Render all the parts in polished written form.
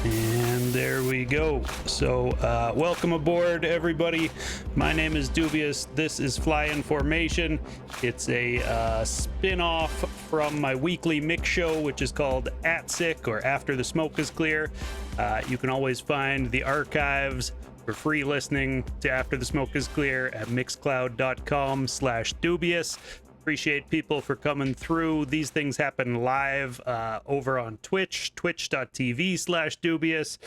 And there we go. So, welcome aboard, everybody. My name is Doobyis. This is Fly Information. It's a spin-off from my weekly mix show, which is called At Sick or After the Smoke is Clear. You can always find the archives for free listening to After the Smoke is Clear at mixcloud.com/Doobyis. Appreciate people for coming through. These things happen live over on Twitch, twitch.tv/Doobyis.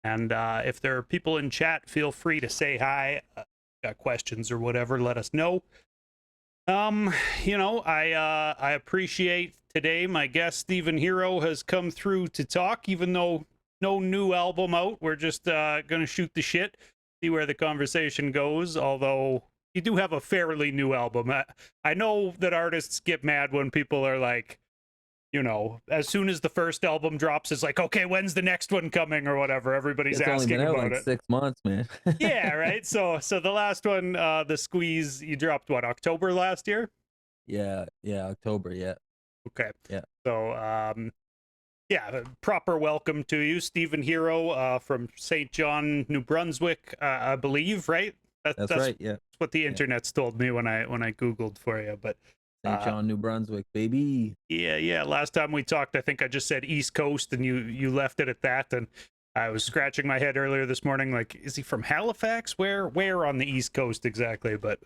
And if there are people in chat, feel free to say hi. Got questions or whatever, let us know. I appreciate today my guest Stephen Hero has come through to talk, even though no new album out. We're just gonna shoot the shit, see where the conversation goes, although you do have a fairly new album. I know that artists get mad when people are like, as soon as the first album drops, it's like, okay, when's the next one coming or whatever. Everybody's asking only been out about like it. 6 months, man. Yeah, right. So the last one, The Squeeze, you dropped what, October last year? Yeah, October, yeah. Okay. Yeah. So yeah, proper welcome to you, Stephen Hero, from St. John, New Brunswick, I believe, right? That's right, yeah. That's what the internet's told me when I Googled for you. But St. John, New Brunswick, baby. Yeah. Last time we talked, I think I just said East Coast, and you left it at that. And I was scratching my head earlier this morning, like, is he from Halifax? Where on the East Coast exactly? But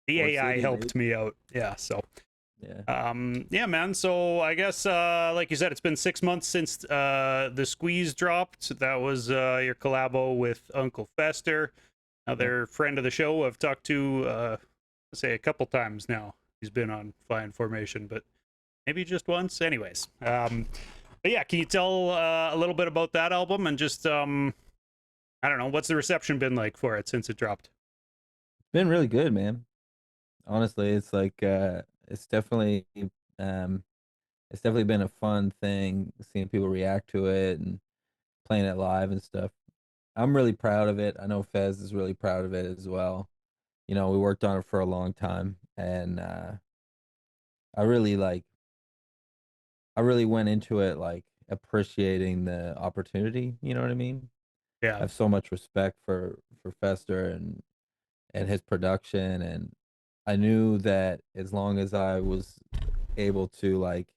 the AI helped me out. Yeah, so. Yeah. Yeah, man. So I guess, like you said, it's been 6 months since The Squeeze dropped. That was your collabo with Uncle Fester, another friend of the show I've talked to, say a couple times now. He's been on Fly Information, but maybe just once. Anyways, but yeah, can you tell a little bit about that album and just, I don't know, what's the reception been like for it since it dropped? It's been really good, man. Honestly, it's like it's definitely um been a fun thing seeing people react to it and playing it live and stuff. I'm really proud of it. I know Fez is really proud of it as well. We worked on it for a long time, and I really went into it like appreciating the opportunity, you know what I mean? I Yeah, have so much respect for Fester and his production, and I knew that as long as I was able to like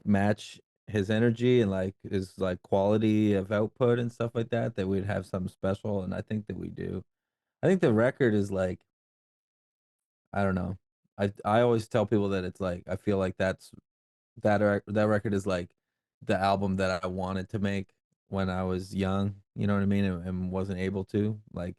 match his energy and like his like quality of output and stuff like that, that we'd have something special, and I think that we do. I think the record is like, I don't know. I always tell people that it's like I feel like that record is like the album that I wanted to make when I was young, you know what I mean, and wasn't able to. Like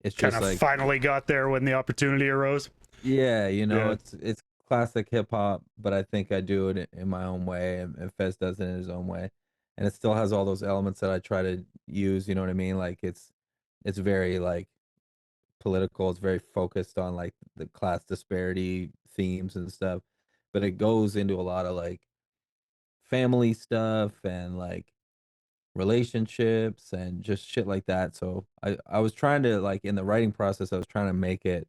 it's kind just of like, finally got there when the opportunity arose. yeah, Yeah, it's classic hip hop, but I think I do it in my own way, and Fez does it in his own way, and it still has all those elements that I try to use. You know what I mean? Like it's very like political. It's very focused on like the class disparity themes and stuff, but it goes into a lot of like family stuff and like relationships and just shit like that. So I was trying to like in the writing process, I was trying to make it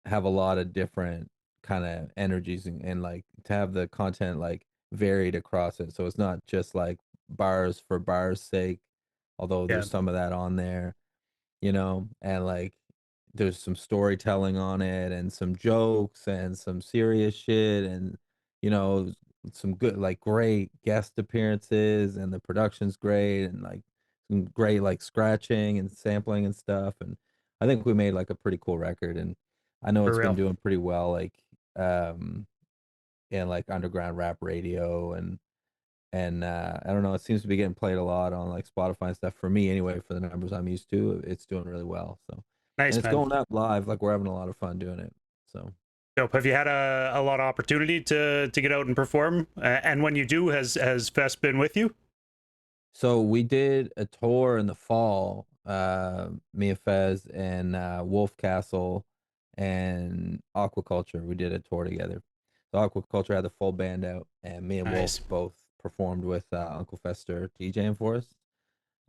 have a lot of different kind of energies and like to have the content like varied across it. So it's not just like bars for bars sake, although yeah, there's some of that on there, and like there's some storytelling on it and some jokes and some serious shit and you know some good like great guest appearances, and the production's great, and like some great like scratching and sampling and stuff, and I think we made like a pretty cool record, and I know for it's been real. doing pretty well like um in like underground rap radio, and I don't know, it seems to be getting played a lot on like Spotify and stuff. For me anyway, for the numbers I'm used to, it's doing really well. So, and Nice, it's man. going up live. Like we're having a lot of fun doing it. So, Dope. Have you had a lot of opportunity to get out and perform? And when you do, has Fest been with you? we did a tour in the fall. Me and Fez and Wolf Castle and Aquaculture. We did a tour together. So Aquaculture had the full band out, and me and Wolf Nice. both performed with Uncle Fester DJing for us.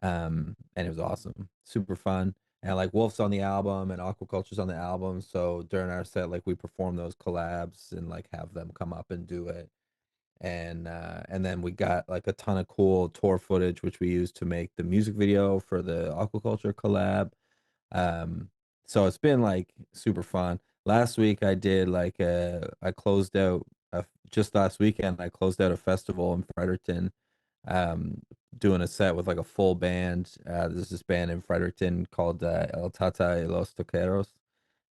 And it was awesome, super fun. And like Wolf's on the album and Aquaculture's on the album, so during our set, like we perform those collabs and like have them come up and do it. and then we got like a ton of cool tour footage which we used to make the music video for the aquaculture collab. um so it's been like super fun. Last week I did like I closed out just last weekend I closed out a festival in Fredericton, um doing a set with like a full band. There's this band in Fredericton called El Tata y los Toqueros,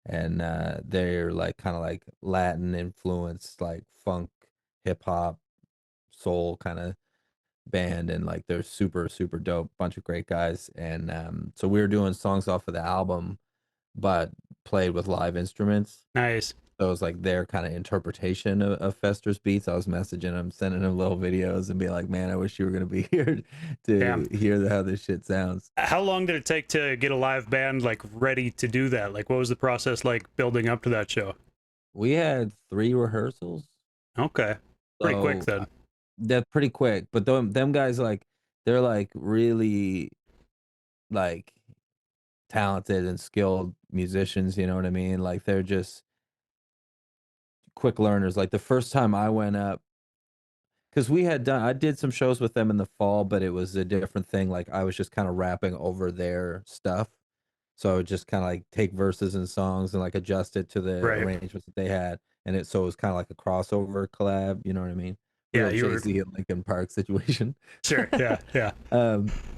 and they're like kind of like Latin influenced, like funk, hip hop, soul kind of band, and like they're super super dope, bunch of great guys. And so we were doing songs off of the album, but played with live instruments. Nice. So it was like their kind of interpretation of Fester's beats. I was messaging them, sending them little videos, and being like, "Man, I wish you were gonna be here Damn. to hear how this shit sounds." How long did it take to get a live band like ready to do that? Like, what was the process like building up to that show? We had 3 rehearsals, Okay, pretty quick so then. that's pretty quick. But them guys, like, they're like really like talented and skilled musicians. You know what I mean? Like they're just quick learners. Like the first time I went up, because I did some shows with them in the fall, but it was a different thing. Like I was just kind of rapping over their stuff. So I would just kind of like take verses and songs and like adjust it to the Right. arrangements that they had. And so it was kind of like a crossover collab, you know what I mean? Yeah, Real you were Jay-Z and Linkin Park situation. sure. Yeah, yeah.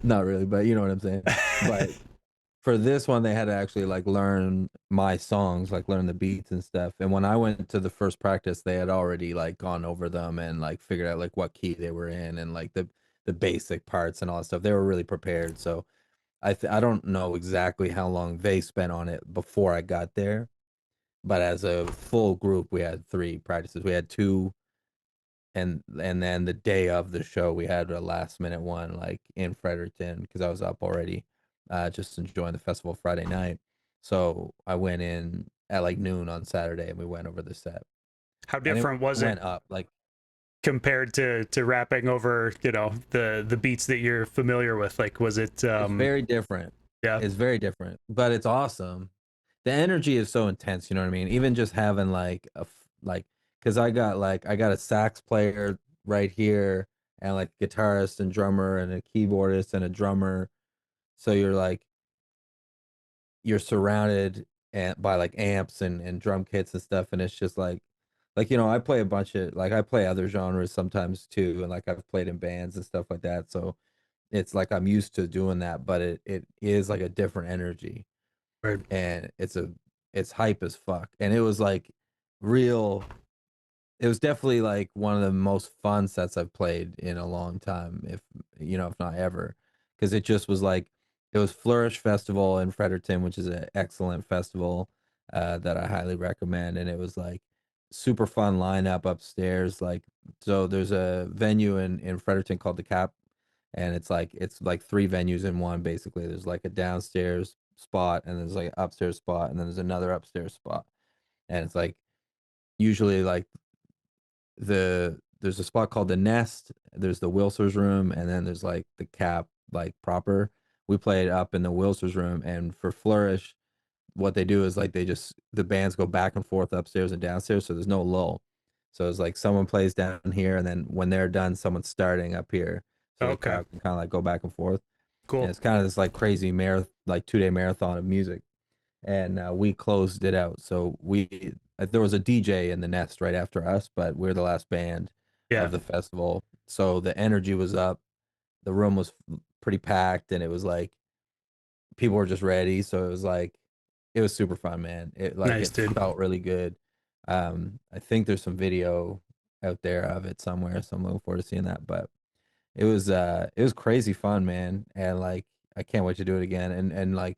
Not really, but you know what I'm saying. But for this one, they had to actually like learn my songs, like learn the beats and stuff. And when I went to the first practice, they had already like gone over them and like figured out like what key they were in and like the basic parts and all that stuff. They were really prepared. So I don't know exactly how long they spent on it before I got there, but as a full group, we had 3 practices. We had 2, and then the day of the show, we had a last minute one like in Fredericton because I was up already, just enjoying the festival Friday night. So I went in at like noon on Saturday, and we went over the set, How and it different was it went up like compared to rapping over, the beats that you're familiar with? Like, was it it's very different. yeah, It's very different, but it's awesome. The energy is so intense, you know what I mean? Even just having like like, because I got a sax player right here, and like guitarist and drummer and a keyboardist and a drummer. So you're surrounded by like amps and drum kits and stuff, and it's just like I play a bunch of like I play other genres sometimes too, and like I've played in bands and stuff like that. So it's like I'm used to doing that, but it is like a different energy, right. and it's hype as fuck. And it was like real it was definitely like one of the most fun sets I've played in a long time, if not ever, because it just was like it was Flourish Festival in Fredericton, which is an excellent festival that I highly recommend, and it was like super fun lineup upstairs. Like, so there's a venue in Fredericton called the Cap, and it's like 3 venues in one basically. There's like a downstairs spot, and there's like an upstairs spot, and then there's another upstairs spot, and it's like usually like there's a spot called the Nest, there's the Wilsers room, and then there's like the Cap like proper. We played up in the Wilsers room, and for Flourish, what they do is like the bands go back and forth upstairs and downstairs, so there's no lull. So it's like someone plays down here, and then when they're done, someone's starting up here, so the Okay, crowd can kind of like go back and forth. And cool. it's kind of this like crazy like 2-day marathon of music, and we closed it out. So there was a DJ in the Nest right after us, but we're the last band Yeah, of the festival. So the energy was up, the room was pretty packed, and it was like people were just ready. So it was super fun, man. nice, It dude. felt really good. I think there's some video out there of it somewhere, so I'm looking forward to seeing that. But it was crazy fun, man, and like I can't wait to do it again. And like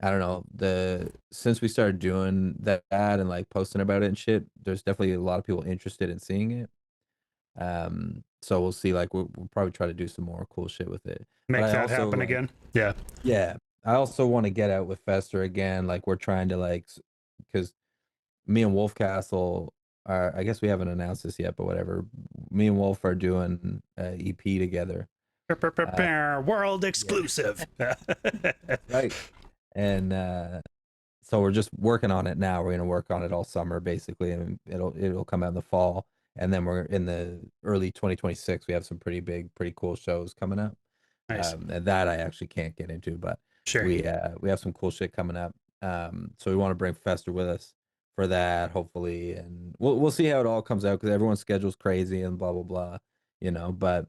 I don't know, the since we started doing that and like posting about it and shit, there's definitely a lot of people interested in seeing it. So we'll see. Like we'll probably try to do some more cool shit with it. But Make I that also happen like, again. Yeah. yeah, I also want to get out with Fester again. Like we're trying to like, because me and Wolfcastle are. I guess we haven't announced this yet, but whatever. Me and Wolf are doing EP together. Uh, World yeah, exclusive. right. And so we're just working on it now. We're gonna work on it all summer basically, and it'll come out in the fall. and then we're in the early 2026. We have some pretty cool shows coming up. Nice. And that I actually can't get into, but Sure. we have some cool shit coming up. So we want to bring Fester with us for that, hopefully, and we'll see how it all comes out because everyone's schedule's crazy and blah blah blah, you know. But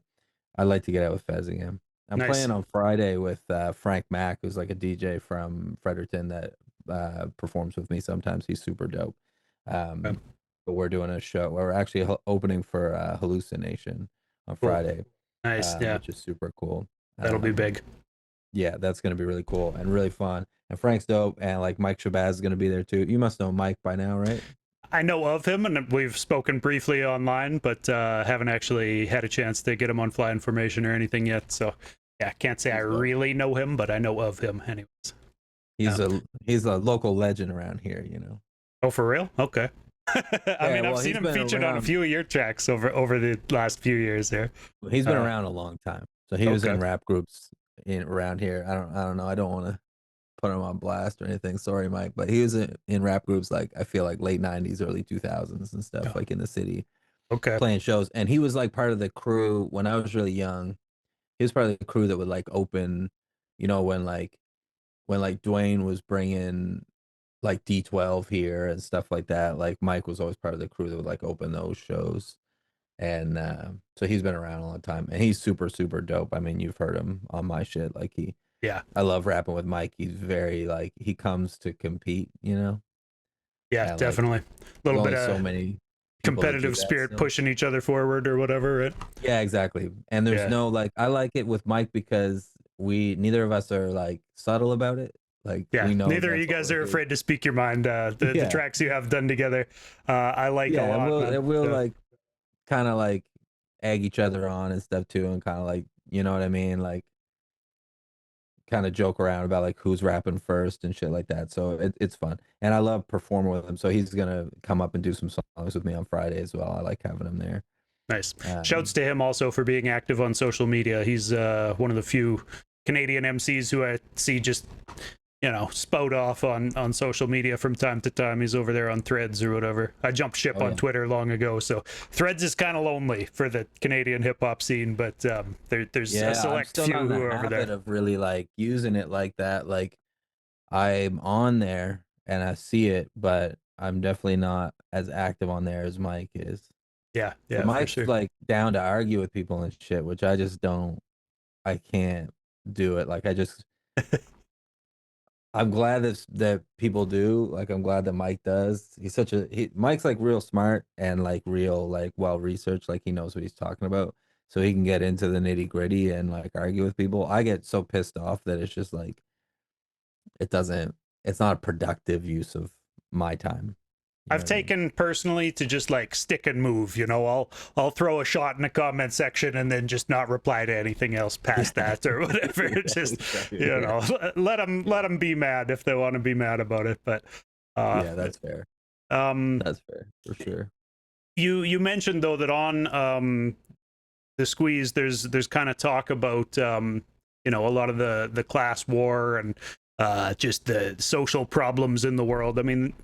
I'd like to get out with Fez again. I'm Nice. playing on Friday with Frank Mack, who's like a DJ from Fredericton that performs with me sometimes. He's super dope. Okay. But we're doing a show. We're actually opening for Hallucination on Cool. Friday, Nice. Yeah. which is super cool. That'll be big. Yeah, that's gonna be really cool and really fun. And Frank's dope, and like Mike Shabazz is gonna be there too. You must know Mike by now, right? I know of him, and we've spoken briefly online, but haven't actually had a chance to get him on Fly Information or anything yet. So, yeah, can't say I He's dope. really know him, but I know of him, anyways. He's a local legend around here, you know. Oh, for real? Okay. I mean, I've well, seen he's him been featured on a around. few of your tracks over the last few years there. He's been Uh, around a long time. So he was okay. in rap groups in around here. I don't know. I don't want to put him on blast or anything. Sorry, Mike, but he was in rap groups like I feel like late 90s, early 2000s and stuff Oh, like in the city okay. playing shows. And he was like part of the crew when I was really young. He was part of the crew that would like open, you know, when like Dwayne was bringing like D12 here and stuff like that. Like Mike was always part of the crew that would like open those shows. And so he's been around a long time and he's super dope. I mean, you've heard him on my shit. Like Yeah. I love rapping with Mike. He's very like he comes to compete, you know, Yeah, and like definitely. A there's little bit only so of many people that do competitive that spirit still. pushing each other forward or whatever, right? Yeah, exactly. And there's Yeah. no like I like it with Mike because we neither of us are like subtle about it. Like Yeah, we know neither of you that's what guys we're are here. afraid to speak your mind. The Yeah, tracks you have done together, I like a yeah, lot, man. and we'll Yeah, like kind of like egg each other on and stuff too, and kind of like you know what I mean, like kind of joke around about like who's rapping first and shit like that. So it's fun, and I love performing with him. So he's gonna come up and do some songs with me on Friday as well. I like having him there. nice. Shouts Um, to him also for being active on social media. He's one of the few Canadian MCs who I see just spout off on social media from time to time. He's over there on Threads or whatever. I jumped ship oh on yeah, Twitter long ago, so Threads is kind of lonely for the Canadian hip hop scene, but there's a yeah. I'm select still few not in who the are over there. habit of really like using it like that. Like I'm on there and I see it, but I'm definitely not as active on there as Mike is. Yeah, But yeah, for Mike's sure. like down to argue with people and shit, which I just don't. I can't do it. Like I just I'm glad that people do. Like I'm glad that Mike does. Mike's like real smart and like real like well researched. Like he knows what he's talking about, so he can get into the nitty gritty and like argue with people. I get so pissed off that it's just like it doesn't. It's not a productive use of my time. You know I've what I mean? taken personally to just like stick and move. I'll throw a shot in the comment section and then just not reply to anything else past Yeah. that or whatever. Yeah, Just exactly. you Yeah. know, let them be mad if they want to be mad about it. But uh, Yeah, that's fair. um, That's fair for sure. you mentioned though that on the squeeze there's kind of talk about a lot of the class war and just the social problems in the world. I mean,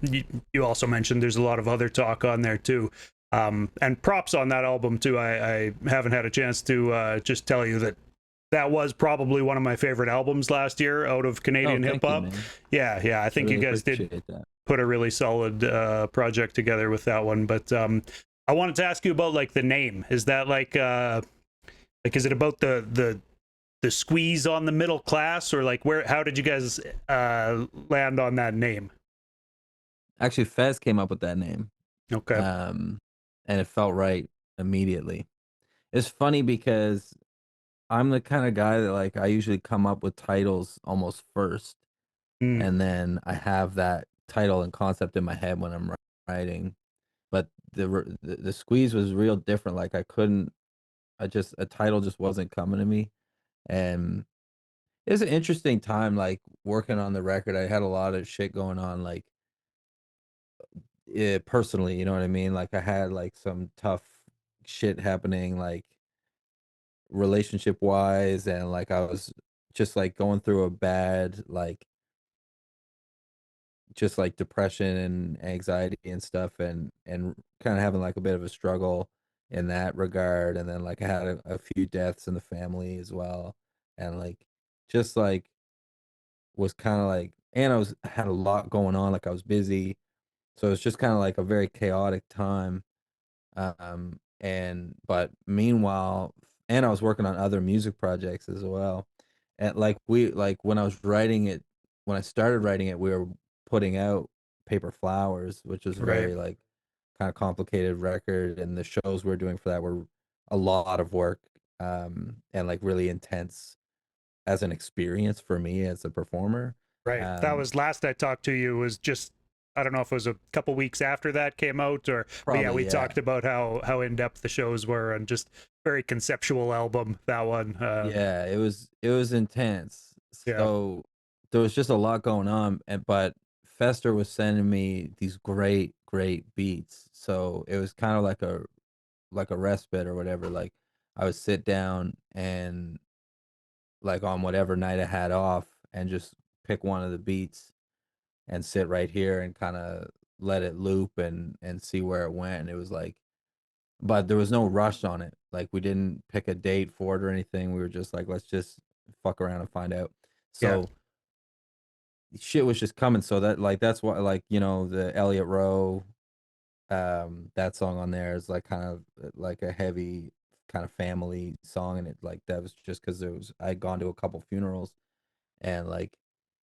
you also mentioned there's a lot of other talk on there too. And props on that album too. I haven't had a chance to just tell you that that was probably one of my favorite albums last year out of Oh, Canadian hip thank you, hop. man. Yeah, I I think you really guys did appreciate that. put a really solid project together with that one. But I wanted to ask you about like the name. Is that like is it about the squeeze on the middle class, or like how did you guys land on that name? Actually, Fez came up with that name. Okay. Um, and it felt right immediately. It's funny because I'm the kind of guy that like I usually come up with titles almost first, Mm, and then I have that title and concept in my head when I'm writing. But the squeeze was real different. Like I couldn't, I just a title just wasn't coming to me, and it was an interesting time. Like working on the record, I had a lot of shit going on. Like personally, you know what I mean? Like I had like some tough shit happening, like relationship wise, and like I was just like going through a bad like just like depression and anxiety and stuff and kind of having like a bit of a struggle in that regard. And then like I had a few deaths in the family as well, and like just like was kind of like, and I was had a lot going on, like I was busy, so it's just kind of like a very chaotic time. And but meanwhile, and I was working on other music projects as well. And like when I was writing it, when I started writing it, we were putting out Paper Flowers, which was a Right. very like kind of complicated record, and the shows we were doing for that were a lot of work, and like really intense as an experience for me as a performer. Right. That Um, was last I talked to you was just I don't know if it was a couple weeks after that came out or but yeah, Probably, we yeah. talked about how in depth the shows were and just very conceptual album that one. Yeah, it was intense. Yeah. So there was just a lot going on, and but Fester was sending me these great, great beats. So it was kind of like a respite or whatever. Like I would sit down and like on whatever night I had off and just pick one of the beats and sit right here and kind of let it loop and see where it went. And it was like, but there was no rush on it. Like we didn't pick a date for it or anything. We were just like, let's just fuck around and find out. Yeah. So shit was just coming. So that like that's why like the Elliot Rowe that song on there is like kind of like a heavy kind of family song, and it like that was just because it was I'd gone to a couple funerals and like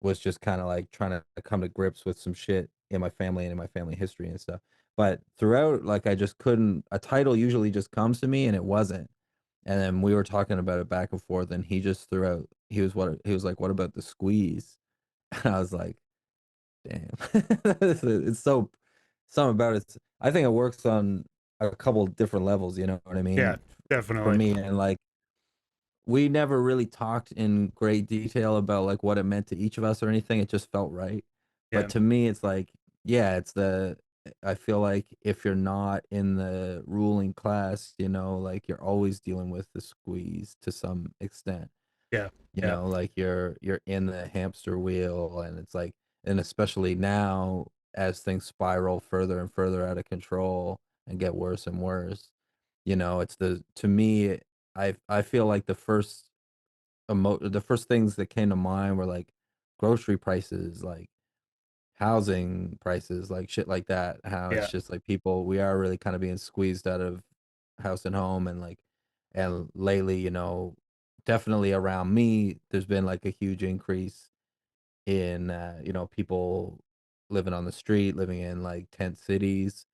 was just kind of like trying to come to grips with some shit in my family and in my family history and stuff. But throughout, like I just couldn't. A title usually just comes to me, and it wasn't. And then we were talking about it back and forth, and he just threw out. He was like, "What about the squeeze?" And I was like, "Damn, it's so something about it. I think it works on a couple different levels. You know what I Yeah, mean? For definitely. me, and like we never really talked in great detail about like what it meant to each of us or anything. It just felt right. But Yeah. to me, it's like, yeah, I feel like if you're not in the ruling class, like you're always dealing with the squeeze to some extent. Yeah. Yeah. Like you're in the hamster wheel, and it's like, and especially now as things spiral further and further out of control and get worse and worse, it's to me, I feel like the first things that came to mind were like grocery prices, like housing prices, like shit like that. How it's Yeah. just like people, we are really kind of being squeezed out of house and home, and like, and lately, definitely around me, there's been like a huge increase in, people living on the street, living in like tent cities.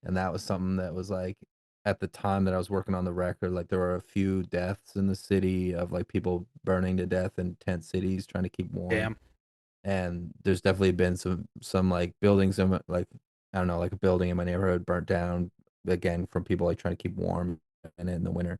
And that was something that was like, at the time that I was working on the record, like there were a few deaths in the city of like people burning to death in tent cities trying to keep warm. Damn. And there's definitely been some like buildings in like, I don't know, like a building in my neighborhood burnt down again from people like trying to keep warm and in the winter.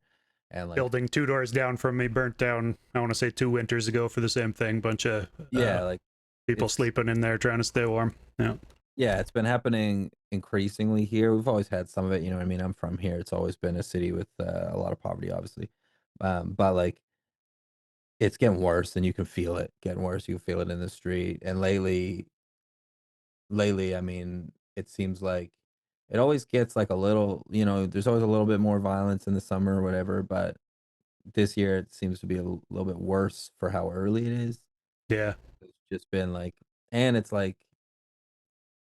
And like, Building two doors down from me burnt down, I want to say 2 winters ago for the same thing. Bunch of yeah, like people it's sleeping in there trying to stay warm. Yeah. yeah, it's been happening increasingly here. We've always had some of it, you know what I mean? I'm from here. It's always been a city with a lot of poverty, obviously. But like it's getting worse, and you can feel it getting worse. You can feel it in the street. And lately, I mean, it seems like it always gets like a little, there's always a little bit more violence in the summer or whatever, but this year it seems to be a little bit worse for how early it is. Yeah. It's just been like, and it's like,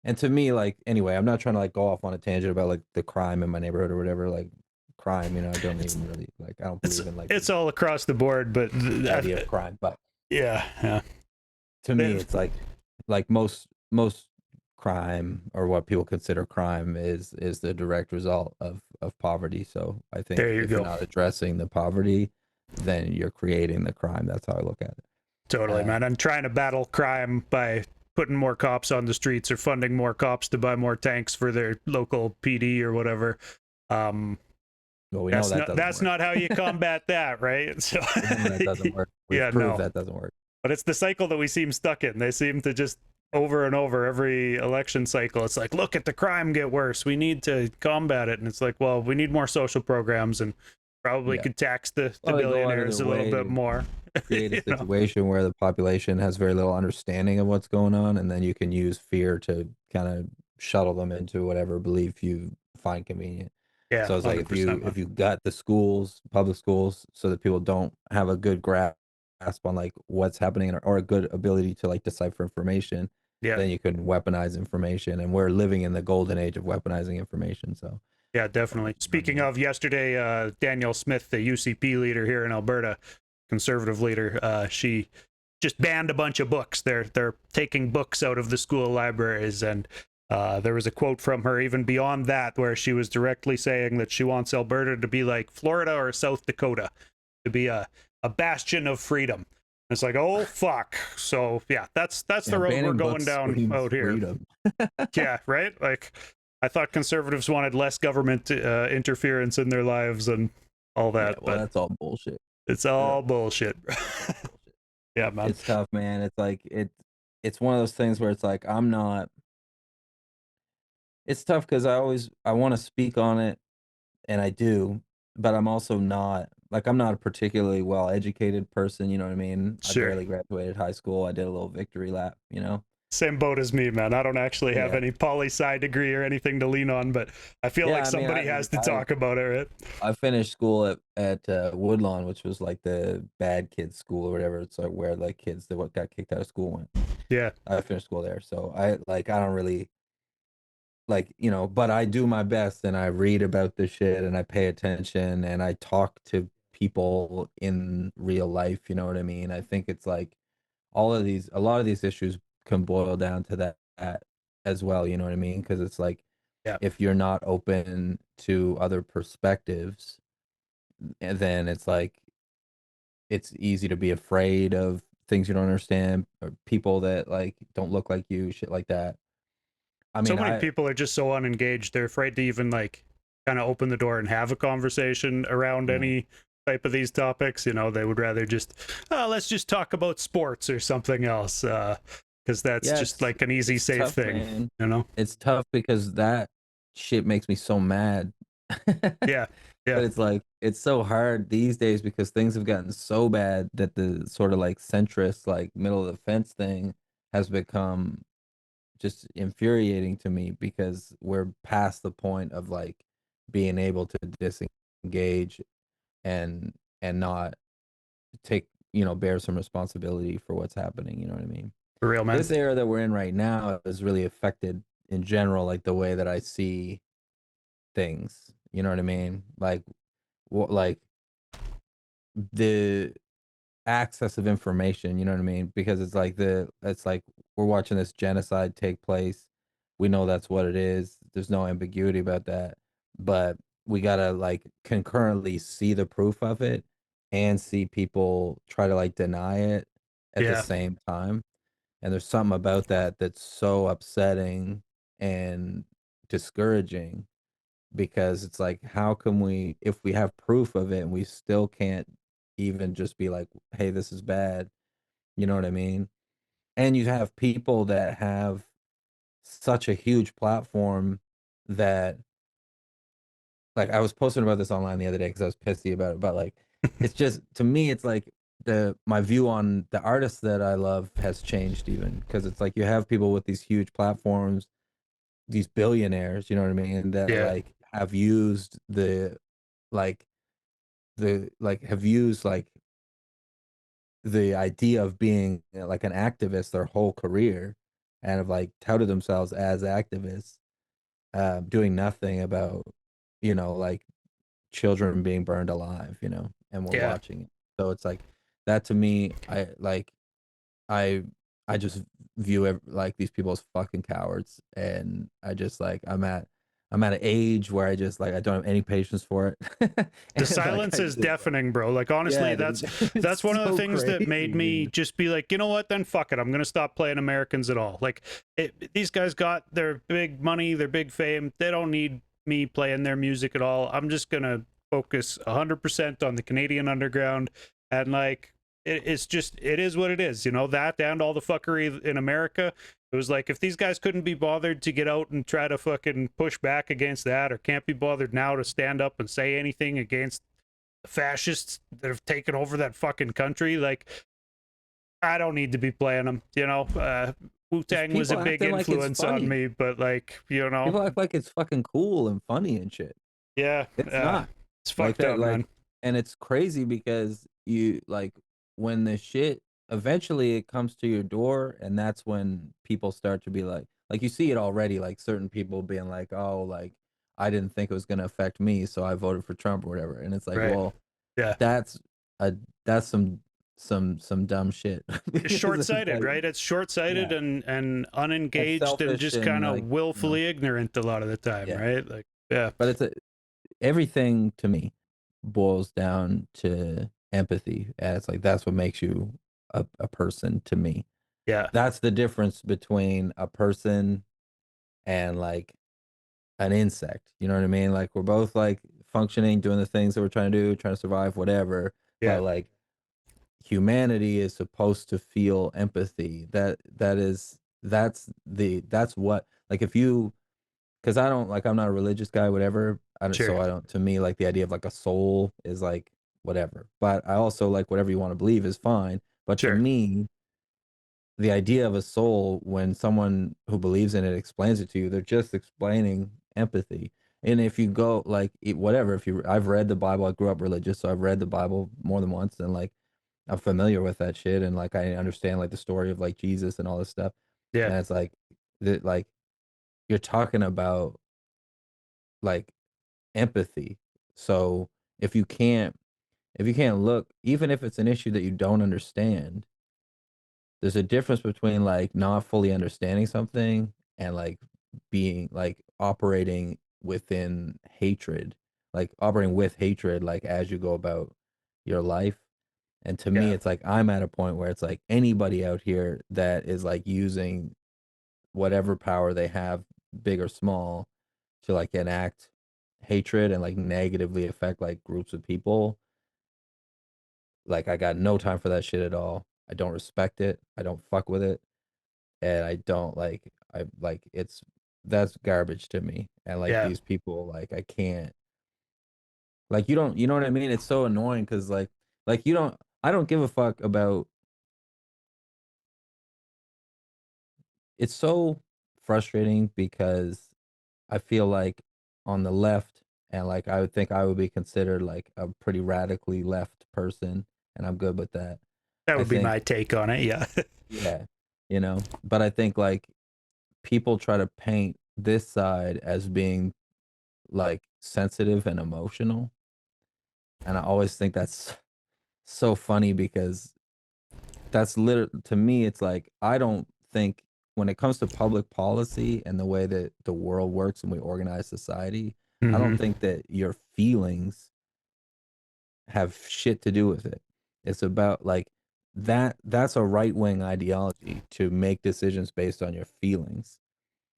and to me, like, anyway, I'm not trying to like go off on a tangent about like the crime in my neighborhood or whatever, like crime, I don't It's even really like, I don't it's believe in like it's all across the board, but the idea of crime, but yeah, yeah. to me, it's like most crime, or what people consider crime, is the direct result of poverty. So I think There you if you're go. not addressing the poverty, then you're creating the crime. That's how I look at it. Totally, man. I'm trying to battle crime by putting more cops on the streets or funding more cops to buy more tanks for their local PD or whatever. Um, Well, we know that's that not doesn't that's work. not how you combat that, right? So We know that doesn't work. We've yeah, proved no. that doesn't work. But it's the cycle that we seem stuck in. They seem to just over and over every election cycle. It's like, look at the crime get worse. We need to combat it. And it's like, well, we need more social programs and probably Yeah. could tax the Well, they go out of billionaires their a little way bit to more. create a you know? situation where the population has very little understanding of what's going on, and then you can use fear to kind of shuttle them into whatever belief you find convenient. Yeah, So it's like 100%, man. if you got the schools, public schools, so that people don't have a good grasp on like what's happening, or a good ability to like decipher information, Yeah. then you can weaponize information. And we're living in the golden age of weaponizing information. So Yeah, definitely. Speaking of yesterday, Danielle Smith, the UCP leader here in Alberta, conservative leader, she just banned a bunch of books. They're taking books out of the school libraries, and there was a quote from her even beyond that where she was directly saying that she wants Alberta to be like Florida or South Dakota, to be a bastion of freedom. It's like, oh fuck. So yeah, that's the road we're banning going books down screams out here. freedom. Yeah, right. Like, I thought conservatives wanted less government interference in their lives and all Yeah, that, well, but that's all bullshit. it's all bullshit. Yeah, man. It's tough, man. It's like it's one of those things where it's like I'm not. It's tough because I want to speak on it, and I do, but I'm also not like I'm not a particularly well educated person. You know what I mean? I Sure. barely graduated high school. I did a little victory lap. You know? Same boat as me, man. I don't actually have Yeah. any poli sci degree or anything to lean on, but I feel Yeah. like I mean, somebody has to talk about it, right? I finished school at Woodlawn, which was like the bad kids school or whatever. It's like where like kids that got kicked out of school went. Yeah. I finished school there, so I don't really like, you know, but I do my best and I read about this shit and I pay attention and I talk to people in real life, you know what I mean? I think it's like a lot of these issues can boil down to that as well, you know what I mean? Because it's like Yeah. if you're not open to other perspectives, then it's like it's easy to be afraid of things you don't understand, or people that like don't look like you, shit like that. I So mean, many people are just so unengaged. They're afraid to even like kind of open the door and have a conversation around Yeah. any type of these topics. You know, they would rather just, oh, let's just talk about sports or something else, because that's just like an easy, safe tough, thing. man. You know? It's tough because that shit makes me so mad. Yeah. Yeah. But it's like it's so hard these days because things have gotten so bad that the sort of like centrist, like middle of the fence thing has become just infuriating to me because we're past the point of like being able to disengage and not take, you know, bear some responsibility for what's happening, you know what I mean? For real, man. This era that we're in right now is really affected in general like the way that I see things, you know what I mean? Like what, like the access of information, you know what I mean? Because it's like we're watching this genocide take place. We know that's what it is. There's no ambiguity about that. But we gotta like concurrently see the proof of it and see people try to like deny it at the Yeah. same time. And there's something about that that's so upsetting and discouraging because it's like how can we, if we have proof of it and we still can't even just be like, hey, this is bad, you know what I mean? And you have people that have such a huge platform that like I was posting about this online the other day because I was pissy about it, but like it's just to me it's like the my view on the artists that I love has changed even because it's like you have people with these huge platforms, these billionaires, you know what I mean, that Yeah. like have used like have used like the idea of being, you know, like an activist their whole career and have like touted themselves as activists, doing nothing about, you know, like children being burned alive, you know, and we're Yeah. watching it. So it's like that to me, I I just view like these people as fucking cowards, and I just like I'm at an age where I just like I don't have any patience for it. The And like silence I is just deafening, bro. Like, honestly, yeah, dude, it's that's one of the so things that made crazy, me dude. just be like, you know what, then fuck it, I'm gonna stop playing Americans at all. Like, these guys got their big money, their big fame, they don't need me playing their music at all. I'm just gonna focus 100% on the Canadian underground, and like it's just, it is what it is, you know, that and all the fuckery in America. It was like, if these guys couldn't be bothered to get out and try to fucking push back against that, or can't be bothered now to stand up and say anything against the fascists that have taken over that fucking country, like, I don't need to be playing them, you know. Wu-Tang was a People big acting like it's influence on funny. me, but like, you know, People act like it's fucking cool and funny and shit. Yeah, It's not it's like fucked that. up, man. Like, and it's crazy because you like when the shit eventually it comes to your door, and that's when people start to be like you see it already, like certain people being like, oh, like I didn't think it was gonna affect me, so I voted for Trump or whatever. And it's like, Right. well, Yeah. that's a that's some dumb shit because it's Short-sighted, like, right? It's short-sighted yeah, and it's unengaged and selfish just and kind of like, willfully ignorant a lot of the time, yeah. right? Like, yeah, But everything to me boils down to empathy. And it's like that's what makes you a person to me. yeah, That's the difference between a person and like an insect. You know what I mean? Like we're both like functioning, doing the things that we're trying to do, trying to survive, whatever. yeah, But like humanity is supposed to feel empathy. That's what, like, if you, because I don't like, I'm not a religious guy, whatever. I don't, sure, so I don't, to me, like the idea of like a soul is like whatever. But I also like whatever you want to believe is fine. But to sure. me, the idea of a soul, when someone who believes in it explains it to you, they're just explaining empathy. And if you go like whatever, if you, I've read the Bible, I grew up religious, so I've read the Bible more than once, and like I'm familiar with that shit, and like I understand like the story of like Jesus and all this stuff. Yeah, And it's like that, like you're talking about like empathy. So if you can't if you can't look, even if it's an issue that you don't understand, there's a difference between like not fully understanding something and like being like operating within hatred, like operating with hatred, like as you go about your life. And to me, yeah, it's like I'm at a point where it's like anybody out here that is like using whatever power they have, big or small, to like enact hatred and like negatively affect like groups of people. Like I got no time for that shit at all. I don't respect it. I don't fuck with it. And I don't like, I like it's, that's garbage to me. And like yeah. these people, like I can't, like you don't, you know what I mean? It's so annoying because like you don't, I don't give a fuck about, it's so frustrating because I feel like on the left, and like I would think I would be considered like a pretty radically left person, and I'm good with that. That I would be think, my take on it. Yeah, yeah, but I think like people try to paint this side as being like sensitive and emotional, and I always think that's so funny because that's literally, to me it's like I don't think when it comes to public policy and the way that the world works and we organize society, I hmm, don't think that your feelings have shit to do with it. It's about like that's a right-wing ideology to make decisions based on your feelings.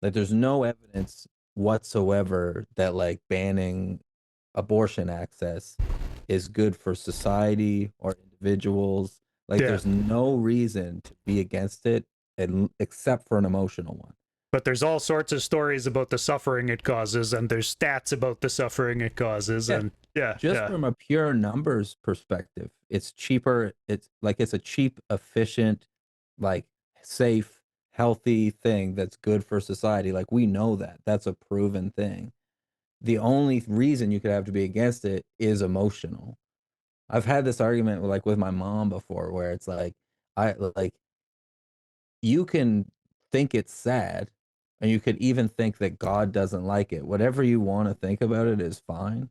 Like there's no evidence whatsoever that like banning abortion access is good for society or individuals. Like yeah. there's no reason to be against it, and except for an emotional one. But there's all sorts of stories about the suffering it causes, and there's stats about the suffering it causes, Yeah. and yeah, Just yeah, from a pure numbers perspective, it's cheaper. It's like it's a cheap, efficient, like safe, healthy thing that's good for society. Like we know that. That's a proven thing. The only reason you could have to be against it is emotional. I've had this argument with, like with my mom before, where it's like I like you can think it's sad, and you could even think that God doesn't like it. Whatever you want to think about it is fine,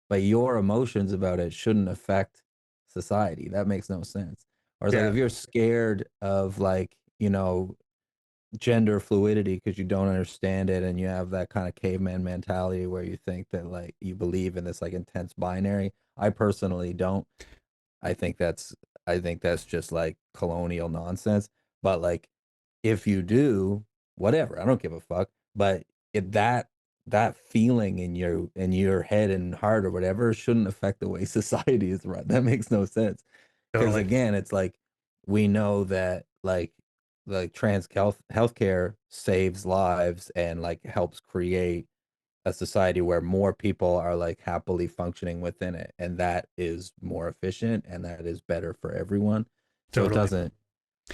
but your emotions about it shouldn't affect society. That makes no sense. Or it's like yeah, if you're scared of like, gender fluidity because you don't understand it, and you have that kind of caveman mentality where you think that like you believe in this like intense binary. I personally don't. I think that's I think that's just like colonial nonsense. But like if you do, whatever, I don't give a fuck. But if that feeling in your head and heart or whatever shouldn't affect the way society is run. That makes no sense. Because totally. again, it's like we know that like trans healthcare saves lives and like helps create a society where more people are like happily functioning within it, and that is more efficient and that is better for everyone. So it Totally. doesn't,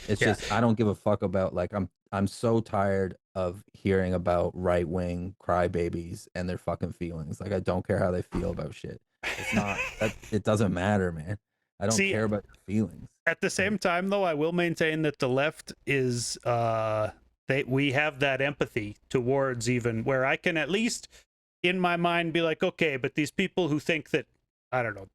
it's Yeah. just I don't give a fuck about like I'm so tired of hearing about right wing crybabies and their fucking feelings. Like I don't care how they feel about shit. It's not that it doesn't matter, man. I don't See, care about your feelings. at the Like same time, though, I will maintain that the left is we have that empathy towards, even where I can at least in my mind be like, okay, but these people who think that, I don't know,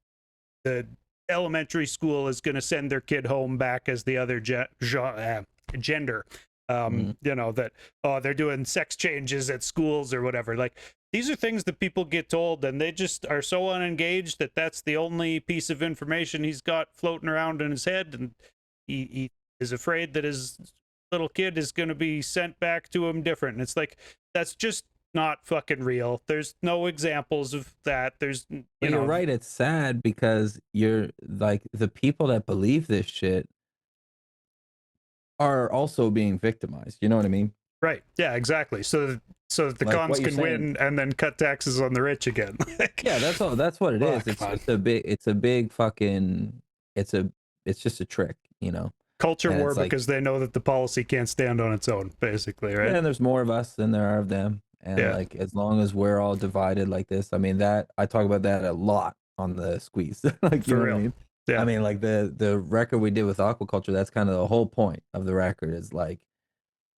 the elementary school is going to send their kid home back as the other gender, mm, you know, that, oh, they're doing sex changes at schools or whatever. Like, these are things that people get told, and they just are so unengaged that that's the only piece of information he's got floating around in his head, and he is afraid that his little kid is going to be sent back to him different. And it's like, that's just not fucking real. There's no examples of that. There's, you but you're know, right, it's sad because you're like the people that believe this shit are also being victimized. You know what I mean? right. Yeah, exactly. So that the Like cons what you're can saying. win and then cut taxes on the rich again. Like, Yeah, that's all. That's what it oh, is. come on. It's a big fucking. It's a. It's just a trick, you know. Culture And war it's like, because they know that the policy can't stand on its own, basically, right? yeah, and there's more of us than there are of them. And Yeah, like, as long as we're all divided like this, I mean, that I talk about that a lot on the squeeze. Like, you for know what I real. mean? I Yeah. mean, like the record we did with aquaculture. That's kind of the whole point of the record is like,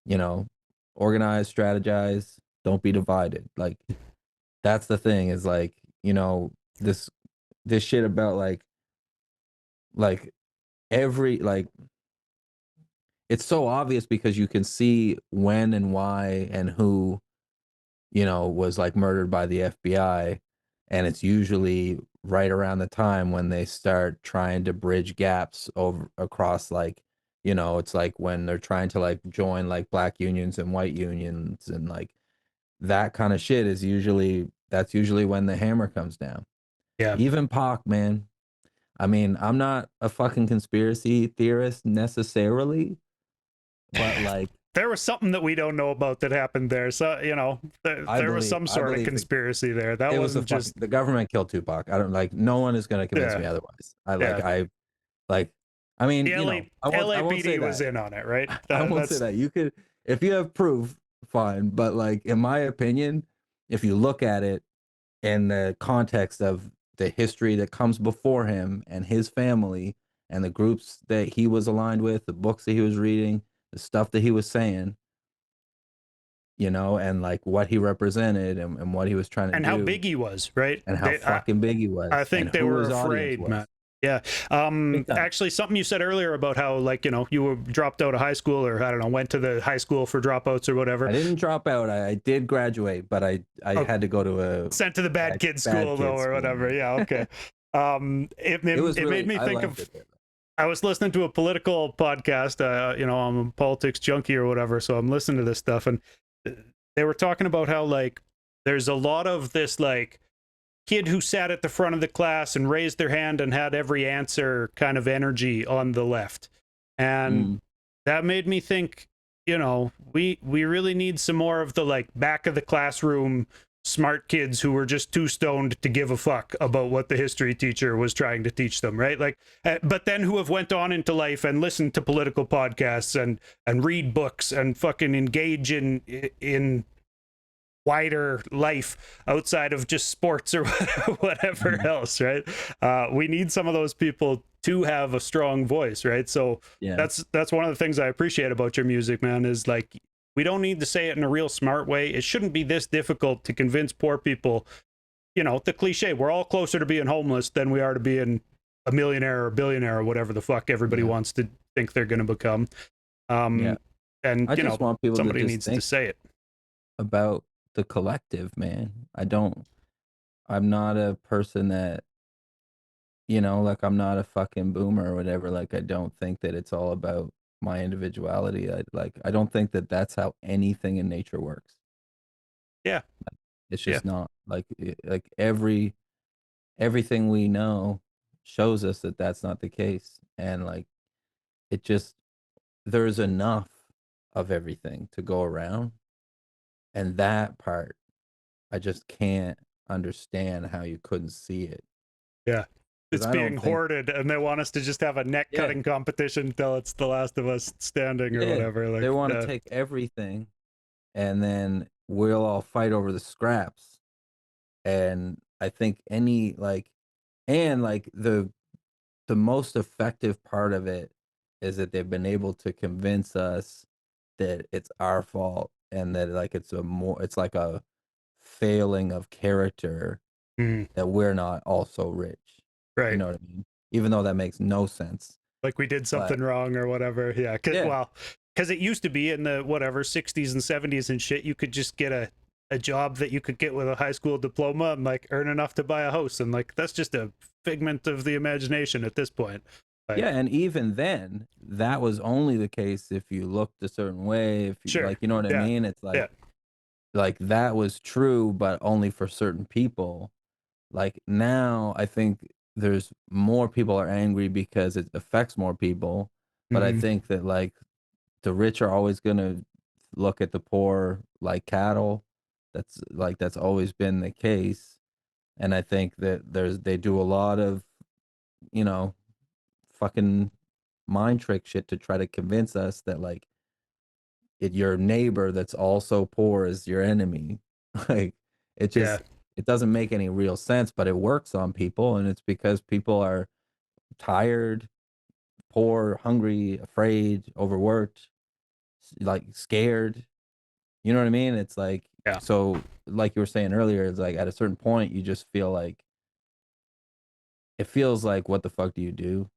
you know, organize, strategize, don't be divided. Like, that's the thing. Is like, you know, this shit about like every like it's so obvious because you can see when and why and who, you know, was like murdered by the FBI, and it's usually right around the time when they start trying to bridge gaps over across, like, you know, it's like when they're trying to like join like black unions and white unions, and like that kind of shit is usually that's usually when the hammer comes down. Yeah. Even Pac, man. I mean, I'm not a fucking conspiracy theorist necessarily, but like There was something that we don't know about that happened there. So, you know, there was some I sort of believe that conspiracy there. That it was wasn't just, the government killed Tupac. I don't like no one is gonna convince yeah, me otherwise. I like yeah. like I mean, The you know, I won't say LAPD was that. in on it, right? I won't say That's, that. You could if you have proof, fine. But like in my opinion, if you look at it in the context of the history that comes before him and his family and the groups that he was aligned with, the books that he was reading, the stuff that he was saying, you know, and like what he represented and what he was trying to and how do big he was, right? and how fucking big he I was and think they who were his audience afraid, man. was. Yeah. Big time. Actually, something you said earlier about how, like, you know, you were dropped out of high school, or I don't know, went to the high school for dropouts or whatever. I didn't drop out. I did graduate, but I Oh, had to go to a sent to the bad kid bad school though, kid or school, whatever. man. Yeah. Okay. It was It made really me I think liked of. it there. I was listening to a political podcast. You know, I'm a politics junkie or whatever, so I'm listening to this stuff, and they were talking about how, like, there's a lot of this, like, kid who sat at the front of the class and raised their hand and had every answer kind of energy on the left. And Mm. that made me think, you know, we really need some more of the, like, back of the classroom smart kids who were just too stoned to give a fuck about what the history teacher was trying to teach them, right? Like, but then who have went on into life and listened to political podcasts and read books and fucking engage in wider life outside of just sports or whatever Mhm. else, right? We need some of those people to have a strong voice, right? So Yeah. that's one of the things I appreciate about your music, man, is like, we don't need to say it in a real smart way. It shouldn't be this difficult to convince poor people, you know, the cliche, we're all closer to being homeless than we are to being a millionaire or a billionaire or whatever the fuck everybody Yeah. wants to think they're going to become. Yeah. And, I you know, just want people to somebody just needs to think say it. about the collective, man. I'm not a person that, you know, like I'm not a fucking boomer or whatever. Like I don't think that it's all about my individuality. I don't think that that's how anything in nature works. Yeah. It's Yeah. just not like like everything we know shows us that that's not the case, and like it just there's enough of everything to go around, and that part I just can't understand how you couldn't see it. Yeah. because it's I don't being think, hoarded, and they want us to just have a neck yeah, cutting competition till it's the last of us standing or yeah, whatever. they Like, want to take everything, and then we'll all fight over the scraps. And I think any like, and like the most effective part of it is that they've been able to convince us that it's our fault, and that like it's like a failing of character mm, that we're not also rich. You right. know what I mean? Even though that makes no sense. Like we did But something wrong or whatever. Yeah. yeah, Because it used to be in the whatever 60s and 70s and shit, you could just get a job that you could get with a high school diploma and like earn enough to buy a house. And like that's just a figment of the imagination at this point. yeah, Like, and even then, that was only the case if you looked a certain way. If you sure. like, you know what I Yeah. mean? It's Yeah. like that was true, but only for certain people. Like now, I think there's more people are angry because it affects more people. But I Hmm. think that like the rich are always gonna look at the poor like cattle. That's always been the case. And I think that they do a lot of, you know, fucking mind trick shit to try to convince us that like your neighbor that's also poor is your enemy. Like it Yeah. just it doesn't make any real sense, but it works on people, and it's because people are tired, poor, hungry, afraid, overworked, like scared. You know what I mean? It's like, Yeah. so like you were saying earlier, it's like at a certain point you just feel like it feels like what the fuck do you do?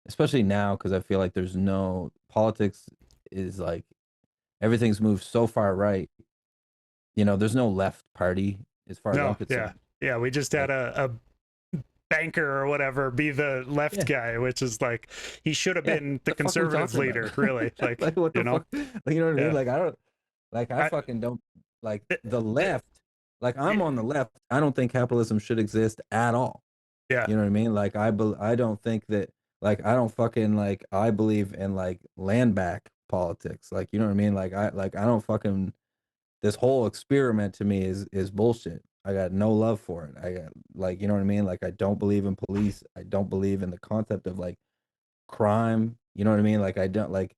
Especially now, because I feel like there's no politics is like everything's moved so far right. You know, there's no left party as far as I'm No. Yeah. concerned. Yeah. We just had Like, a banker or whatever be the left yeah, guy, which is like he should have yeah. been the The fuck are we conservative talking about? leader, really. Like, Like, what you the know? fuck? Like, you know what I mean? Yeah. Like, I don't, like, I I, fucking don't, like, th- the th- left, like, I'm on the left. I don't think capitalism should exist at all. yeah. You know what I mean? Like, I don't think that, like, I don't fucking, like, I believe in, like, land back politics. Like, you know what I mean? I don't fucking, this whole experiment to me is bullshit. I got no love for it. I got like, you know what I mean? Like I don't believe in police. I don't believe in the concept of like crime. You know what I mean? Like I don't like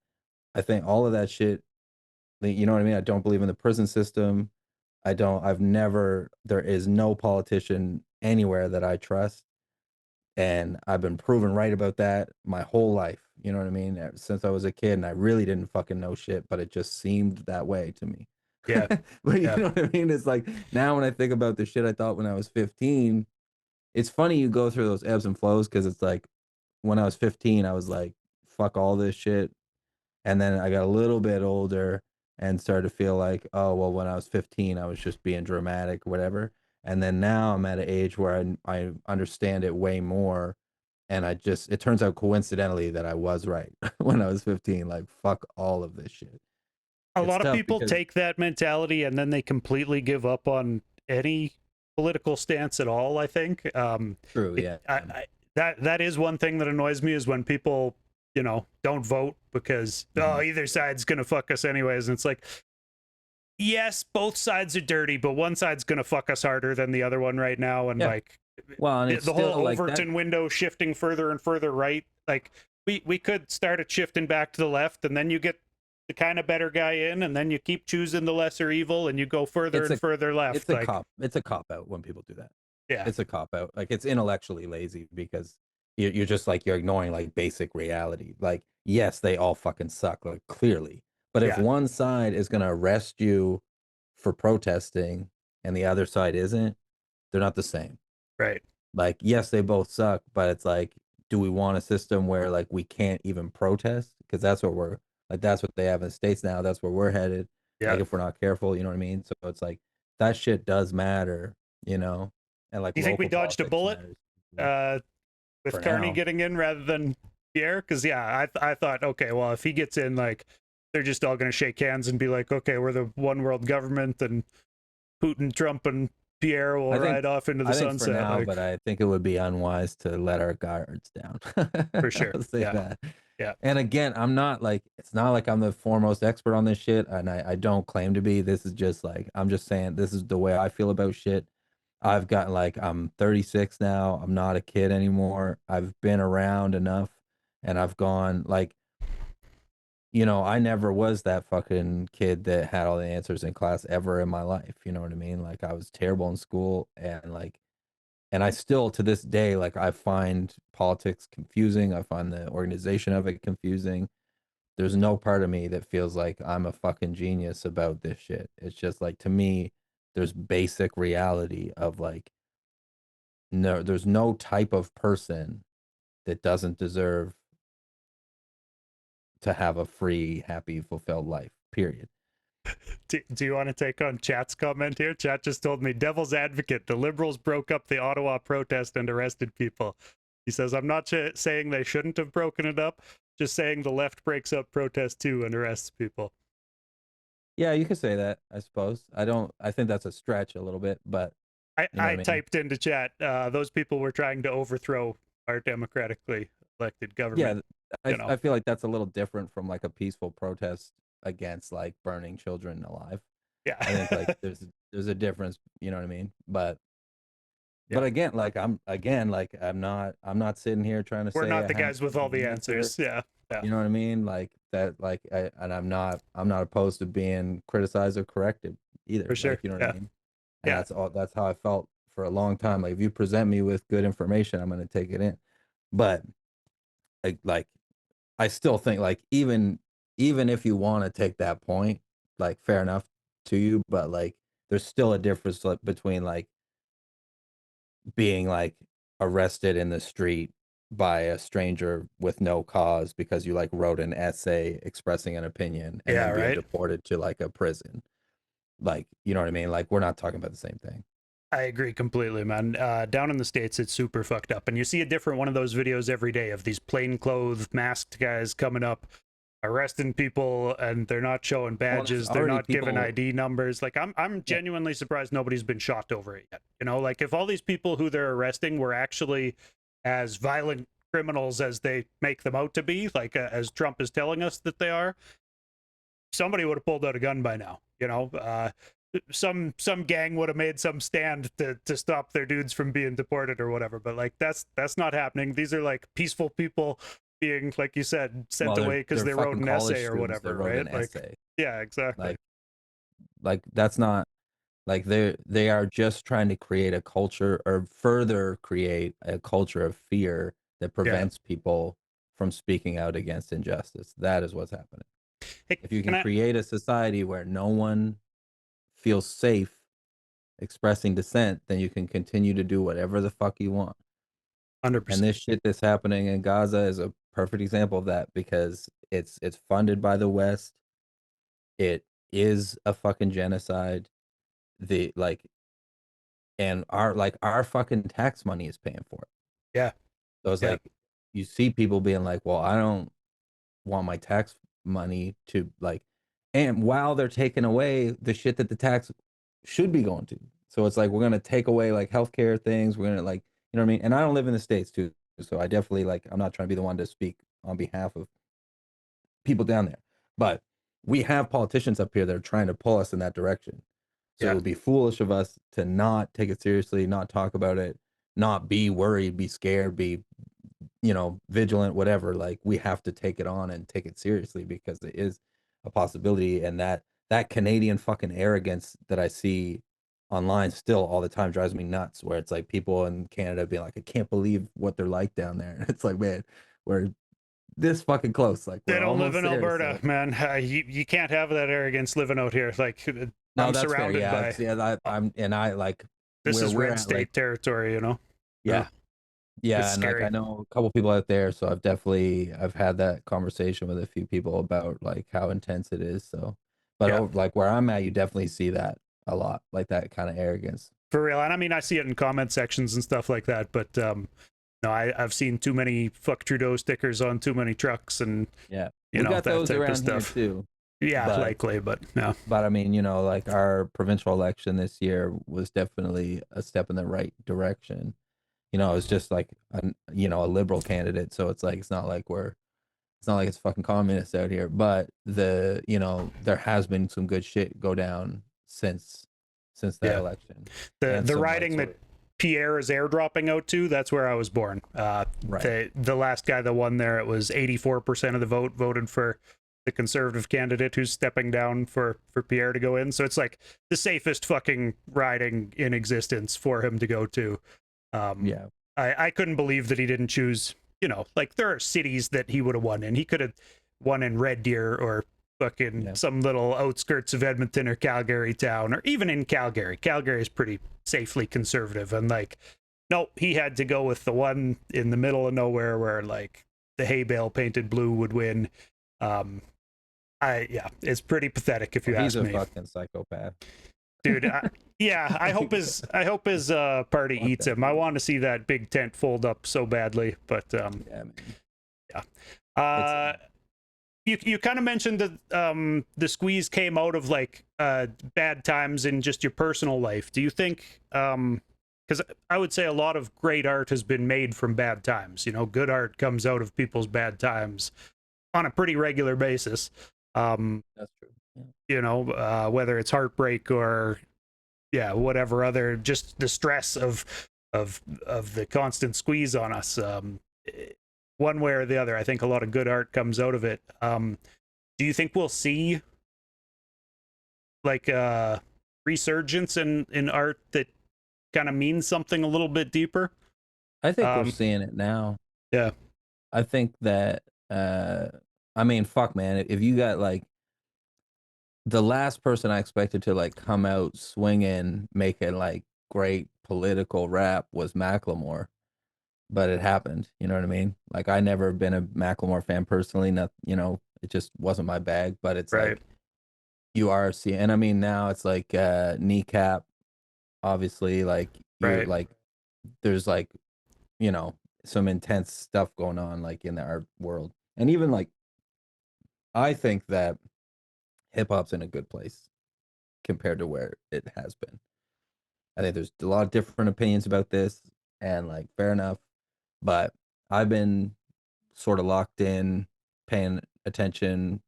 I think all of that shit, like, you know what I mean? I don't believe in the prison system. I've never there is no politician anywhere that I trust. And I've been proven right about that my whole life. You know what I mean? Since I was a kid, and I really didn't fucking know shit, but it just seemed that way to me. Yeah. But you Yeah. know what I mean? It's like now when I think about the shit I thought when I was 15, it's funny you go through those ebbs and flows because it's like when I was 15, I was like, fuck all this shit. And then I got a little bit older and started to feel like, oh, well, when I was 15, I was just being dramatic, whatever. And then now I'm at an age where I understand it way more. And it turns out coincidentally that I was right when I was 15. Like, fuck all of this shit. A It's lot of tough people because, take that mentality and then they completely give up on any political stance at all, I think. true, yeah. That is one thing that annoys me is when people, don't vote because Mhm. either side's gonna fuck us anyways. And it's like, yes, both sides are dirty, but one side's gonna fuck us harder than the other one right now. And Yeah. like Well, and it's the whole still like that. Overton window shifting further and further right, like we could start it shifting back to the left, and then you get the kind of better guy in, and then you keep choosing the lesser evil, and you go further It's and a further left. Like, it's a cop out when people do that. yeah, It's a cop out. Like it's intellectually lazy because you're just like you're ignoring like basic reality. Like yes, they all fucking suck, like clearly. But if yeah, one side is gonna arrest you for protesting and the other side isn't, they're not the same. right, Like yes, they both suck, but it's like, do we want a system where like we can't even protest? Because that's what we're like. That's what they have in the states now. That's where we're headed. yeah. Like if we're not careful, you know what I mean. So it's like that shit does matter, you know, and like Do you think we local dodged a politics bullet matters uh, for with Carney now. getting in rather than Pierre? Because yeah, I thought, okay, well, if he gets in, like they're just all gonna shake hands and be like, okay, we're the one world government, and Putin, Trump, and Pierre will I think ride off into the I think for sunset. now, Like, but I think it would be unwise to let our guards down. for sure. I'll say Yeah, that. yeah, And again, I'm not like it's not like I'm the foremost expert on this shit, and I don't claim to be. This is just like I'm just saying this is the way I feel about shit. I've gotten like I'm 36 now. I'm not a kid anymore. I've been around enough and I've gone like, I never was that fucking kid that had all the answers in class ever in my life. You know what I mean? Like I was terrible in school and I still to this day like I find politics confusing. I find the organization of it confusing. There's no part of me that feels like I'm a fucking genius about this shit. It's just like to me there's basic reality of like no, there's no type of person that doesn't deserve to have a free, happy, fulfilled life. Period. Do you want to take on Chat's comment here? Chat just told me, devil's advocate, the Liberals broke up the Ottawa protest and arrested people. He says, I'm not saying they shouldn't have broken it up, just saying the left breaks up protest too and arrests people. Yeah, you could say that, I suppose. I think that's a stretch a little bit, but you know what I I mean? typed into chat, those people were trying to overthrow our democratically elected government. Yeah, I feel like that's a little different from like a peaceful protest against like burning children alive. Yeah. I think like there's a difference, you know what I mean? But Yeah. again, like I'm not sitting here trying to We're say not I the have guys with all the answers. Yeah. Yeah. You know what I mean? Like that, and I'm not opposed to being criticized or corrected either. For sure. Like, you know what Yeah. I mean? And Yeah. that's how I felt for a long time. Like if you present me with good information, I'm going to take it in. But like I still think like even if you want to take that point, like fair enough to you, but like there's still a difference like, between like being like arrested in the street by a stranger with no cause because you like wrote an essay expressing an opinion and Yeah. then being Right. deported to like a prison. Like, you know what I mean? Like we're not talking about the same thing. I agree completely, man. Down in the States, it's super fucked up. And you see a different one of those videos every day of these plainclothes, masked guys coming up, arresting people, and they're not showing Well, there's badges. They're already not giving people. ID numbers. Like, I'm Yeah. genuinely surprised nobody's been shot over it yet. You know, like if all these people who they're arresting were actually as violent criminals as they make them out to be, like as Trump is telling us that they are, somebody would have pulled out a gun by now. You know, some gang would have made some stand to stop their dudes from being deported or whatever. But like that's not happening. These are like peaceful people being, like you said, sent Well, away because they're they wrote fucking an college essay or students that whatever, wrote right? an Like, essay. yeah, exactly. Like that's not like they are just trying to create a culture or further create a culture of fear that Yeah. prevents people from speaking out against injustice. That is what's happening. Hey, If you can can I? create a society where no one feels safe expressing dissent, then you can continue to do whatever the fuck you want. 100%. And this shit that's happening in Gaza is a perfect example of that because it's funded by the West. It is a fucking genocide. The like and our fucking tax money is paying for it. Yeah. So it's Yeah. like you see people being like, "Well, I don't want my tax money to like," and while they're taking away the shit that the tax should be going to. So it's like we're gonna take away like healthcare things. We're gonna like, you know what I mean? And I don't live in the States too, so I definitely like I'm not trying to be the one to speak on behalf of people down there, but we have politicians up here that are trying to pull us in that direction. So it Yeah. would be foolish of us to not take it seriously, not talk about it, not be worried, be scared, be vigilant, whatever. Like we have to take it on and take it seriously because it is a possibility. And that Canadian fucking arrogance that I see online still all the time drives me nuts. Where it's like people in Canada being like, I can't believe what they're like down there. It's like, man, we're this fucking close. Like They we're don't live almost in there. Alberta, So man. You can't have that arrogance living out here. Like no, I'm that's fair. surrounded Yeah, by. I like This where is we're red at. Like state territory, you know. Yeah, yeah, it's yeah, and like I scary. know a couple people out there, so I've had that conversation with a few people about like how intense it is. So, but Yeah. like where I'm at, you definitely see that a lot, like that kind of arrogance. For real. And I mean, I see it in comment sections and stuff like that, but no, I've seen too many fuck Trudeau stickers on too many trucks and, Yeah, you we know, got that those type of around here stuff. too, Yeah, but likely, but no. I mean, like our provincial election this year was definitely a step in the right direction. It's just like a liberal candidate, so it's like it's not like it's fucking communist out here, but there has been some good shit go down since that Yeah. election. The And the some like riding sort that of Pierre is airdropping out to, that's where I was born. right. The last guy that won there, it was 84% of the vote voted for the conservative candidate who's stepping down for Pierre to go in. So it's like the safest fucking riding in existence for him to go to. Yeah. I couldn't believe that he didn't choose, like there are cities that he would have won in. He could have won in Red Deer or fucking Yeah. some little outskirts of Edmonton or Calgary town, or even in Calgary. Calgary is pretty safely conservative, and like, nope, he had to go with the one in the middle of nowhere where like the hay bale painted blue would win. Yeah, it's pretty pathetic if you He's ask a me, fucking psychopath. dude. Yeah, I hope his party Fuck eats that him. I dude. want to see that big tent fold up so badly, but Yeah, man. yeah. It's You kind of mentioned that the squeeze came out of like bad times in just your personal life. Do you think because I would say a lot of great art has been made from bad times. Good art comes out of people's bad times on a pretty regular basis. that's true. Yeah. Whether it's heartbreak or whatever other, just the stress of the constant squeeze on us. One way or the other, I think a lot of good art comes out of it. Do you think we'll see like a resurgence in art that kind of means something a little bit deeper? I think we're seeing it now. Yeah. I think that I mean, fuck, man. If you got like the last person I expected to like come out swinging, making like great political rap was Macklemore, but it happened. You know what I mean? Like I never been a Macklemore fan personally. Not, it just wasn't my bag. But it's Right. like you are seeing, and I mean now it's like Kneecap, obviously. Like you're Right. like there's like some intense stuff going on like in the art world, and even like I think that hip hop's in a good place compared to where it has been. I think there's a lot of different opinions about this, and like fair enough, but I've been sort of locked in, paying attention,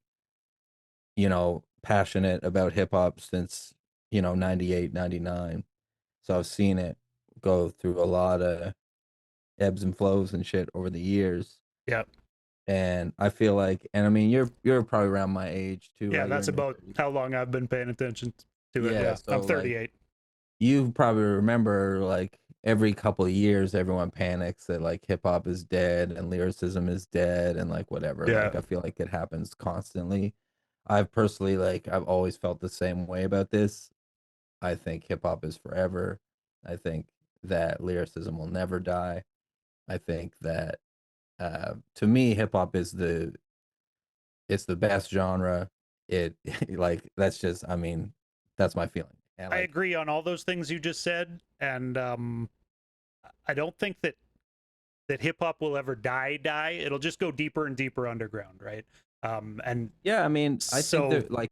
passionate about hip hop since 98, 99. So I've seen it go through a lot of ebbs and flows and shit over the years. Yeah. And I feel like, and I mean, you're probably around my age too, Yeah, right? You're that's in your about 30s. how long I've been paying attention to it. Yeah, Yeah, so I'm like 38. you probably remember like every couple of years everyone panics that like hip hop is dead and lyricism is dead and like whatever. Yeah. Like I feel like it happens constantly. I've personally like I've always felt the same way about this. I think hip hop is forever. I think that lyricism will never die. I think that to me hip hop is it's the best genre. It like that's just I mean that's my feeling. And I like agree on all those things you just said, and I don't think that hip hop will ever die. It'll just go deeper and deeper underground, right? And yeah, I mean, I think so that like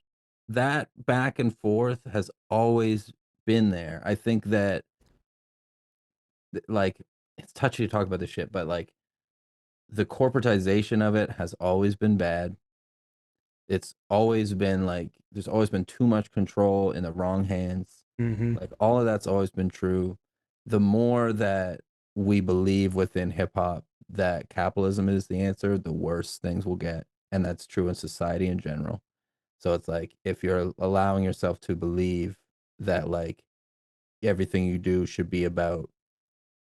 that back and forth has always been there. I think that like it's touchy to talk about this shit, but like the corporatization of it has always been bad. It's always been like there's always been too much control in the wrong hands. mhm. Like all of that's always been true. The more that we believe within hip hop that capitalism is the answer, the worse things will get. And that's true in society in general. So it's like if you're allowing yourself to believe that like everything you do should be about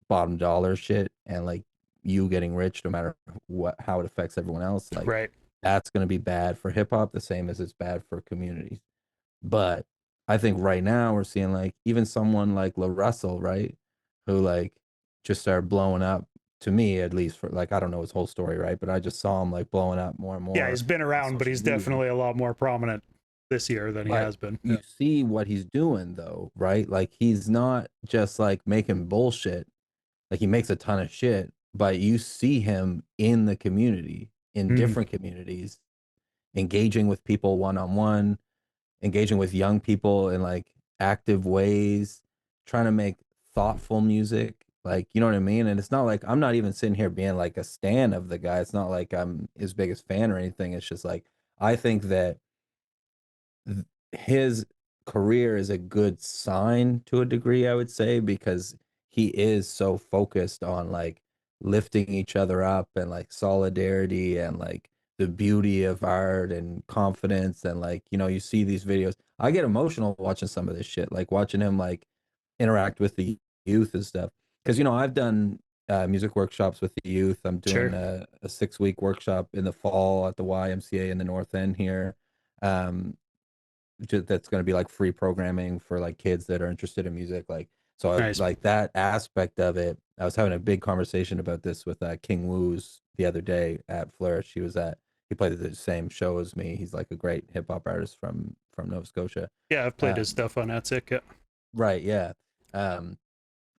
bottom dollar shit and like you getting rich no matter what how it affects everyone else, like Right. that's gonna be bad for hip hop the same as it's bad for communities. But I think right now we're seeing like even someone like La Russell, right? Who like just started blowing up to me at least for like I don't know his whole story, right? But I just saw him like blowing up more and Yeah, more he's been on around, but social he's media. definitely a lot more prominent this year than he But has been. you see what he's doing though, right? Like he's not just like making bullshit. Like he makes a ton of shit, but you see him in the community, in Mhm. different communities, engaging with people one on one, engaging with young people in like active ways, trying to make thoughtful music. Like, you know what I mean? And it's not like I'm not even sitting here being like a stan of the guy. It's not like I'm his biggest fan or anything. It's just like I think that his career is a good sign to a degree, I would say, because he is so focused on like lifting each other up and like solidarity and like the beauty of art and confidence. And like, you know, you see these videos. I get emotional watching some of this shit, like watching him like interact with the youth and stuff. Because, you know, I've done music workshops with the youth. I'm doing Sure. a 6 week workshop in the fall at the YMCA in the North End here. Um, that's going to be like free programming for like kids that are interested in music. Like, so Nice. like that aspect of it. I was having a big conversation about this with King Woo's the other day at Flourish. He played the same show as me. He's like a great hip hop artist from Nova Scotia. Yeah, I've played his Um, stuff on Atzik. Yeah. right, yeah. Um,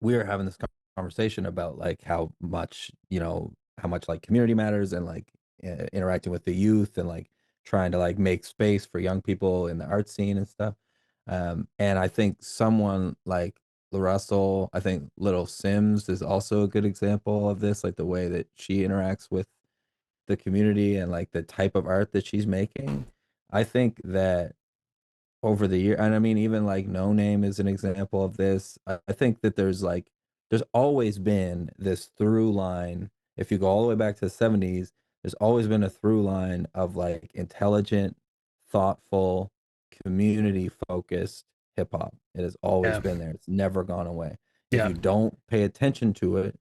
we were having this conversation about like how much, you know, how much like community matters and like interacting with the youth and like trying to like make space for young people in the art scene and stuff. And I think someone like LaRussell, I think Little Sims is also a good example of this, like the way that she interacts with the community and like the type of art that she's making. I think that over the year, and I mean even like No Name is an example of this. I think that there's always been this through line. If you go all the way back to the 70s, there's always been a through line of like intelligent, thoughtful, community focused hip hop. It has always Yeah. been there. It's never gone away. If Yeah. you don't pay attention to it,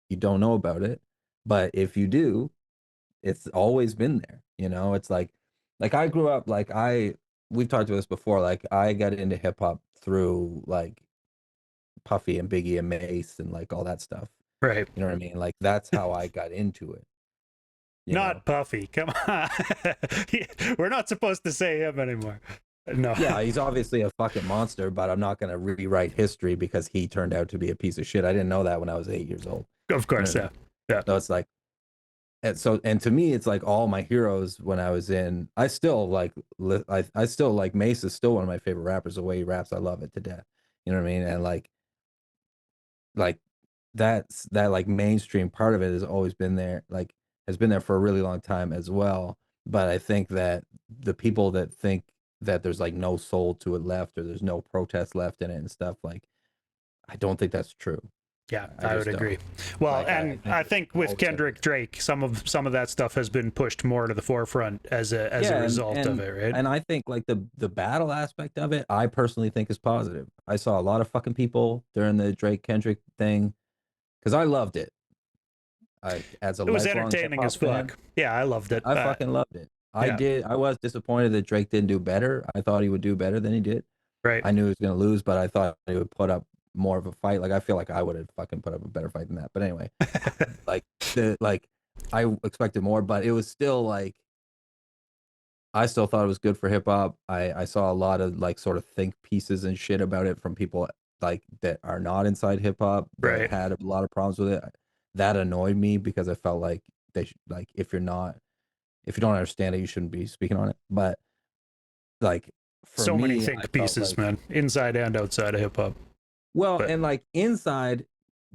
you don't know about it. But if you do, it's always been there. You know, it's like I grew up like we've talked about this before. Like I got into hip hop through like Puffy and Biggie and Mace and like all that stuff. Right. You know what I mean? Like that's how I got into it, you know. Not Puffy. Come on. We're not supposed to say him anymore. No. Yeah, he's obviously a fucking monster, but I'm not gonna rewrite history because he turned out to be a piece of shit. I didn't know that when I was 8 years old. Of You know course. what I Yeah. mean? Yeah. So it's like and to me it's like all my heroes when I was in I still like I still like Mace is still one of my favorite rappers. The way he raps, I love it to death. You know what I mean? And like that like mainstream part of it has always been there, like has been there for a really long time as well. But I think that the people that think that there's like no soul to it left or there's no protest left in it and stuff, like I don't think that's true. Yeah, I I would just agree. don't. Well, Like I and think I it's think with always been Kendrick there. Drake, some of that stuff has been pushed more to the forefront as a Yeah, result of it, right? and I think like the battle aspect of it, I personally think is positive. I saw a lot of fucking people during the Drake Kendrick thing because I loved it. I as a It was lifelong hip entertaining as hop fan, fuck. Yeah, I loved it. I fucking loved it. I Yeah, did. I was disappointed that Drake didn't do better. I thought he would do better than he did. right. I knew he was gonna lose, but I thought he would put up more of a fight. Like I feel like I would have fucking put up a better fight than that. But anyway, like I expected more, but it was still like I still thought it was good for hip hop. I saw a lot of like sort of think pieces and shit about it from people like that are not inside hip hop that Right. had a lot of problems with it. That annoyed me because I felt like like if you don't understand it, you shouldn't be speaking on it. But like for So many me, I think felt pieces, like man, inside and outside of hip hop. well, But and like inside,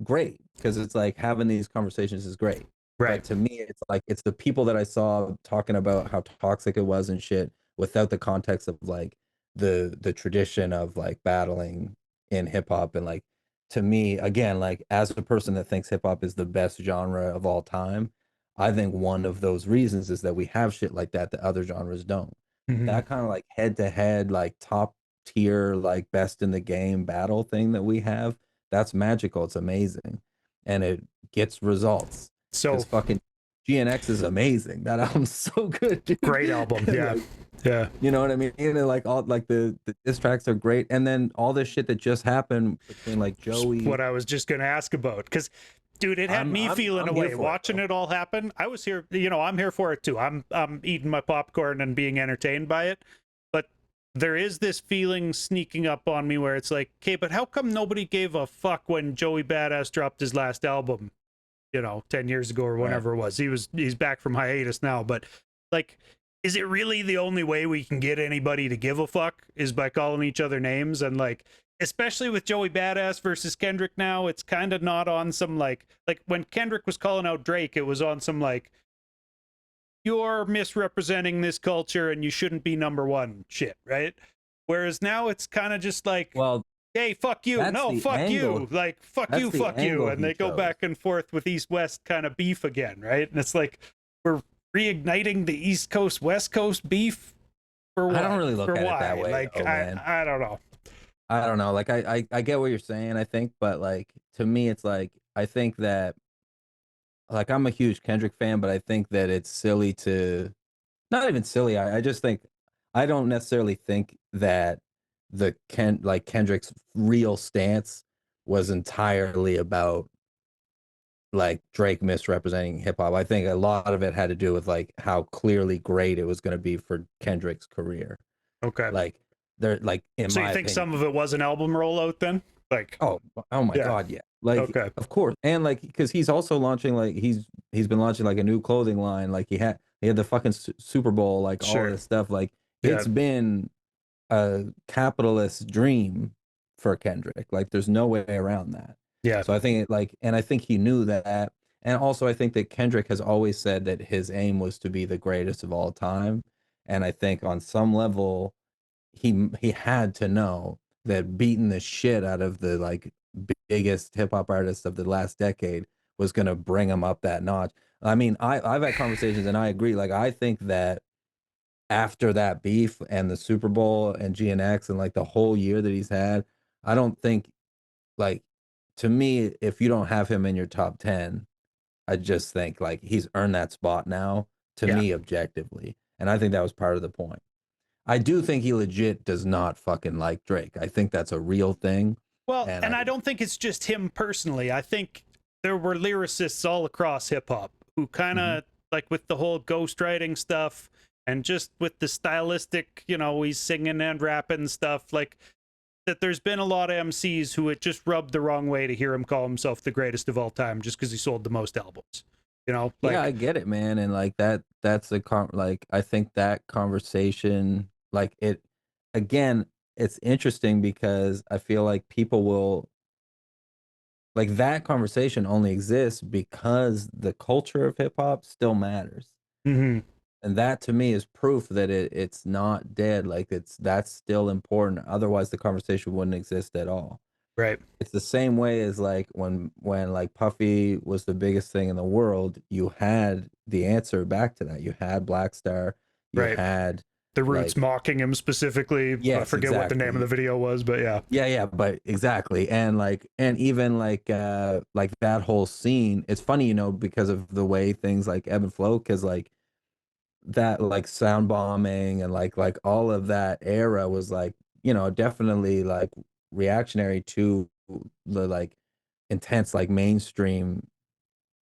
great because it's like having these conversations is great. right. But to me, it's like it's the people that I saw talking about how toxic it was and shit without the context of like the tradition of like battling in hip hop and like to me again like as a person that thinks hip hop is the best genre of all time, I think one of those reasons is that we have shit like that other genres don't. Hmm. That kind of like head to head like top tier like best in the game battle thing that we have, that's magical. It's amazing and it gets results because So fucking GNX is amazing. That album's so good, dude. great album. And Yeah. like, Yeah. you know what I mean? And like all like the diss tracks are great. And then all this shit that just happened between like Joey. What I was just gonna ask about, because dude, it had me feeling I'm here away for it, watching bro. it all happen. I was here, I'm here for it too. I'm eating my popcorn and being entertained by it. But there is this feeling sneaking up on me where it's like, okay, but how come nobody gave a fuck when Joey Badass dropped his last album, 10 years ago or Right. whenever it was? He's back from hiatus now, but like, is it really the only way we can get anybody to give a fuck is by calling each other names? And like, especially with Joey Badass versus Kendrick now, it's kind of not on some like when Kendrick was calling out Drake, it was on some like, you're misrepresenting this culture and you shouldn't be number one shit, right? Whereas now it's kind of just like, Well, hey, fuck you. that's No, the fuck you. angle. Like, That's the fuck you. angle And he they go chose. back and forth with East West kind of beef again, right? And it's like, we're reigniting the East Coast West Coast beef for I don't what? really look For at it that why? way Like, though, man. I don't know. I don't know. Like I get what you're saying, I think, but like to me it's like I think that like I'm a huge Kendrick fan, but I think that it's silly to not even silly. I just think I don't necessarily think that Kendrick's real stance was entirely about like Drake misrepresenting hip hop. I think a lot of it had to do with like how clearly great it was going to be for Kendrick's career. Okay. Like they're like in So you my think opinion. some of it was an album rollout then? Like, Oh my yeah. God, yeah. Like Okay. of course. And like because he's also launching like he's been launching like a new clothing line. Like he had the fucking Super Bowl, like all of Sure. this stuff. Like Yeah. it's been a capitalist dream for Kendrick. Like there's no way around that. Yeah. So I think it like and I think he knew that. And also I think that Kendrick has always said that his aim was to be the greatest of all time. And I think on some level he had to know that beating the shit out of the like biggest hip hop artist of the last decade was going to bring him up that notch. I mean, I've had conversations and I agree. Like I think that after that beef and the Super Bowl and GNX and like the whole year that he's had, I don't think like to me if you don't have him in your top 10, I just think like he's earned that spot now to Yeah. me objectively. And I think that was part of the point. I do think he legit does not fucking like Drake. I think that's a real thing. Well, And and I I don't think it's just him personally. I think there were lyricists all across hip hop who kind Mhm. of like with the whole ghostwriting stuff and just with the stylistic, he's singing and rapping stuff like that. There's been a lot of MCs who it just rubbed the wrong way to hear him call himself the greatest of all time just because he sold the most albums. Yeah, I Like, get it, man. And like that's like I think that conversation like it again, it's interesting because I feel like people will like that conversation only exists because the culture of hip hop still matters. mm-hmm, And that to me is proof that it's not dead. Like that's still important. Otherwise the conversation wouldn't exist at all. right, It's the same way as like when like Puffy was the biggest thing in the world, you had the answer back to that. You had Black Star, you right. had The Roots like mocking him specifically. I yes, forget what the name of the exactly. video was, but yeah. Yeah, yeah, but exactly. And like and even like that whole scene, it's funny, because of the way things like ebb and flow, because like that like sound bombing and like all of that era was like, definitely like reactionary to the like intense like mainstream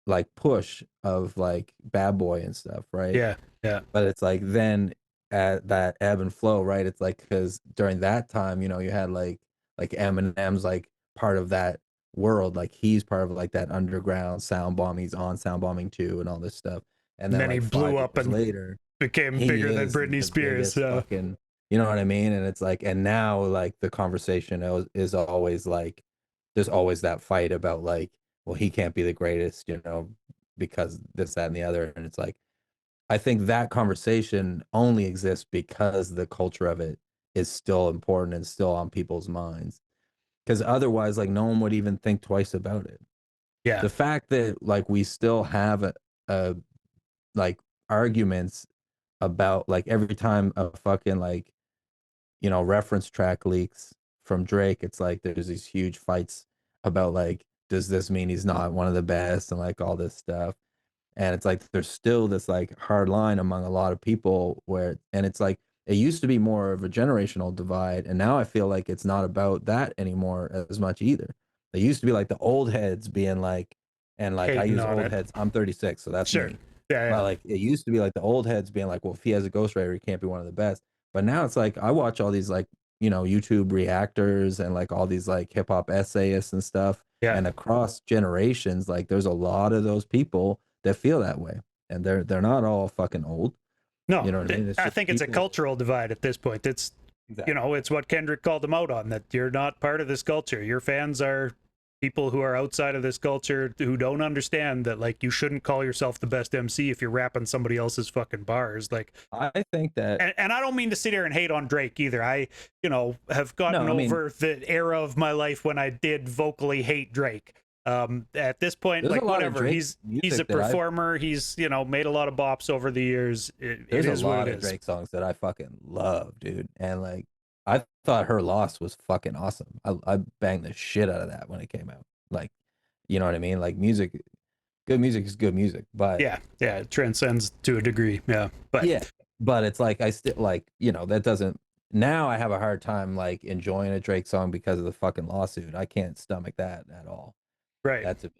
like push of like Bad Boy and stuff, right? Yeah, yeah. But it's like then at that ebb and flow, right? It's like because during that time, you had like Eminem's like part of that world, like he's part of like that underground sound bomb. He's on sound bombing too, and all this stuff. And And then then he like blew five up years and later, became he bigger than is Britney the Spears. biggest Yeah. fucking, you know what I mean? And it's like, and now like the conversation is always like, there's always that fight about like, well, he can't be the greatest, because this, that, and the other. And it's like, I think that conversation only exists because the culture of it is still important and still on people's minds. Because otherwise, like, no one would even think twice about it. Yeah. The fact that like we still have a like arguments about like every time a fucking like reference track leaks from Drake, it's like there's these huge fights about like does this mean he's not one of the best and like all this stuff. And it's like there's still this like hard line among a lot of people where and it's like it used to be more of a generational divide and now I feel like it's not about that anymore as much either. It used to be like the old heads being like and like I Hating use on old it. heads. I'm 36, so that's Sure. me. Yeah, But yeah. like it used to be like the old heads being like, well, if he has a ghostwriter, he can't be one of the best. But now it's like I watch all these like, YouTube reactors and like all these like hip hop essayists and stuff. Yeah. And across generations, like there's a lot of those people that feel that way. And they're not all fucking old. No, You know what I mean? It's I just think it's a people. cultural divide at this point. It's, Exactly. it's what Kendrick called him out on, that you're not part of this culture. Your fans are people who are outside of this culture who don't understand that like you shouldn't call yourself the best MC if you're rapping somebody else's fucking bars. Like, I think that and I don't mean to sit here and hate on Drake either. I, have no, gotten I mean, over the era of my life when I did vocally hate Drake. At this point, there's a like lot of whatever, Drake he's a music that I performer. He's made a lot of bops over the years. It there's a is what lot it of is. Drake songs that I fucking love, dude. And like I thought Her Loss was fucking awesome. I banged the shit out of that when it came out. Like, you know what I mean? Like music, good music is good music. But Yeah, it transcends to a degree. Yeah, but yeah, but it's like I still like, that doesn't now I have a hard time like enjoying a Drake song because of the fucking lawsuit. I can't stomach that at all. right. That's fucked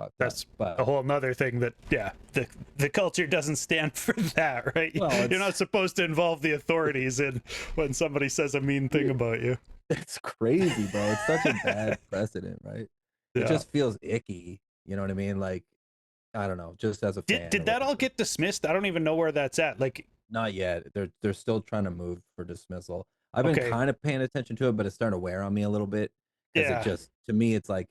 up. That's a But whole nother thing that the culture doesn't stand for that, right? well, You're not supposed to involve the authorities in when somebody says a mean thing about you. it's crazy, bro. It's such a bad precedent, right? It Yeah. just feels icky. You know what I mean? Like, I don't know, just as a Did fan or did that all whatever. get dismissed? I don't even know where that's at. Like, Not yet. They're still trying to move for dismissal. I've been okay, kind of paying attention to it, but it's starting to wear on me a little bit because it yeah. just to me it's like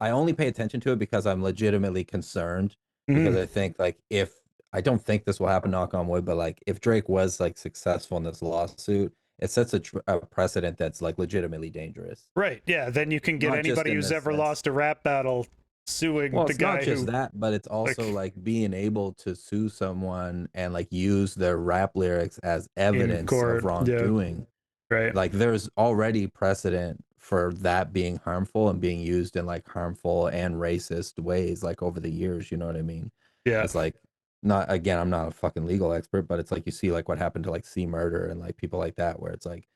I only pay attention to it because I'm legitimately concerned because Mhm. I think like if I don't think this will happen, knock on wood, but like if Drake was like successful in this lawsuit, it sets a precedent that's like legitimately dangerous. Right. Yeah. Then you can get Not just anybody in who's this ever sense. lost a rap battle suing Well, the it's not guy just who, that, but it's also like, like being able to sue someone and like use their rap lyrics as in evidence of court. Yeah. wrongdoing. Right. Like there's already precedent for that being harmful and being used in like harmful and racist ways like over the years, you know what I mean? Yeah. It's like not again, I'm not a fucking legal expert, but it's like you see like what happened to like C Murder and like people like that where it's like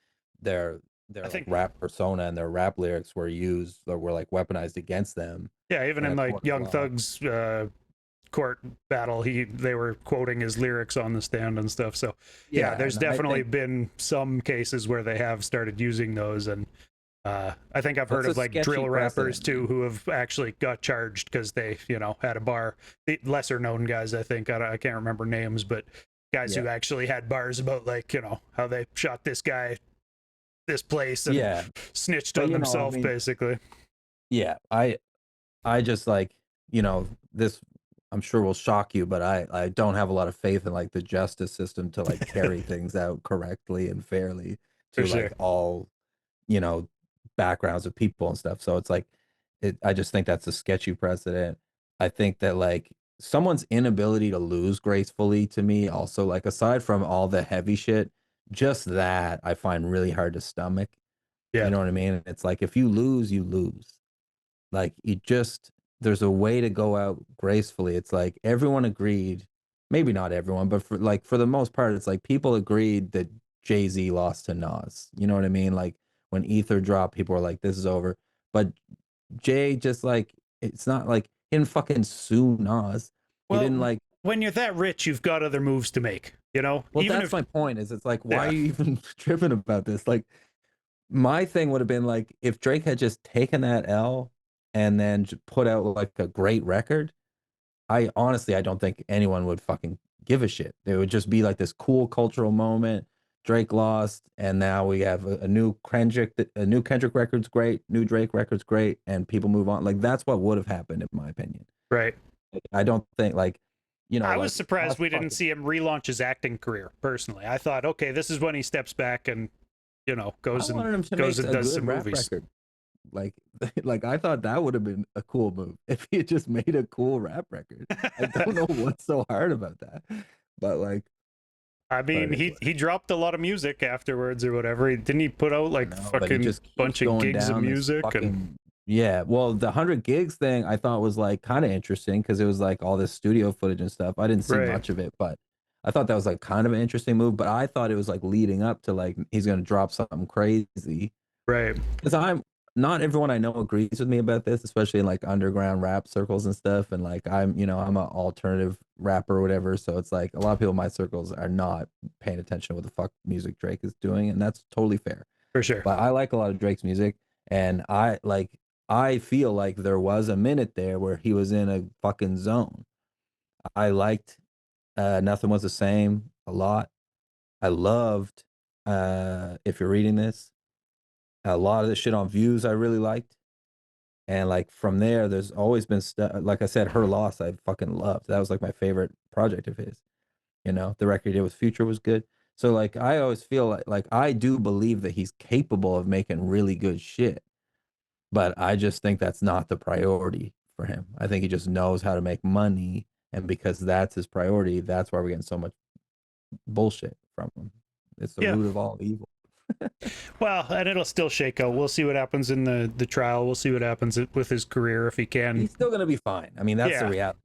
their I their like think. rap persona and their rap lyrics were used or were like weaponized against them Yeah. Even in in a like court of Young law. Thug's court battle, they were quoting his lyrics on the stand and stuff. So yeah, Yeah, there's and I definitely think been some cases where they have started using those, and I think I've heard that's a of like sketchy drill rappers precedent, too man. who have actually got charged because they had a bar. The lesser known guys, I think I can't remember names, but guys Yeah. who actually had bars about like how they shot this guy this place and Yeah. snitched But on I themselves mean, basically. yeah, I just like, this I'm sure will shock you, but I don't have a lot of faith in like the justice system to like carry things out correctly and fairly For to sure. like all, you know, backgrounds of people and stuff. So it's like I just think that's a sketchy precedent. I think that like someone's inability to lose gracefully to me also like aside from all the heavy shit, just that I find really hard to stomach. Yeah. You know what I mean? It's like if you lose, you lose. Like you just there's a way to go out gracefully. It's like everyone agreed, maybe not everyone, but for the most part, it's like people agreed that Jay-Z lost to Nas. You know what I mean? Like when Ether dropped, people were like, this is over. But Jay just like it's not like he didn't fucking sue Nas. He didn't Well, like when you're that rich, you've got other moves to make. well, Even that's if my point, is it's like, why are yeah, you even tripping about this? Like my thing would have been like if Drake had just taken that L and then put out like a great record. I honestly, I don't think anyone would fucking give a shit. It would just be like this cool cultural moment. Drake lost, and now we have a new Kendrick. A new Kendrick record's great. New Drake record's great, and people move on. Like that's what would have happened, in my opinion. right. Like, I don't think like, I was like surprised us we didn't fucking. see him relaunch his acting career. Personally, I thought, okay, this is when he steps back and I wanted him to make goes and a does good some rap movies. record. Like, like I thought that would have been a cool move if he had just made a cool rap record. I don't know what's so hard about that, but like, I but mean, it is he what it he is. dropped a lot of music afterwards or whatever. Didn't he put out I like know, but he fucking just keeps bunch of going gigs of down this music and fucking yeah. Well, the 100 gigs thing I thought was like kind of interesting because it was like all this studio footage and stuff. I didn't see right, much of it, but I thought that was like kind of an interesting move. But I thought it was like leading up to like he's gonna drop something crazy right, because I'm not everyone I know agrees with me about this, especially in like underground rap circles and stuff. And like I'm an alternative rapper or whatever. So it's like a lot of people in my circles are not paying attention to what the fuck music Drake is doing, and that's totally fair. for sure. But I like a lot of Drake's music, and I feel like there was a minute there where he was in a fucking zone. I liked Nothing Was the Same a lot. I loved If You're Reading This. A lot of the shit on Views I really liked. And like from there, there's always been stuff. Like I said, Her Loss, I fucking loved. That was like my favorite project of his. You know, the record he did with Future was good. So like I always feel like I do believe that he's capable of making really good shit. But I just think that's not the priority for him. I think he just knows how to make money, and because that's his priority, that's why we're getting so much bullshit from him. It's the Yeah. root of all evil. Well, and it'll still shake out. We'll see what happens in the trial. We'll see what happens with his career if he can. He's still gonna be fine. I mean, that's the Yeah. reality.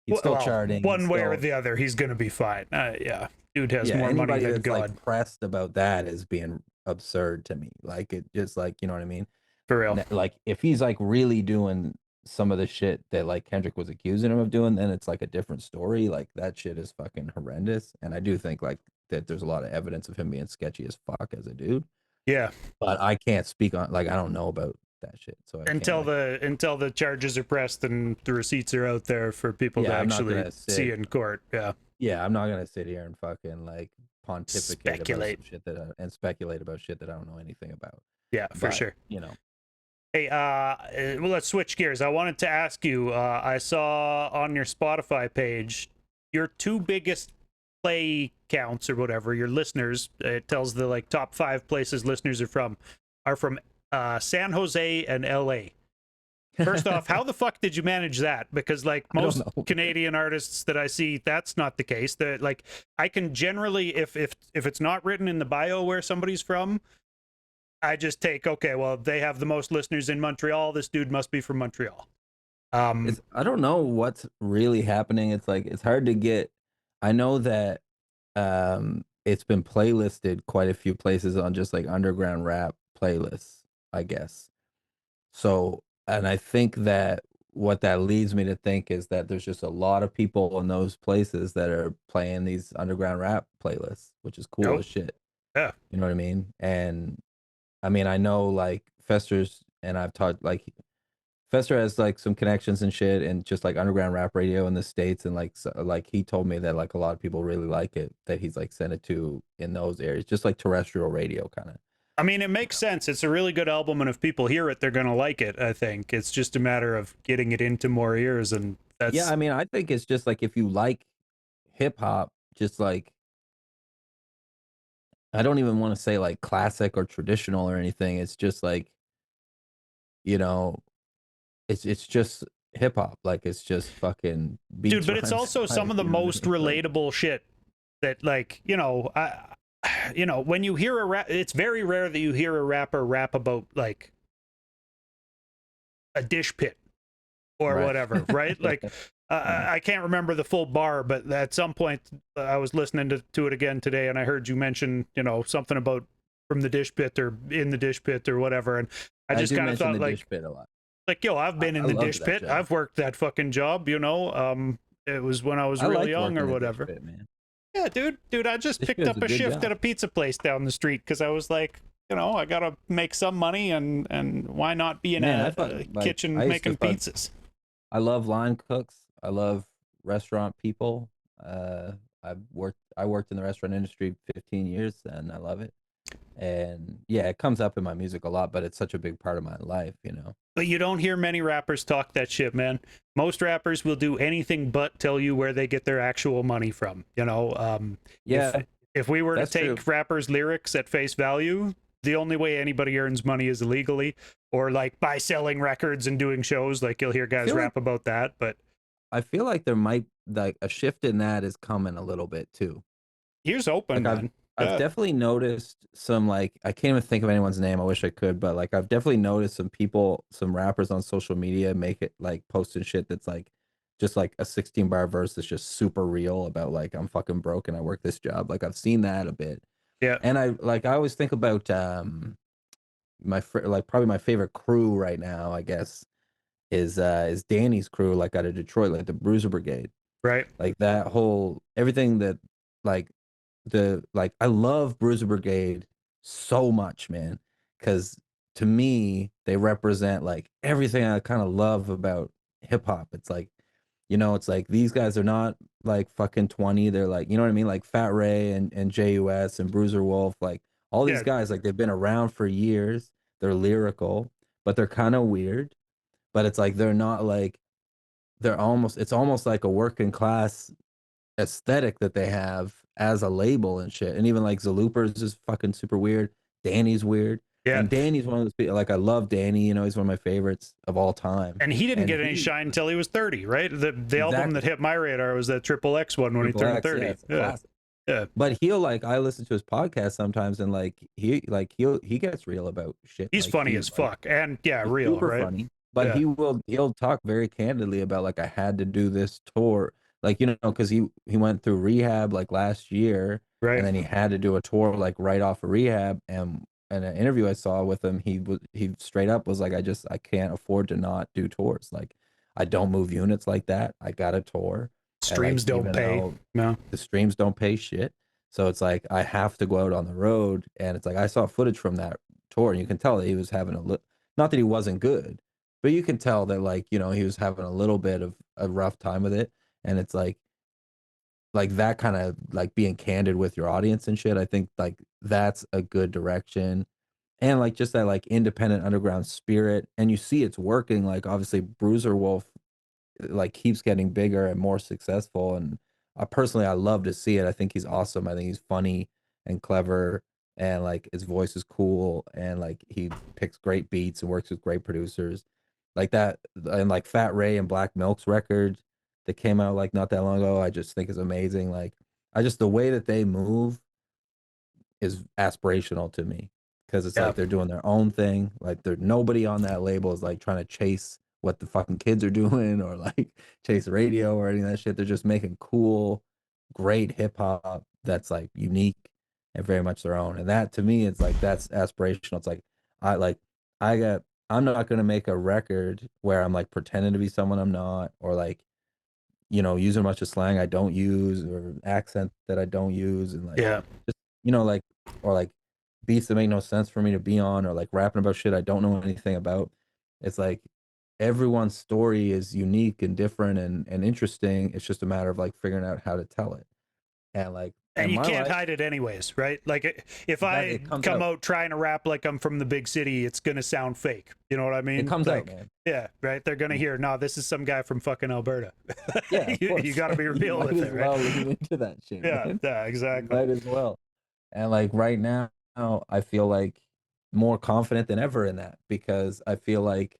He's still Well, charting. He's one way or still, the other, he's gonna be fine. Yeah. Dude has yeah. more money Anybody than that's like God. pressed about that is being absurd to me. Like it just like, you know what I mean? For real. Like if he's like really doing some of the shit that like Kendrick was accusing him of doing, then it's like a different story. Like that shit is fucking horrendous. And I do think like that there's a lot of evidence of him being sketchy as fuck as a dude. Yeah. But I can't speak on like I don't know about that shit. So I can't like Until the charges are pressed and the receipts are out there for people to yeah, I'm not actually gonna see sit in court. Yeah. yeah, I'm not gonna sit here and fucking like pontificate about Speculate. some shit that and speculate about shit that I don't know anything about. Yeah, for But sure. you know, Hey, well, let's switch gears. I wanted to ask you. I saw on your Spotify page your two biggest play counts or whatever. Your listeners. It tells the like top 5 places listeners are from San Jose and L.A. First off, how the fuck did you manage that? Because like I don't most know. Canadian artists that I see, that's not the case. That like I can generally, if it's not written in the bio where somebody's from, I just take, okay, well, they have the most listeners in Montreal. This dude must be from Montreal. It's I don't know what's really happening. It's like it's hard to get. I know that it's been playlisted quite a few places on just like underground rap playlists, I guess. So, and I think that what that leads me to think is that there's just a lot of people in those places that are playing these underground rap playlists, which is cool Oh, as shit. yeah. You know what I mean? And I mean, I know like Fester's and I've talked like Fester has like some connections and shit and just like underground rap radio in the States and like so, like he told me that like a lot of people really like it that he's like sent it to in those areas, just like terrestrial radio kind of. I mean, it makes sense. It's a really good album, and if people hear it, they're gonna like it. I think it's just a matter of getting it into more ears, and Yeah, that's I mean, I think it's just like if you like hip hop, just like I don't even want to say like classic or traditional or anything. It's just like, you know, it's just hip hop. Like it's just fucking dude. beats, But it's rhymes, also and some lyrics, of the you know what I most mean? Like relatable shit that, like, when you hear a rap, it's very rare that you hear a rapper rap about like a dish pit or right. whatever, right? Like, Yeah. I can't remember the full bar, but at some point I was listening to it again today, and I heard you mention, something about from the dish pit or in the dish pit or whatever, and I I just do kind of mention thought the dish like, pit a lot. yo, I've been in I the loved dish that pit. job. I've worked that fucking job, It was when I was I real liked young working or the dish whatever. pit, man. Yeah, dude, I just Dish picked pit's a up a good shift at job. a pizza place down the street because I was like, I gotta make some money, and why not be in Man, a like kitchen I used to making pizzas? I love line cooks. I love restaurant people. Uh, I worked in the restaurant industry 15 years and I love it. And yeah, it comes up in my music a lot, but it's such a big part of my life, you know. But you don't hear many rappers talk that shit, man. Most rappers will do anything but tell you where they get their actual money from. If Yeah, if we were to that's true. take rappers' lyrics at face value, the only way anybody earns money is illegally, or like by selling records and doing shows. Like you'll hear I guys feel like rap about that, but there might like a shift in that is coming a little bit too. here's open, Like man. I've Yeah, definitely noticed some like I can't even think of anyone's name. I wish I could, but like I've definitely noticed some people, some rappers on social media make it like posting shit that's like just like a 16 bar verse that's just super real about like I'm fucking broke and I work this job. Like I've seen that a bit. yeah, And I always think about like probably my favorite crew right now, I guess, is Danny's crew like out of Detroit, like the Bruiser Brigade. right. Like that whole everything that like I love Bruiser Brigade so much, man, because to me they represent like everything I kind of love about hip hop. It's like, it's like these guys are not like fucking 20. They're like, you know what I mean? Like Fat Ray and JUS and Bruiser Wolf, like all these Yeah, guys, like they've been around for years. They're lyrical, but they're kind of weird. but it's like they're not like they're almost it's almost like a working class aesthetic that they have as a label and shit. And even like Zaloopers is fucking super weird. Danny's weird. Yeah. And Danny's one of those people, like I love Danny, you know, he's one of my favorites of all time. And he didn't And get any he shine until he was 30, right? The album that exactly hit my radar was that Triple X one when Triple he turned X, 30. yeah, it's a Yeah. classic. Yeah. But he'll like I listen to his podcast sometimes and like he gets real about shit. He's Like funny he's as like fuck. And yeah, he's real, super right? funny. But Yeah. he'll talk very candidly about like I had to do this tour. Like, you know, because he went through rehab like last year and Right. then he had to do a tour like right off of rehab. And in an interview I saw with him, he straight up was like, I can't afford to not do tours. Like I don't move units like that. I got a tour. And like Streams don't even pay. though No. the streams don't pay shit. So it's like I have to go out on the road, and it's like I saw footage from that tour, and you can tell that he was having not that he wasn't good, but you can tell that like you know he was having a little bit of a rough time with it, and it's like that kind of like being candid with your audience and shit. I think like that's a good direction, and like just that like independent underground spirit, and you see it's working. Like obviously Bruiser Wolf like keeps getting bigger and more successful, and personally I love to see it. I think he's awesome. I think he's funny and clever, and like his voice is cool, and like he picks great beats and works with great producers like that. And like Fat Ray and Black Milk's record that came out like not that long ago, I just think is amazing. Like I just the way that they move is aspirational to me because it's Yeah. like they're doing their own thing. Like there nobody on that label is like trying to chase what the fucking kids are doing or like chase radio or any of that shit. They're just making cool, great hip hop that's like unique and very much their own. And that to me, it's like that's aspirational. It's like I like I got I'm not gonna make a record where I'm like pretending to be someone I'm not or like you know using a bunch of slang I don't use or accent that I don't use and like Yeah. just you know like or like beats that make no sense for me to be on or like rapping about shit I don't know anything about. It's like everyone's story is unique and different and interesting. It's just a matter of like figuring out how to tell it. And like And in you my can't life, hide it anyways, right? Like if exactly, I it comes come out. out trying to rap like I'm from the big city, it's gonna sound fake. You know what I It mean? comes out, Like, man. yeah, right. They're gonna hear, no, this is some guy from fucking Alberta. Yeah, of course. You got to be You real might with as it, well right? lean into that shit, Yeah, man. yeah, You exactly. might as well. And like right now, I feel like more confident than ever in that because I feel like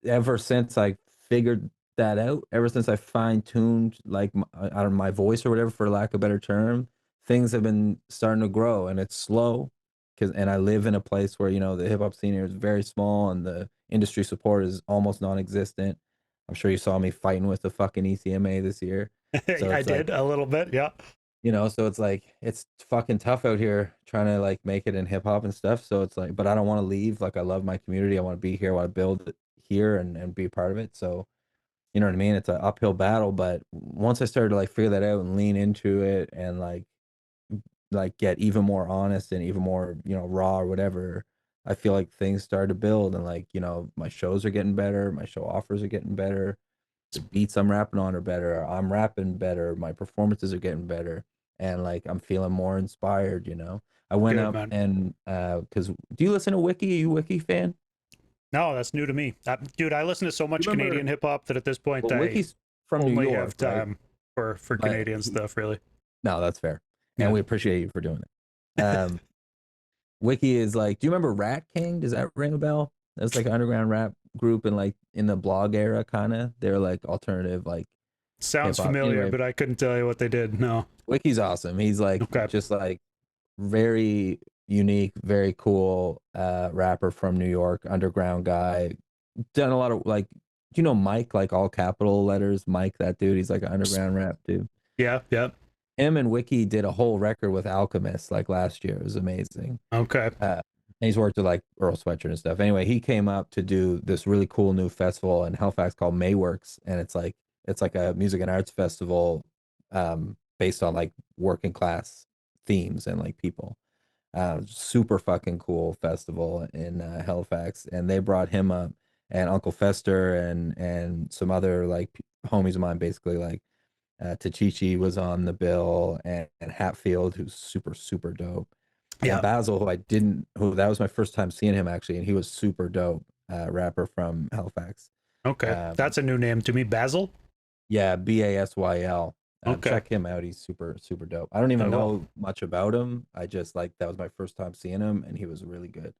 ever since I figured that out, ever since I fine tuned like I don't know, my voice or whatever, for lack of a better term, things have been starting to grow, and it's slow because and I live in a place where you know the hip hop scene here is very small and the industry support is almost non-existent. I'm sure you saw me fighting with the fucking ECMA this year, so I it's like did a little bit. Yeah. you know, so it's like it's fucking tough out here trying to like make it in hip hop and stuff. So it's like, but I don't want to leave. Like I love my community. I want to be here. I want to build it here and be a part of it. So you know what I mean? It's an uphill battle, but once I started to like figure that out and lean into it and like get even more honest and even more, you know, raw or whatever, I feel like things started to build and like, you know, my shows are getting better, my show offers are getting better, the beats I'm rapping on are better, I'm rapping better, my performances are getting better, and like I'm feeling more inspired, you know. I went Good, up man. and because do you listen to Wiki? Are you a Wiki fan? No, that's new to me. Dude, I listen to so You much remember Canadian hip hop that at this point well I Wiki's from New only York, have right? time for But Canadian stuff, really. no, that's fair. And Yeah. we appreciate you for doing it. Wiki is like, do you remember Rat King? Does that ring a bell? That's like an underground rap group and like in the blog era kind of. They're like alternative like hip Sounds hop. familiar, Anyway, but I couldn't tell you what they did. No. Wiki's awesome. He's like Okay. just like very unique, very cool rapper from New York, underground guy. Done a lot of like do you know Mike, like all capital letters? Mike, that dude, he's like an underground rap dude. Yeah, yeah. Him and Wiki did a whole record with Alchemist like last year. It was amazing. Okay. And he's worked with like Earl Sweatshirt and stuff. Anyway, he came up to do this really cool new festival in Halifax called Mayworks, and it's like a music and arts festival based on like working class themes and like people. Super fucking cool festival in Halifax, and they brought him up and Uncle Fester and some other like homies of mine, basically like Tachichi was on the bill and Hatfield, who's super dope. And Yeah. Basil, who I didn't, who that was my first time seeing him actually, and he was super dope. rapper from Halifax. Okay, Um, that's a new name to me. Basil. yeah, Basyl. Okay, Check him out. He's super super dope. I don't I even will. know much about him. I just like that was my first time seeing him, and he was really good.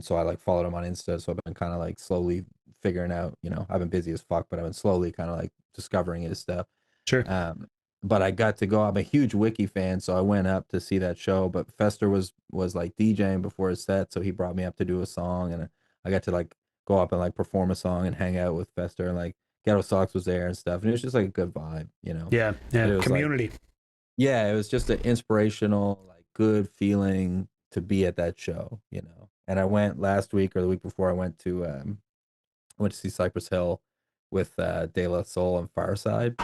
So I like followed him on Insta. So I've been kind of like slowly figuring out. I've been busy as fuck, but I've been slowly kind of like discovering his stuff. Sure. Um, but I got to go. I'm a huge Wiki fan, so I went up to see that show. But Fester was like DJing before his set, so he brought me up to do a song, and I got to like go up and like perform a song and hang out with Fester, and like Ghetto Sox was there and stuff, and it was just like a good vibe, Yeah, But yeah. it was like, Community. yeah, it was just an inspirational, like good feeling to be at that show, And I went last week or the week before. I went to see Cypress Hill with De La Soul and Fireside.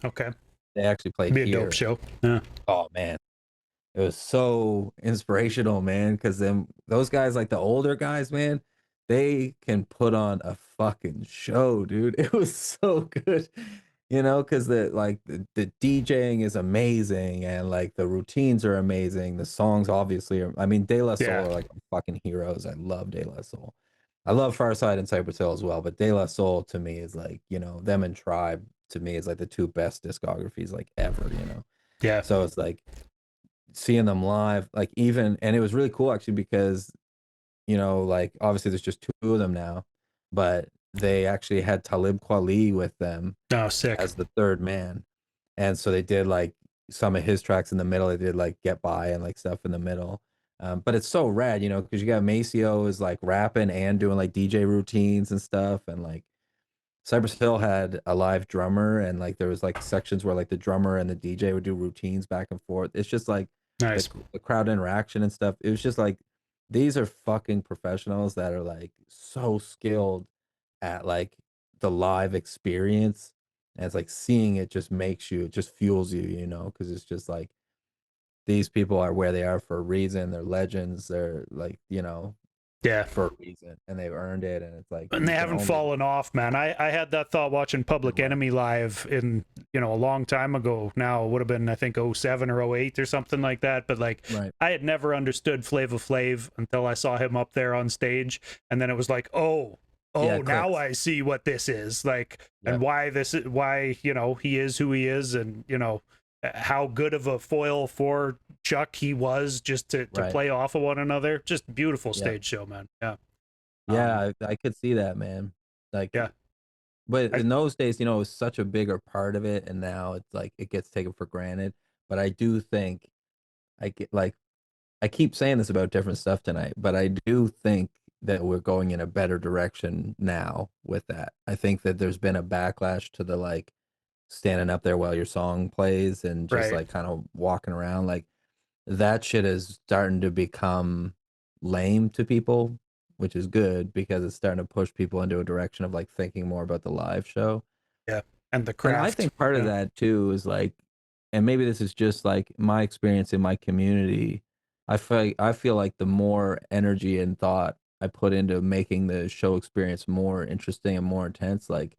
Okay, They actually played be a dope here. show. Yeah. Oh man, it was so inspirational, man. Because then those guys, like the older guys, man, they can put on a fucking show, dude. It was so good, because the DJing is amazing and like the routines are amazing. The songs obviously are. I mean, De La Soul Yeah. are like fucking heroes. I love De La Soul. I love Farside and Cypress Hill as well, but De La Soul to me is like, them and Tribe to me is like the two best discographies like ever. Yeah. So it's like seeing them live, like even, and it was really cool actually because, like obviously there's just two of them now, but they actually had Talib Kweli with them Oh, sick. as the third man. And so they did like some of his tracks in the middle. They did like Get By and like stuff in the middle. But it's so rad, because you got Maceo is like rapping and doing like DJ routines and stuff. And like Cypress Hill had a live drummer, and like there was like sections where like the drummer and the DJ would do routines back and forth. It's just like the Nice. the crowd interaction and stuff. It was just like these are fucking professionals that are like so skilled at like the live experience. And it's like seeing it just makes you, it just fuels you, because it's just like these people are where they are for a reason. They're legends. They're like, Yeah. for a reason, and they've earned it. And it's like And you they can haven't only fallen off, man. I had that thought watching Public right, Enemy live in, a long time ago. Now it would have been, I think, '07 or '08 or something like that. But like, right. I had never understood Flava Flav until I saw him up there on stage, and then it was like, Yeah, oh, it now clicks. I see what this is like, and Yep. why he is who he is, and how good of a foil for Chuck he was, just to Right. play off of one another. Just beautiful Yep. stage show, man. Yeah. Yeah, I could see that, man. Like, Yeah. but I, in those days, it was such a bigger part of it, and now it's like it gets taken for granted. But I do think I get like I keep saying this about different stuff tonight, but I do think that we're going in a better direction now with that. I think that there's been a backlash to the like standing up there while your song plays and just right. like kind of walking around. Like that shit is starting to become lame to people, which is good because it's starting to push people into a direction of like thinking more about the live show. Yeah. And the And I craft. think part of Yeah. that too is like, and maybe this is just like my experience in my community. I feel like the more energy and thought I put into making the show experience more interesting and more intense, like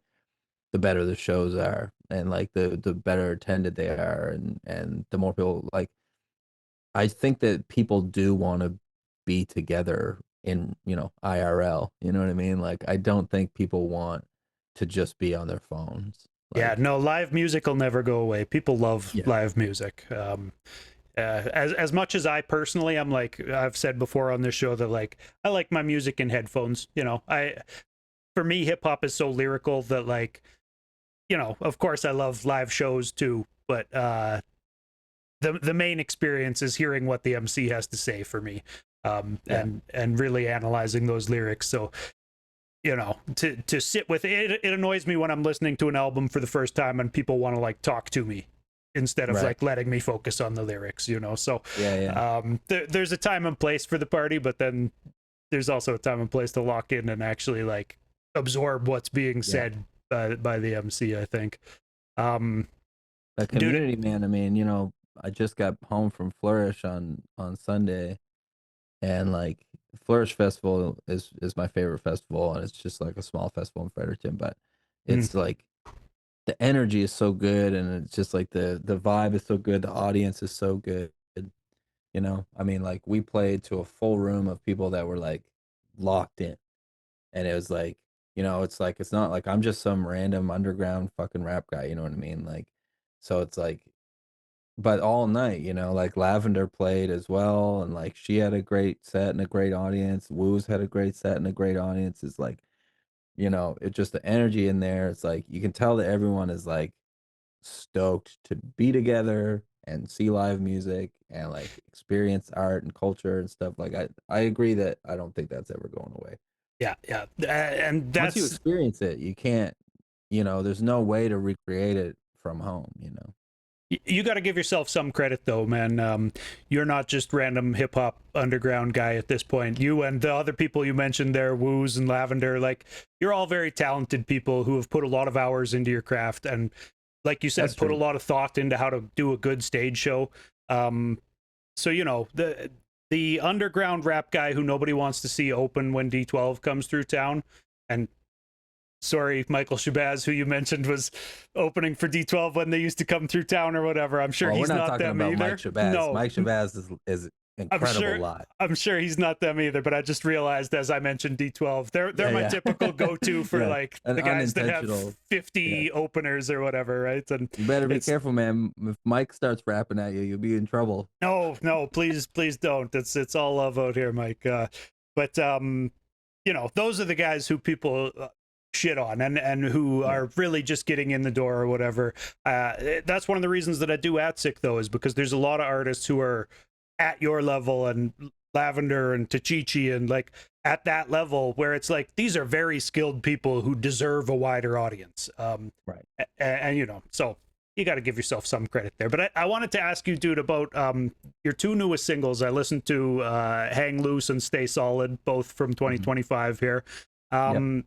the better the shows are, and like the better attended they are, and the more people like. I think that people do want to be together in, IRL. You know what I mean? Like, I don't think people want to just be on their phones. Yeah, Like, no, live music will never go away. People love yeah, live music. As much as I personally, I'm like I've said before on this show that like I like my music in headphones. I for me hip hop is so lyrical that like of course I love live shows too, but the main experience is hearing what the MC has to say for me, yeah, and really analyzing those lyrics. So to sit with it, it annoys me when I'm listening to an album for the first time and people want to like talk to me instead of right, like letting me focus on the lyrics. So yeah, yeah, there's a time and place for the party, but then there's also a time and place to lock in and actually like absorb what's being yeah. said by the MC, I think. um The Dude. community, man. I mean, I just got home from Flourish on Sunday, and like Flourish Festival is my favorite festival, and it's just like a small festival in Fredericton, but Mm, it's like the energy is so good, and it's just like the vibe is so good, the audience is so good. I mean, like we played to a full room of people that were like locked in, and it was like, it's like it's not like I'm just some random underground fucking rap guy, you know what I mean? Like, so it's like, but all night, like Lavender played as well, and like she had a great set and a great audience. Woo's had a great set and a great audience. It's like, it just the energy in there. It's like you can tell that everyone is like stoked to be together and see live music and like experience art and culture and stuff. Like I agree that I don't think that's ever going away. Yeah, yeah, and Once you that's experience it, you can't, there's no way to recreate it from home. you got to give yourself some credit though, man. You're not just random hip hop underground guy at this point. You and the other people you mentioned there, Woos and Lavender, like you're all very talented people who have put a lot of hours into your craft and, like you That's said, put a true. lot of thought into how to do a good stage show. So the underground rap guy who nobody wants to see open when D12 comes through town, and sorry, Michael Shabazz, who you mentioned was opening for D12 when they used to come through town or whatever. I'm sure Oh, we're he's not not talking them about Mike either. Shabazz. No, Mike Shabazz is I'm incredible sure. live. I'm sure he's not them either. But I just realized as I mentioned D12, they're Yeah, my yeah. typical go-to for Yeah, like an the guys that have unintentional. Yeah. 50 openers or whatever, right? And You better be it's careful, man. If Mike starts rapping at you, you'll be in trouble. no, please don't. It's all love out here, Mike. But those are the guys who people shit on and who Yeah. are really just getting in the door or whatever. That's one of the reasons that I do Atsic though, is because there's a lot of artists who are at your level and Lavender and Tachichi and like at that level where it's like these are very skilled people who deserve a wider audience. Right. And so you got to give yourself some credit there. But I wanted to ask you, dude, about your two newest singles. I listened to Hang Loose and Stay Solid, both from Mhm. 2025 here. Yep.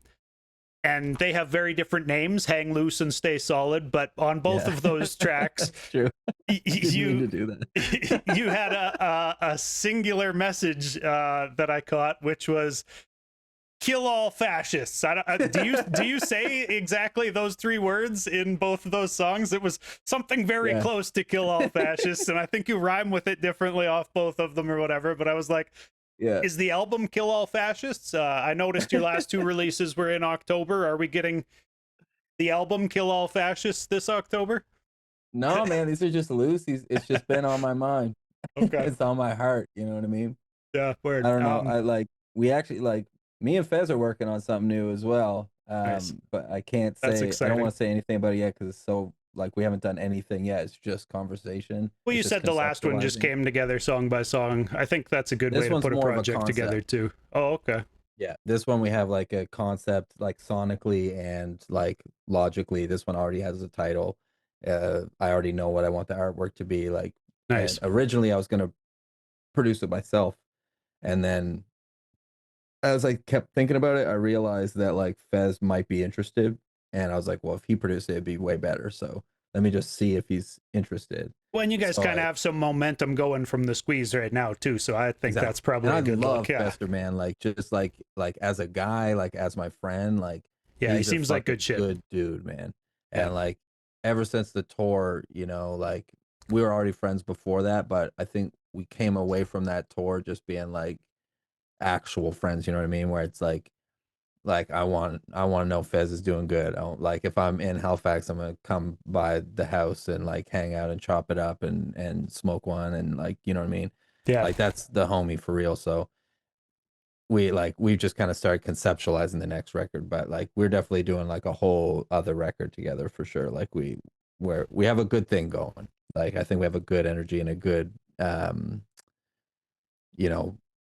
And they have very different names, Hang Loose and Stay Solid, but on both Yeah. of those tracks, That's true. Didn't mean to do that. you had a singular message that I caught, which was "kill all fascists." Do you say exactly those three words in both of those songs? It was something very Yeah. close to "kill all fascists," and I think you rhyme with it differently off both of them or whatever. But I was like, Yeah. is the album "Kill All Fascists"? I noticed your last two releases were in October. Are we getting the album "Kill All Fascists" this October? No, man, these are just loose. It's just been on my mind. Okay, It's on my heart. You know what I mean? yeah, I word. don't know. I like we actually like me and Fez are working on something new as well. Nice. But I can't That's say I don't exciting. want to say anything about it yet because it's so like we haven't done anything yet. It's just conversation. Well, you It's just said the last one just conceptualizing. came together song by song. I think that's a good way This to one's put a more of a project together concept. too. Oh, okay. Yeah, this one we have like a concept, like sonically and like logically. This one already has a title. I already know what I want the artwork to be like. And Nice. originally, I was gonna produce it myself, and then as I kept thinking about it, I realized that like Fez might be interested, and I was like, well, if he produced it, it'd be way better. So let me just see if he's interested. Well, and you guys So kind of I have some momentum going from the squeeze right now too, so I think Exactly. that's And probably I a good look. love Yeah, Fester, man. Like just like as a guy, like as my friend, like yeah, he he's a seems like fucking good shit. good dude, man. Yeah, And like ever since the tour, like we were already friends before that, but I think we came away from that tour just being like actual friends, you know what I mean? Where it's like I want to know Fez is doing good. Like if I'm in Halifax, I'm gonna come by the house and like hang out and chop it up and smoke one and like you know what I mean. yeah. Like that's the homie for real. So we just kind of started conceptualizing the next record, but like we're definitely doing like a whole other record together for sure. Like we have a good thing going. Like I think we have a good energy and a good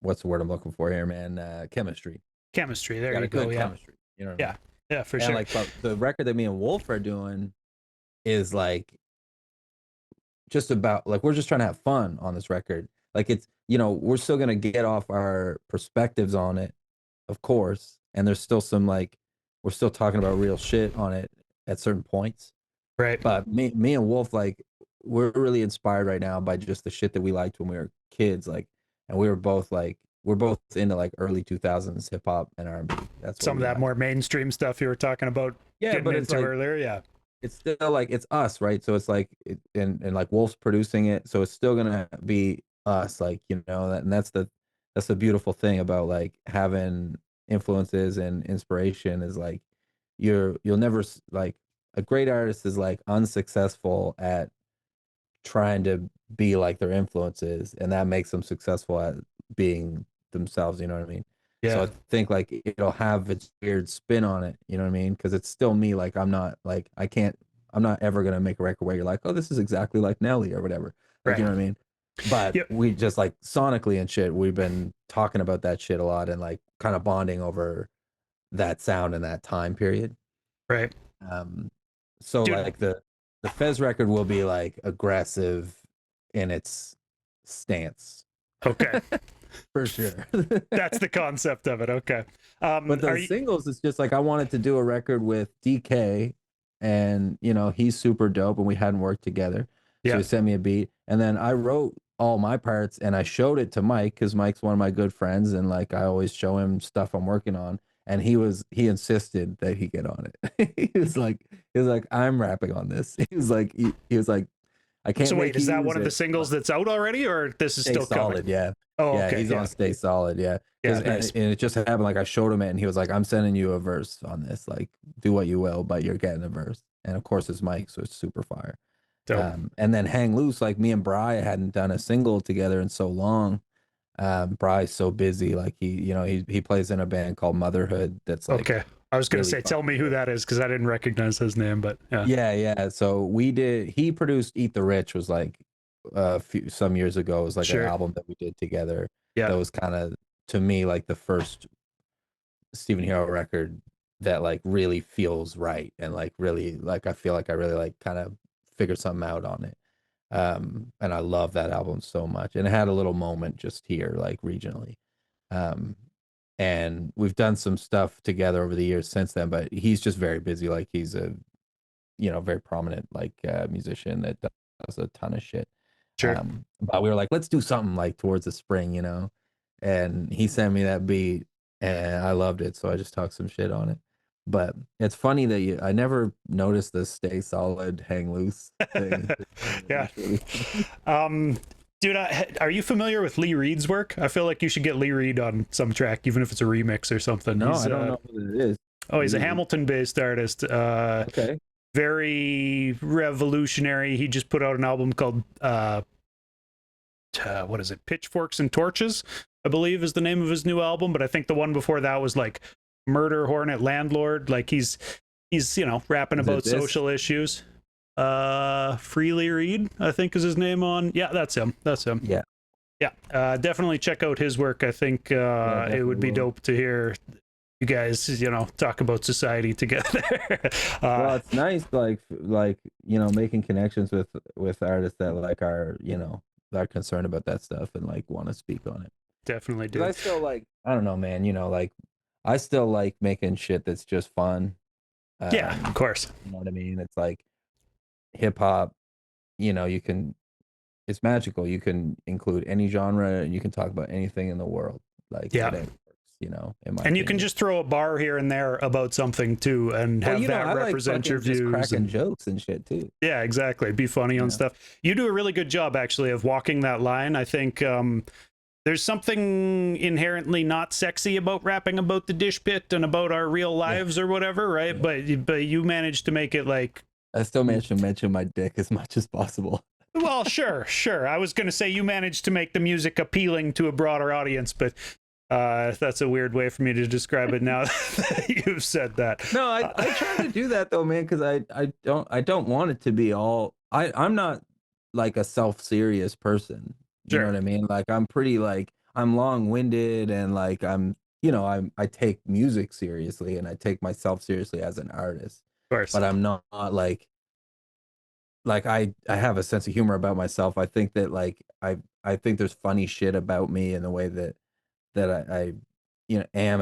what's the word I'm looking for here, man? Chemistry. Chemistry. We There got you a go. good Yeah, chemistry. You know what I yeah, mean? yeah, for And sure. like, but the record that me and Wolf are doing is like just about like we're just trying to have fun on this record. Like it's we're still gonna get off our perspectives on it, of course, and there's still some like we're still talking about real shit on it at certain points. Right. But me and Wolf like we're really inspired right now by just the shit that we liked when we were kids, like, and we're both into like early 2000s hip hop and R&B. That's what Some of we that like. more mainstream stuff you were talking about Yeah, getting but it's into like earlier. Yeah, it's still like it's us, right? So it's like and like Wolf's producing it, so it's still gonna be us, like and that's the beautiful thing about like having influences and inspiration is like you'll never like a great artist is like unsuccessful at trying to be like their influences, and that makes them successful at being themselves, you know what I mean? So Yeah. I think like it'll have its weird spin on it, you know what I mean? Because it's still me. Like I'm not like I'm not ever gonna make a record where you're like, oh, this is exactly like Nelly or whatever. Like you Right. know what I mean? But Yep. we just like sonically and shit, we've been talking about that shit a lot and like kind of bonding over that sound in that time period. Right. Um, so Dude. like the Fez record will be like aggressive in its stance Okay. for sure. That's the concept of it. Okay. But Are the you? singles, it's just like I wanted to do a record with DK, and you know he's super dope, and we hadn't worked together, so Yeah. he sent me a beat, and then I wrote all my parts, and I showed it to Mike because Mike's one of my good friends, and like I always show him stuff I'm working on, and he insisted that he get on it. He was like I'm rapping on this. He was like I So can't wait, make is you that use one of the it. singles that's out already, or this is Stay still coming? solid, yeah. Oh, Yeah, okay. he's on Yeah. Stay Solid, yeah. Yeah. Because Nice. and it just happened like I showed him it and he was like, I'm sending you a verse on this. Like, do what you will, but you're getting a verse. And of course it's Mike, so it's super fire. Dope. And then Hang Loose, like me and Bry hadn't done a single together in so long. Bry's so busy, like he plays in a band called Motherhood that's like Okay. I was gonna really say, tell fucking me who good. that is because I didn't recognize his name, but yeah. Yeah, yeah. So he produced Eat the Rich was like some years ago. It was like an Sure. album that we did together. Yeah. That was kind of to me like the first Steven Hero record that like really feels right and like really like I feel like I really like kind of figured something out on it. And I love that album so much. And it had a little moment just here, like regionally. Um, and we've done some stuff together over the years since then, but he's just very busy. Like he's a very prominent like musician that does a ton of shit. Sure. But we were like, let's do something like towards the spring, and he sent me that beat and I loved it, so I just talked some shit on it. But it's funny that I never noticed the Stay Solid Hang Loose thing. Yeah. It's really funny. Um, dude, are you familiar with Lee Reed's work? I feel like you should get Lee Reed on some track, even if it's a remix or something. No, He's I don't know what it is. he's a Hamilton-based artist. Okay. Very revolutionary. He just put out an album called what is it? Pitchforks and Torches, I believe is the name of his new album. But I think the one before that was like Murder Hornet Landlord. Like he's rapping Is it about this? social issues. Freely Reed, I think is his name on. Yeah, that's him. Yeah. Yeah. Definitely check out his work. I think it would be definitely will. dope to hear you guys, talk about society together. Well, it's nice, like making connections with artists that like are concerned about that stuff and like want to speak on it. Definitely Because do. I still like, I don't know, man. Like I still like making shit that's just fun. Yeah, of course. You know what I mean? It's like hip hop. You can. It's magical. You can include any genre and you can talk about anything in the world. Like Yeah. it works. In my And you can opinion. just throw a bar here and there about something too, and Well, have that I like represent your fucking just views. cracking And jokes and shit too. yeah, exactly. Be funny on Yeah. stuff. You do a really good job actually of walking that line. I think there's something inherently not sexy about rapping about the dish pit and about our real lives or whatever, right? But you managed to make it like. I still managed to mention my dick as much as possible. Well, sure. I was going to say you managed to make the music appealing to a broader audience, but that's a weird way for me to describe it now that you've said that. No, I try to do that though, man, because I don't want it to be all. I'm not like a self-serious person. You know Sure. what I mean? Like I'm pretty like I'm long-winded and like I take music seriously and I take myself seriously as an artist, Of course. but I'm not like I have a sense of humor about myself. I think that like I think there's funny shit about me in the way that I am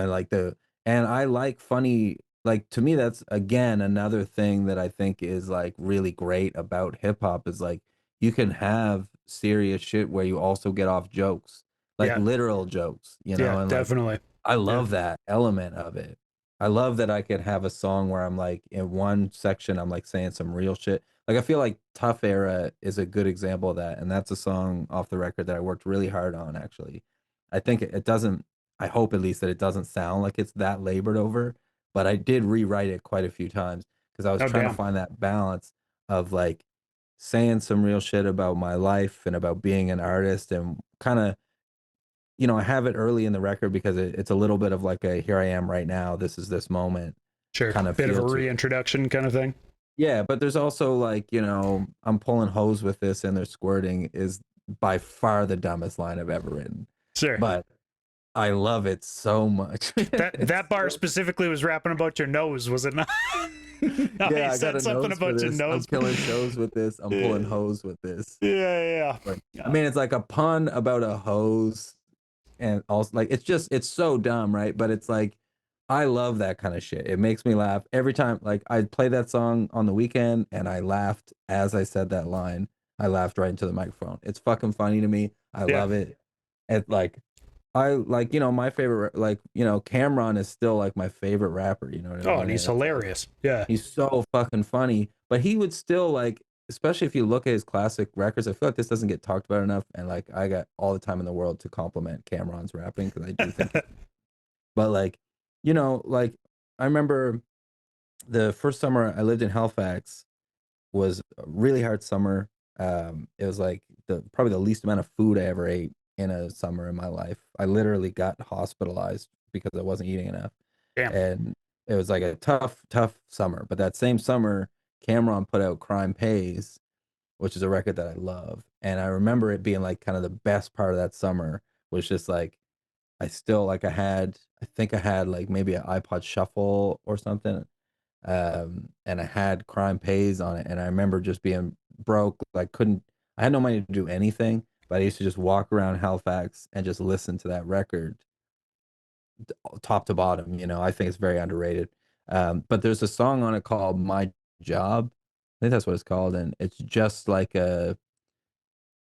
and I like funny, like to me that's again another thing that I think is like really great about hip hop is like you can have serious shit where you also get off jokes, like Yeah. literal jokes, Yeah, and like definitely. I Yeah. love that element of it. I love that I could have a song where I'm like in one section I'm like saying some real shit. Like I feel like Tough Era is a good example of that, and that's a song off the record that I worked really hard on actually. I think it doesn't I hope at least that it doesn't sound like it's that labored over, but I did rewrite it quite a few times because I was Oh trying to damn. find that balance of like saying some real shit about my life and about being an artist and kind of, I have it early in the record because it's a little bit of like a here I am right now, this is this moment Sure. kind of Bit of a feel to it. reintroduction kind of thing. Yeah, but there's also like, I'm pulling hose with this and they're squirting is by far the dumbest line I've ever written. Sure. But I love it so much. It's That bar so- specifically was rapping about your nose, was it not? No, he yeah, I got said a something nose for about your this. I'm nose. killing shows with this. I'm pulling hose with this. Yeah, But yeah. I mean, it's like a pun about a hose, and also like it's so dumb, right? But it's like I love that kind of shit. It makes me laugh every time. Like I play that song on the weekend, and I laughed as I said that line. I laughed right into the microphone. It's fucking funny to me. I Yeah. love it. It like I like, my favorite, like, Cameron is still like my favorite rapper, you know what I Oh, mean? and he's And it's like, hilarious. Yeah. he's so fucking funny, but he would still like, especially if you look at his classic records, I feel like this doesn't get talked about enough. And like, I got all the time in the world to compliment Cameron's rapping because I do think, but like, like I remember the first summer I lived in Halifax was a really hard summer. It was like probably the least amount of food I ever ate in a summer in my life. I literally got hospitalized because I wasn't eating enough. Damn. And it was like a tough, tough summer. But that same summer, Cameron put out Crime Pays, which is a record that I love. And I remember it being like kind of the best part of that summer was just like I still like I think I had like maybe an iPod shuffle or something, and I had Crime Pays on it, and I remember just being broke, like I had no money to do anything, but I used to just walk around Halifax and just listen to that record top to bottom. I think it's very underrated. But there's a song on it called My Job. I think that's what it's called, and it's just like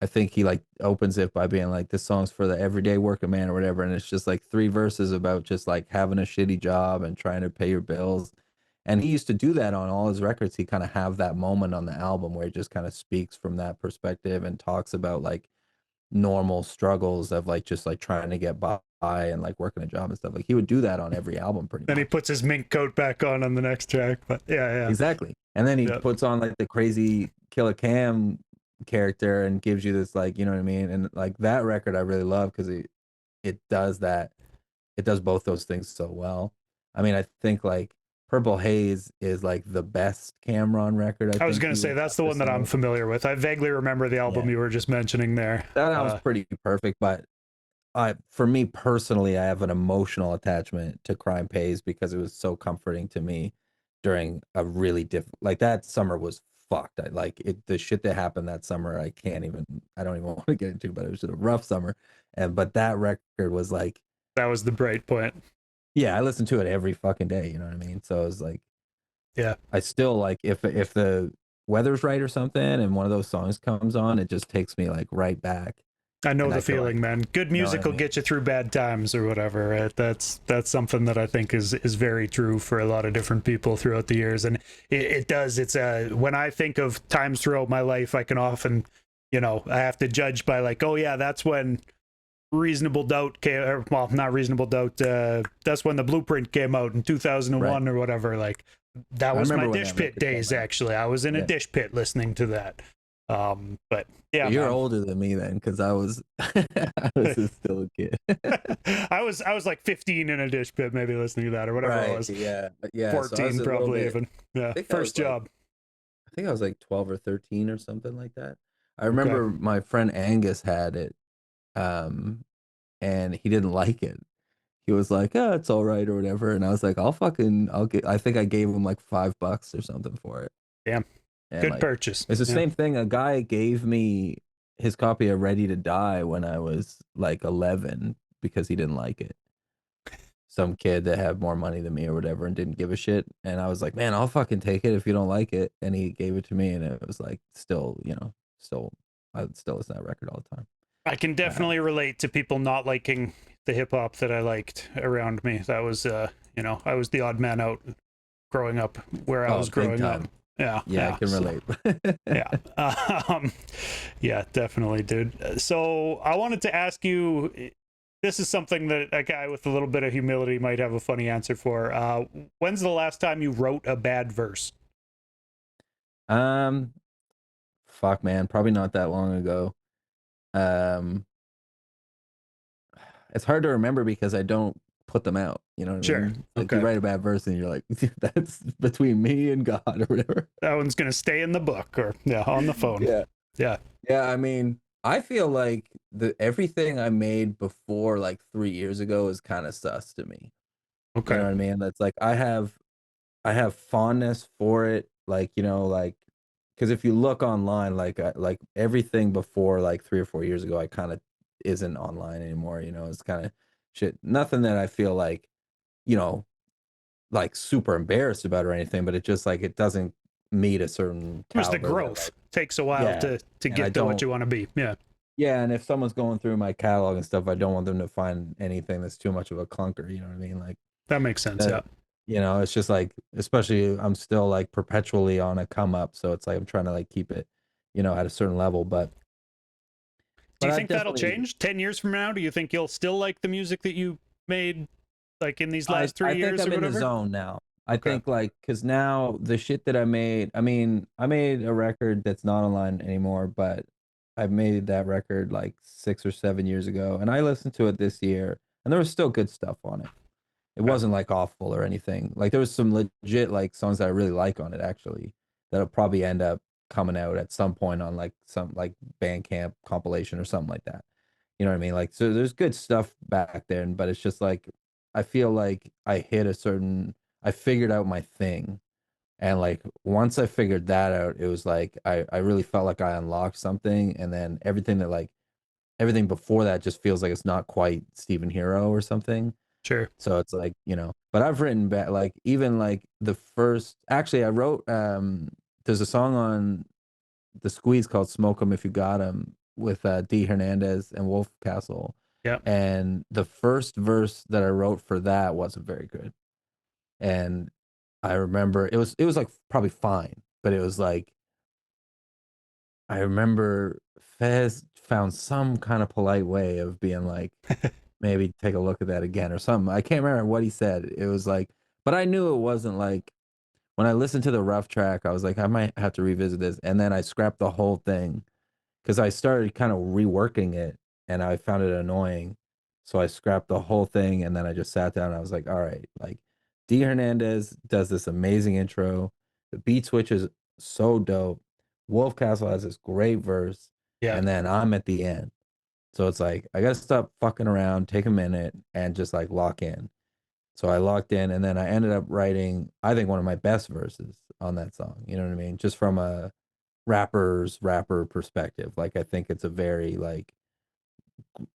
I think he like opens it by being like, "This song's for the everyday working man" or whatever, and it's just like three verses about just like having a shitty job and trying to pay your bills. And he used to do that on all his records. He kind of have that moment on the album where he just kind of speaks from that perspective and talks about like normal struggles of like just like trying to get by and like working a job and stuff. Like he would do that on every album pretty Then he much. puts his mink coat back on the next track. But yeah. Exactly. And then he Yeah. puts on like the crazy Killer Cam character and gives you this like, you know what I mean? And like that record I really love because it does that. It does both those things so well. I mean, I think like Purple Haze is like the best Cameron record. I I was think gonna he say would that's have the to one that I'm say. familiar with. I vaguely remember the album Yeah. you were just mentioning there. That album's pretty perfect, but for me personally, I have an emotional attachment to Crime Pays because it was so comforting to me during a really like that summer was fucked. The shit that happened that summer, I don't even want to get into, but it was just a rough summer. But that record was like, That was the bright point. yeah, I listened to it every fucking day, you know what I mean? So it was like, Yeah. I still like if the weather's right or something and one of those songs comes on, it just takes me like right back. I know And the I feel feeling, like, man. Good you know what music I will mean? get you through bad times or whatever. Right? That's something that I think is very true for a lot of different people throughout the years, and it does. It's when I think of times throughout my life, I can often, I have to judge by like, oh yeah, that's when Reasonable Doubt came, or, well, not Reasonable Doubt. That's when the Blueprint came out in 2001 or whatever. Like that I was my remember when Dish that Pit record came days. out. Actually, I was in a Yeah. Dish Pit listening to that. But yeah, You're man. older than me then, because I was I was still a kid. I was like 15 in a Dish Pit, maybe listening to that or whatever it was. Yeah. Yeah. So I was 14 a little probably bit, even. Yeah, I think first job. I think I was like 12 or 13 or something like that. I Okay. remember my friend Angus had it, and he didn't like it. He was like, "Oh, it's all right" or whatever, and I was like, I'll get. I think I gave him like $5 or something for it. Damn, And good like, purchase. it's the Yeah. same thing. A guy gave me his copy of Ready to Die when I was like 11 because he didn't like it. Some kid that had more money than me or whatever and didn't give a shit. And I was like, man, I'll fucking take it if you don't like it. And he gave it to me, and it was like, I would still listen to that record all the time. I can definitely relate to people not liking the hip hop that I liked around me. That was, I was the odd man out growing up where I was growing up. Yeah, I can relate. Yeah, yeah, definitely, dude. So I wanted to ask you, This is something that a guy with a little bit of humility might have a funny answer for. When's the last time you wrote a bad verse? Um, fuck, man, probably not that long ago. Um, it's hard to remember because I don't put them out. You know what I Sure. mean? Like you Okay. write a bad verse and you're like, that's between me and God or whatever. That one's gonna stay in the book or yeah, on the phone. Yeah. Yeah. Yeah, I mean, I feel like the everything I made before like 3 years ago is kind of sus to me. You know Okay. what I mean? That's like I have fondness for it, like, like because if you look online, like everything before like 3 or 4 years ago, I kind of isn't online anymore. It's kind of shit. Nothing that I feel like, you know, like super embarrassed about or anything, but it just like it doesn't meet a certain Just the caliber that growth like, takes a while yeah, to and I get to what don't. you want to be. Yeah. Yeah, and if someone's going through my catalog and stuff, I don't want them to find anything that's too much of a clunker. You know what I mean? Like That makes sense. that. Yeah. It's just like, especially I'm still like perpetually on a come up, so it's like I'm trying to like keep it, at a certain level. But Do you I've think that'll definitely, change 10 years from now? Do you think you'll still like the music that you made like in these I last three I think years or I'm in the whatever? zone now. I Okay. think like because now the shit that I made, I mean, I made a record that's not online anymore, but I made that record like 6 or 7 years ago, and I listened to it this year, and there was still good stuff on it. It Okay. wasn't like awful or anything. Like there was some legit like songs that I really like on it actually that'll probably end up coming out at some point on like some like Bandcamp compilation or something like that. You know what I mean? Like so there's good stuff back there, but it's just like I feel like I figured out my thing. And like once I figured that out, it was like I really felt like I unlocked something, and then everything before that just feels like it's not quite Steven Hero or something. Sure. So it's like, but I've written back like even like the first actually I wrote there's a song on the Squeeze called Smoke 'em If You Got 'em with D Hernandez and Wolf Castle. Yeah. And the first verse that I wrote for that wasn't very good. And I remember it was like probably fine, but it was like I remember Fez found some kind of polite way of being like, maybe take a look at that again or something. I can't remember what he said. It was like, but I knew it wasn't like when I listened to the rough track, I was like, I might have to revisit this. And then I scrapped the whole thing because I started kind of reworking it and I found it annoying. So I scrapped the whole thing and then I just sat down and I was like, all right, like D Hernandez does this amazing intro. The beat switch is so dope. Wolf Castle has this great verse, Yeah. and then I'm at the end. So it's like I gotta stop fucking around, take a minute, and just like lock in. So I locked in, and then I ended up writing, I think, one of my best verses on that song. You know what I mean? Just from a rapper perspective. Like I think it's a very like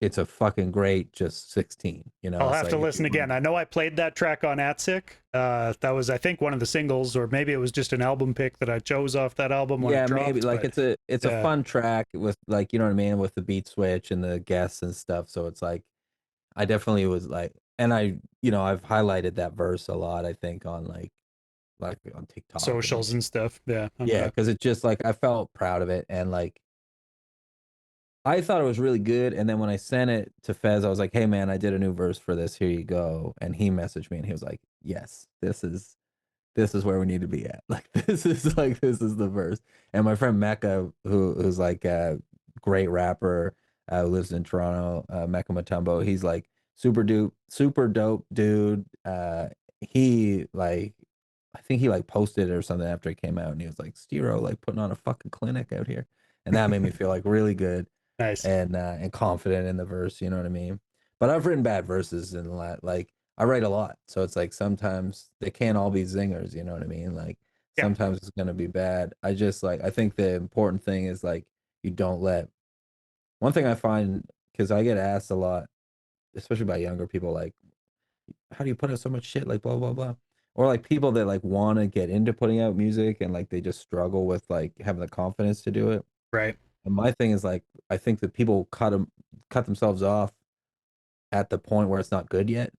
it's a fucking great just 16. I'll It's have to like if you listen want again. to. I know I played that track on Atsic. That was, I think, one of the singles, or maybe it was just an album pick that I chose off that album when it Yeah, maybe dropped. like But it's a yeah, fun track with like you know what I mean with the beat switch and the guests and stuff. So it's like I definitely was like, and I've highlighted that verse a lot. I think on like on TikTok and socials and stuff. Yeah. yeah, Okay. because it just like I felt proud of it and like I thought it was really good. And then when I sent it to Fez, I was like, hey man, I did a new verse for this. Here you go. And he messaged me and he was like, yes, this is where we need to be at. Like this is the verse. And my friend Mecca, who's like a great rapper, who lives in Toronto, Mecca Matumbo, he's like super dope dude. He like I think he like posted it or something after it came out and he was like, Stero like putting on a fucking clinic out here. And that made me feel like really good Nice. and confident in the verse, you know what I mean? But I've written bad verses in a lot. Like I write a lot. So it's like sometimes they can't all be zingers, you know what I mean? Like Yeah. sometimes it's gonna be bad. I just like I think the important thing is like you don't let one thing I find because I get asked a lot, especially by younger people, like, how do you put out so much shit? Like blah blah blah. Or like people that like want to get into putting out music and like they just struggle with like having the confidence to do it. Right. And my thing is like I think that people cut themselves off at the point where it's not good yet,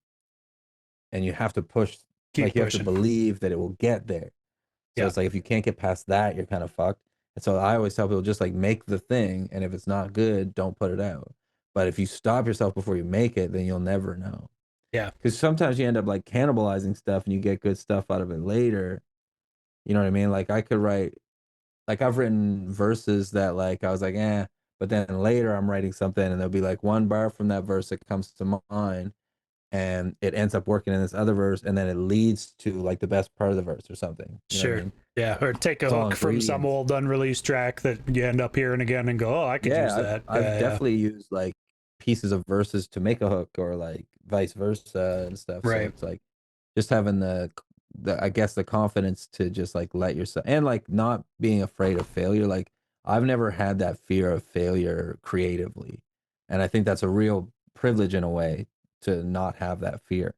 and you have to push, like Keep you have to pushing. believe that it will get there. So Yeah. it's like if you can't get past that, you're kind of fucked. And so I always tell people just like make the thing, and if it's not good, don't put it out. But if you stop yourself before you make it, then you'll never know. Yeah. Because sometimes you end up like cannibalizing stuff and you get good stuff out of it later. You know what I mean? Like I could write, like I've written verses that like I was like, but then later I'm writing something and there'll be like one bar from that verse that comes to mind and it ends up working in this other verse and then it leads to like the best part of the verse or something. You know what I Sure. mean? Yeah. Or take a It's all hook from some ingredients. old unreleased track that you end up hearing again and go, oh, I could use Yeah, that. I've Yeah. Yeah. definitely used like pieces of verses to make a hook or like vice versa and stuff. So Right. it's like just having the I guess the confidence to just like let yourself and like not being afraid of failure. Like I've never had that fear of failure creatively. And I think that's a real privilege in a way to not have that fear.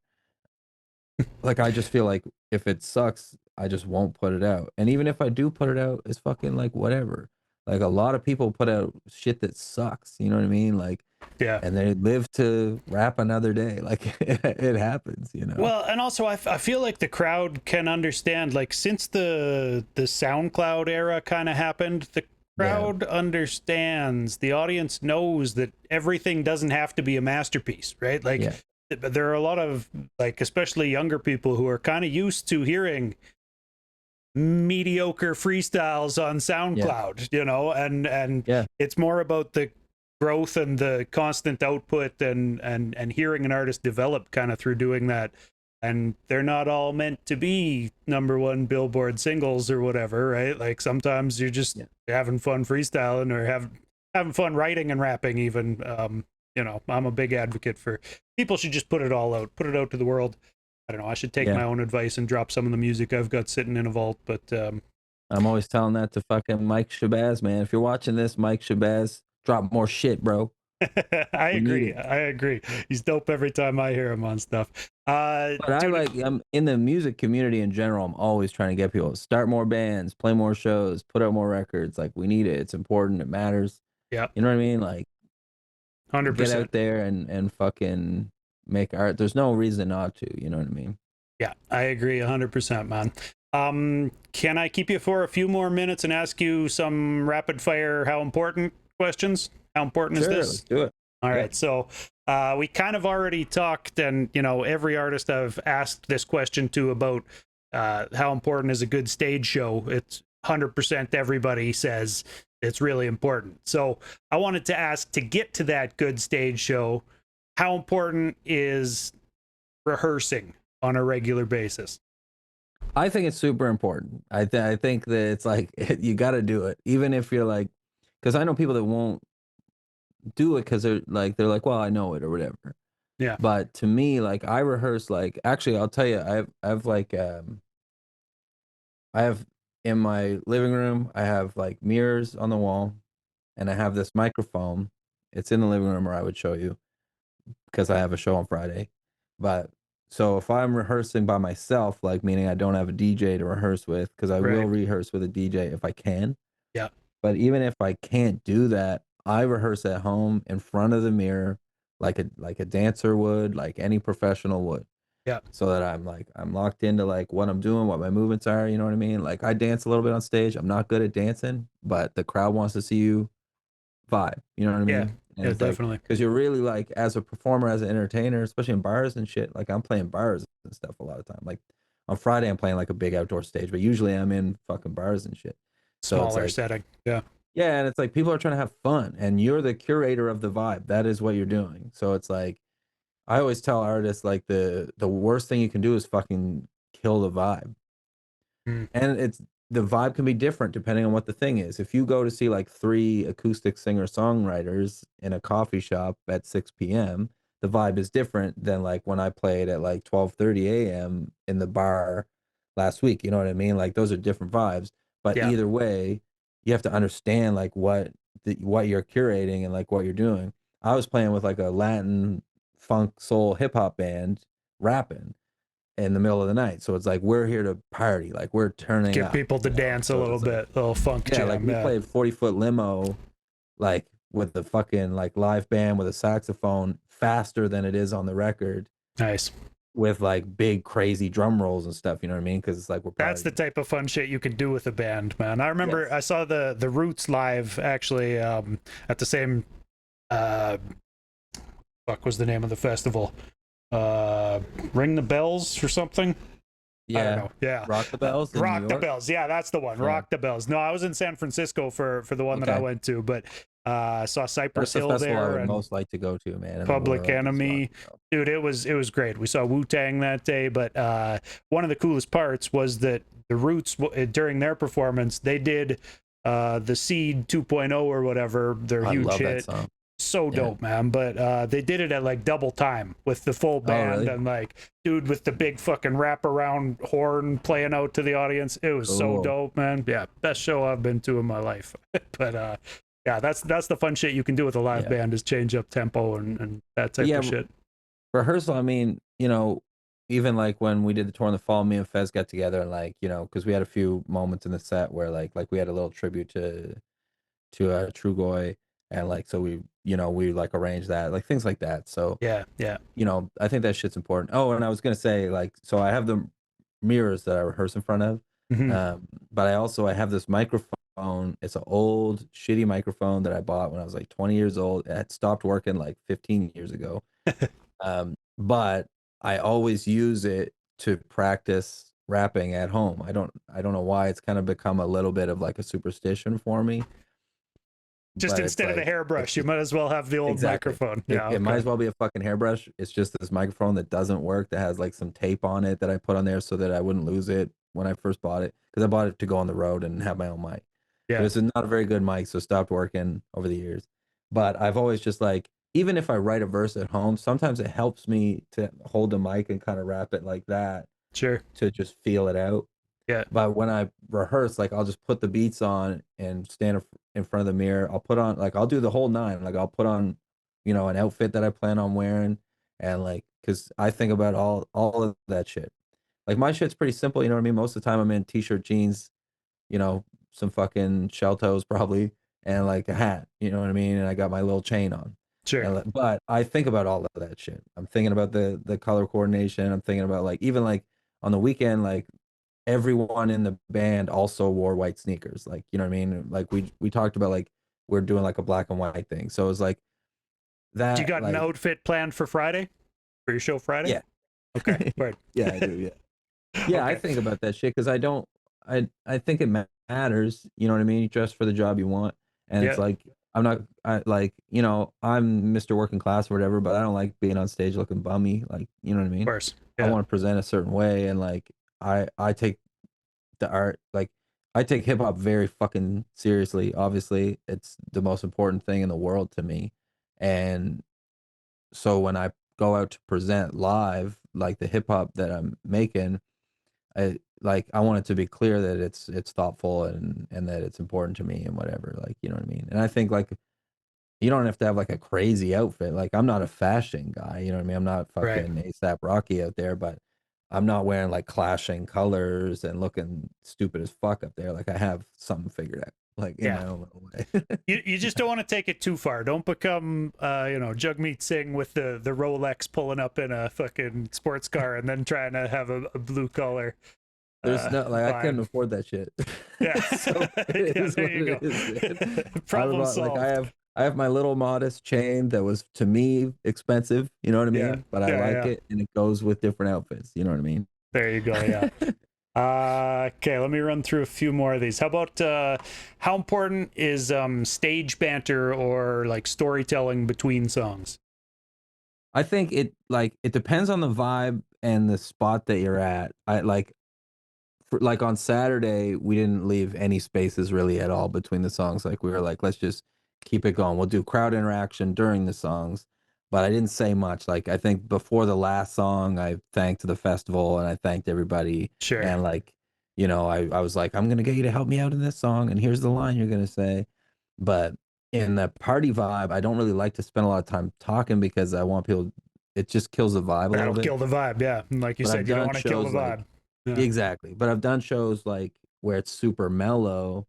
Like I just feel like if it sucks, I just won't put it out. And even if I do put it out, it's fucking like whatever. Like a lot of people put out shit that sucks, you know what I mean? Like Yeah. and they live to rap another day. Like it happens, you know. Well, and also I feel like the crowd can understand, like, since the SoundCloud era kind of happened, the Yeah. crowd understands, the audience knows that everything doesn't have to be a masterpiece, right? Like, Yeah. there are a lot of, like, especially younger people who are kind of used to hearing mediocre freestyles on Yeah. SoundCloud, you know, and Yeah. it's more about the growth and the constant output and hearing an artist develop kind of through doing that. And they're not all meant to be #1 Billboard singles or whatever, right? Like sometimes you're just having fun freestyling or having fun writing and rapping even. You know, I'm a big advocate for people should just put it all out, put it out to the world. I don't know. I should take Yeah. my own advice and drop some of the music I've got sitting in a vault. But I'm always telling that to fucking Mike Shabazz, man. If you're watching this, Mike Shabazz, drop more shit, bro. I We need agree. it. I agree. He's dope every time I hear him on stuff. But I Dude, like I'm in the music community in general. I'm always trying to get people to start more bands, play more shows, put out more records. Like we need it. It's important. It matters. yeah, You know what I mean? Like get 100%. out there and fucking make art. There's no reason not to. You know what I mean? Yeah, I agree 100%, man. Can I keep you for a few more minutes and ask you some rapid fire, how important questions? How important is Sure, this? let's do it. All Yeah. right. So we kind of already talked, and, you know, every artist I've asked this question to about how important is a good stage show, it's 100% everybody says it's really important. So I wanted to ask, to get to that good stage show, how important is rehearsing on a regular basis? I think it's super important. I think that it's like you got to do it, even if you're like, because I know people that won't do it because they're like, well, I know it or whatever. Yeah. But to me, like I rehearse, like actually, I'll tell you, I have like I have in my living room, I have like mirrors on the wall, and I have this microphone. It's in the living room where I would show you because I have a show on Friday. But so if I'm rehearsing by myself, like meaning I don't have a DJ to rehearse with, because I will Right. rehearse with a DJ if I can. Yeah. But even if I can't do that, I rehearse at home in front of the mirror, like a dancer would, like any professional would. Yeah. So that I'm locked into like what I'm doing, what my movements are, you know what I mean? Like I dance a little bit on stage. I'm not good at dancing, but the crowd wants to see you vibe, you know what I Yeah. mean? And Yeah, it's like definitely. because you're really like as a performer, as an entertainer, especially in bars and shit, like I'm playing bars and stuff a lot of time. Like on Friday I'm playing like a big outdoor stage, but usually I'm in fucking bars and shit. So it's Smaller like setting. Yeah. yeah, and it's like people are trying to have fun and you're the curator of the vibe. That is what you're doing. So it's like I always tell artists like the worst thing you can do is fucking kill the vibe. Mm. And it's the vibe can be different depending on what the thing is. If you go to see like 3 acoustic singer-songwriters in a coffee shop at 6 p.m., the vibe is different than like when I played at like 12:30 a.m. in the bar last week. You know what I mean? Like those are different vibes. But Yeah. either way, you have to understand like what you're curating and like what you're doing. I was playing with like a Latin funk soul hip hop band rapping in the middle of the night. So it's like we're here to party, like we're turning Get up, people to you know. dance a So little it's like bit, a little funk yeah, like jam. we Yeah. played 40-foot limo, like with the fucking like live band with a saxophone faster than it is on the record, Nice. with like big crazy drum rolls and stuff. You know what I mean? Because it's like we're That's the partying. type of fun shit you can do with a band, man. I remember Yes. I saw the Roots live actually at the same uh fuck was the name of the festival? Ring the Bells or something. I don't Yeah, know. Yeah. Rock the Bells in New Rock the York. Bells. Yeah, that's the one. Yeah. Rock the Bells. No, I was in San Francisco for the one that I Okay. went to, but saw That's Cypress the Hill festival I there would and most like to go to, man, in the Public world is Rock Enemy. the Bells. Dude, it was great. We saw Wu-Tang that day, but one of the coolest parts was that the Roots during their performance, they did the Seed 2.0 or whatever, their I huge love that hit. song. So Yeah. dope, man. But they did it at like double time with the full Oh, band really? and like dude with the big fucking wraparound horn playing out to the audience. It was so Cool. dope, man. Yeah, best show I've been to in my life. But yeah, that's the fun shit you can do with a live Yeah. band is change up tempo and that type Yeah, of shit. rehearsal, I mean, you know, even like when we did the tour in the fall, me and Fez got together and like, you know, because we had a few moments in the set where like we had a little tribute to Trugoy, and like so we, you know, we like arranged that, like things like that. So, Yeah, yeah. you know, I think that shit's important. Oh, and I was gonna say, like, so I have the mirrors that I rehearse in front of, Mhm. but I have this microphone. It's an old shitty microphone that I bought when I was like 20 years old. It had stopped working like 15 years ago. But I always use it to practice rapping at home. I don't know why. It's kind of become a little bit of like a superstition for me, Just but instead of the it's hairbrush, you just might as well have the old exactly. microphone. It, Yeah, it might okay. as well be a fucking hairbrush. It's just this microphone that doesn't work, that has like some tape on it that I put on there so that I wouldn't lose it when I first bought it, because I bought it to go on the road and have my own mic. But Yeah, it's not a very good mic, so it stopped working over the years. But I've always just like, even if I write a verse at home, sometimes it helps me to hold the mic and kind of rap it like that sure. to just feel it out. Yeah, But when I rehearse, like I'll just put the beats on and stand in front of the mirror. I'll put on, like, I'll do the whole nine. Like I'll put on, you know, an outfit that I plan on wearing, and like, cause I think about all of that shit. Like my shit's pretty simple, you know what I mean? Most of the time I'm in t-shirt, jeans, you know, some fucking shell toes probably, and like a hat, you know what I mean? And I got my little chain on. sure. And but I think about all of that shit. I'm thinking about the color coordination. I'm thinking about like even like on the weekend, like everyone in the band also wore white sneakers. Like, you know what I mean? Like we talked about like we're doing like a black and white thing. So it's like Do you that got an like outfit planned for Friday? For your show Friday? yeah. Okay, right. Yeah, I do, yeah. Yeah, I Okay, think about that shit because I don't. I think it matters. You know what I mean? You dress for the job you want, and it's yeah, like I'm not. I like, you know, I'm Mr. Working Class or whatever, but I don't like being on stage looking bummy. Like, you know what I of mean? course. I Yeah, want to present a certain way, and like I take the art, like I take hip hop very fucking seriously. Obviously, it's the most important thing in the world to me, and so when I go out to present live, like the hip hop that I'm making, I want it to be clear that it's thoughtful and that it's important to me and whatever, like, you know what I mean? And I think like you don't have to have like a crazy outfit. Like I'm not a fashion guy, you know what I mean? I'm not right. fucking ASAP Rocky out there, but I'm not wearing like clashing colors and looking stupid as fuck up there. Like I have something figured out, like in Yeah. my own little way. You just don't want to take it too far. Don't become Jugmeet Singh with the Rolex pulling up in a fucking sports car and then trying to have a blue collar There's no like I couldn't vibe. afford that shit. Yeah. So it Yeah, is there what you it go. is, man. I'm Problem about like solved. I have my little modest chain that was to me expensive, you know what I Yeah. mean? But I Yeah, like yeah. it and it goes with different outfits, you know what I mean? There you go, yeah. Okay, let me run through a few more of these. How about how important is stage banter or like storytelling between songs? I think it depends on the vibe and the spot that you're at. I like like on Saturday, we didn't leave any spaces really at all between the songs. Like we were like, let's just keep it going. We'll do crowd interaction during the songs, but I didn't say much. Like I think before the last song, I thanked the festival and I thanked everybody. Sure. And like, you know, I was like, I'm gonna get you to help me out in this song, and here's the line you're gonna say. But in the party vibe, I don't really like to spend a lot of time talking because I want people. It just kills the vibe a little That'll bit. kill the vibe, yeah. And like you But I've said, you don't done want to kill the shows like vibe. Yeah. exactly. But I've done shows like where it's super mellow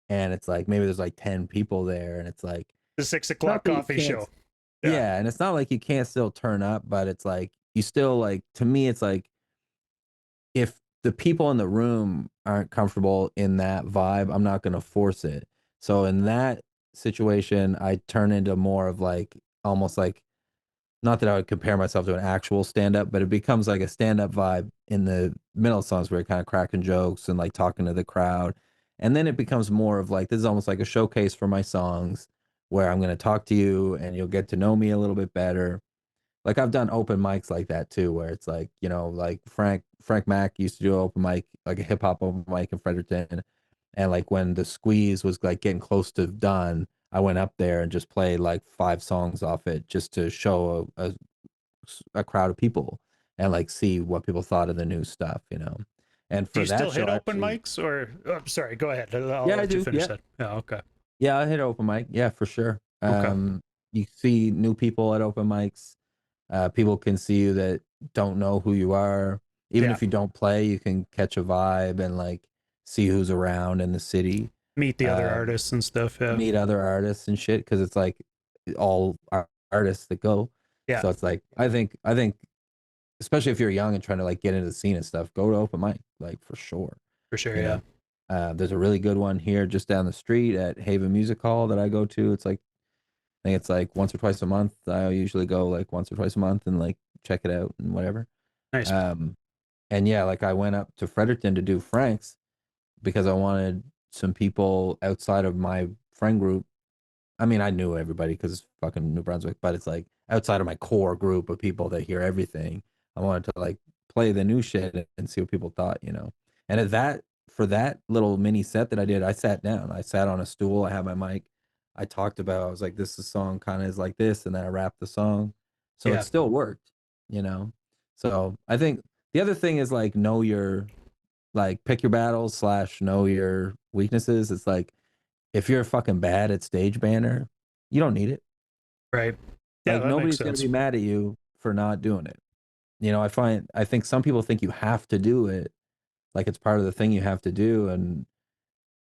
and it's like maybe there's like 10 people there and it's like The six it's not o'clock that you coffee can't show. Yeah. yeah, and it's not like you can't still turn up, but it's like you still like to me it's like if the people in the room aren't comfortable in that vibe, I'm not going to force it. So in that situation, I turn into more of like almost like not that I would compare myself to an actual stand up, but it becomes like a stand up vibe in the middle of songs where you're kind of cracking jokes and like talking to the crowd. And then it becomes more of like, this is almost like a showcase for my songs where I'm going to talk to you and you'll get to know me a little bit better. Like I've done open mics like that too, where it's like, you know, like Frank Mack used to do an open mic, like a hip hop open mic in Fredericton. And like when the squeeze was like getting close to done, I went up there and just played like 5 songs off it just to show a crowd of people and like see what people thought of the new stuff, you know. And Do for you still that show, hit open actually, mics, or sorry, go ahead. I'll yeah, I let you do. finish Yeah, that. Oh, okay. yeah, I hit open mic. Yeah, for sure. Okay. You see new people at open mics. People can see you that don't know who you are. Even Yeah. if you don't play, you can catch a vibe and like see who's around in the city. Meet the other Um, artists and stuff. Yeah. Meet other artists and shit because it's like all artists that go. Yeah, So it's like I think especially if you're young and trying to like get into the scene and stuff, go to open mic like for sure. for sure. You Yeah. know, there's a really good one here just down the street at Haven Music Hall that I go to. It's like I think it's like once or twice a month. I usually go like once or twice a month and like check it out and whatever. Nice. Um, and yeah, like I went up to Fredericton to do Frank's because I wanted some people outside of my friend group. I mean, I knew everybody because it's fucking New Brunswick, but it's like outside of my core group of people that hear everything. I wanted to like play the new shit and see what people thought, you know. And at that for that little mini set that I did, I sat down. I sat on a stool. I had my mic. I talked about. I was like, "This song kind of is like this," and then I rapped the song, so it Yeah. still worked, you know. So I think the other thing is like know your like pick your battles slash know your weaknesses. It's like if you're fucking bad at stage banner, you don't need it. Right. Yeah, Like that makes nobody's gonna sense. be mad at you for not doing it. You know, I think some people think you have to do it, like it's part of the thing you have to do, and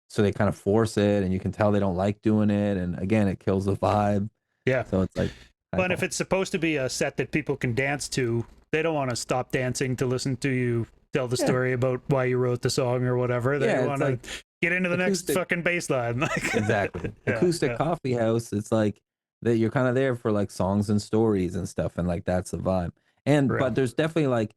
so they kind of force it, and you can tell they don't like doing it, and again, it kills the vibe. Yeah. So it's like, I But if don't. it's supposed to be a set that people can dance to, they don't want to stop dancing to listen to you tell the Yeah, story about why you wrote the song or whatever. They yeah, want it's to like get into the next acoustic. fucking bass line. Exactly, Yeah. acoustic Yeah. coffee house. It's like that you're kind of there for like songs and stories and stuff, and like that's the vibe. And For real. but there's definitely like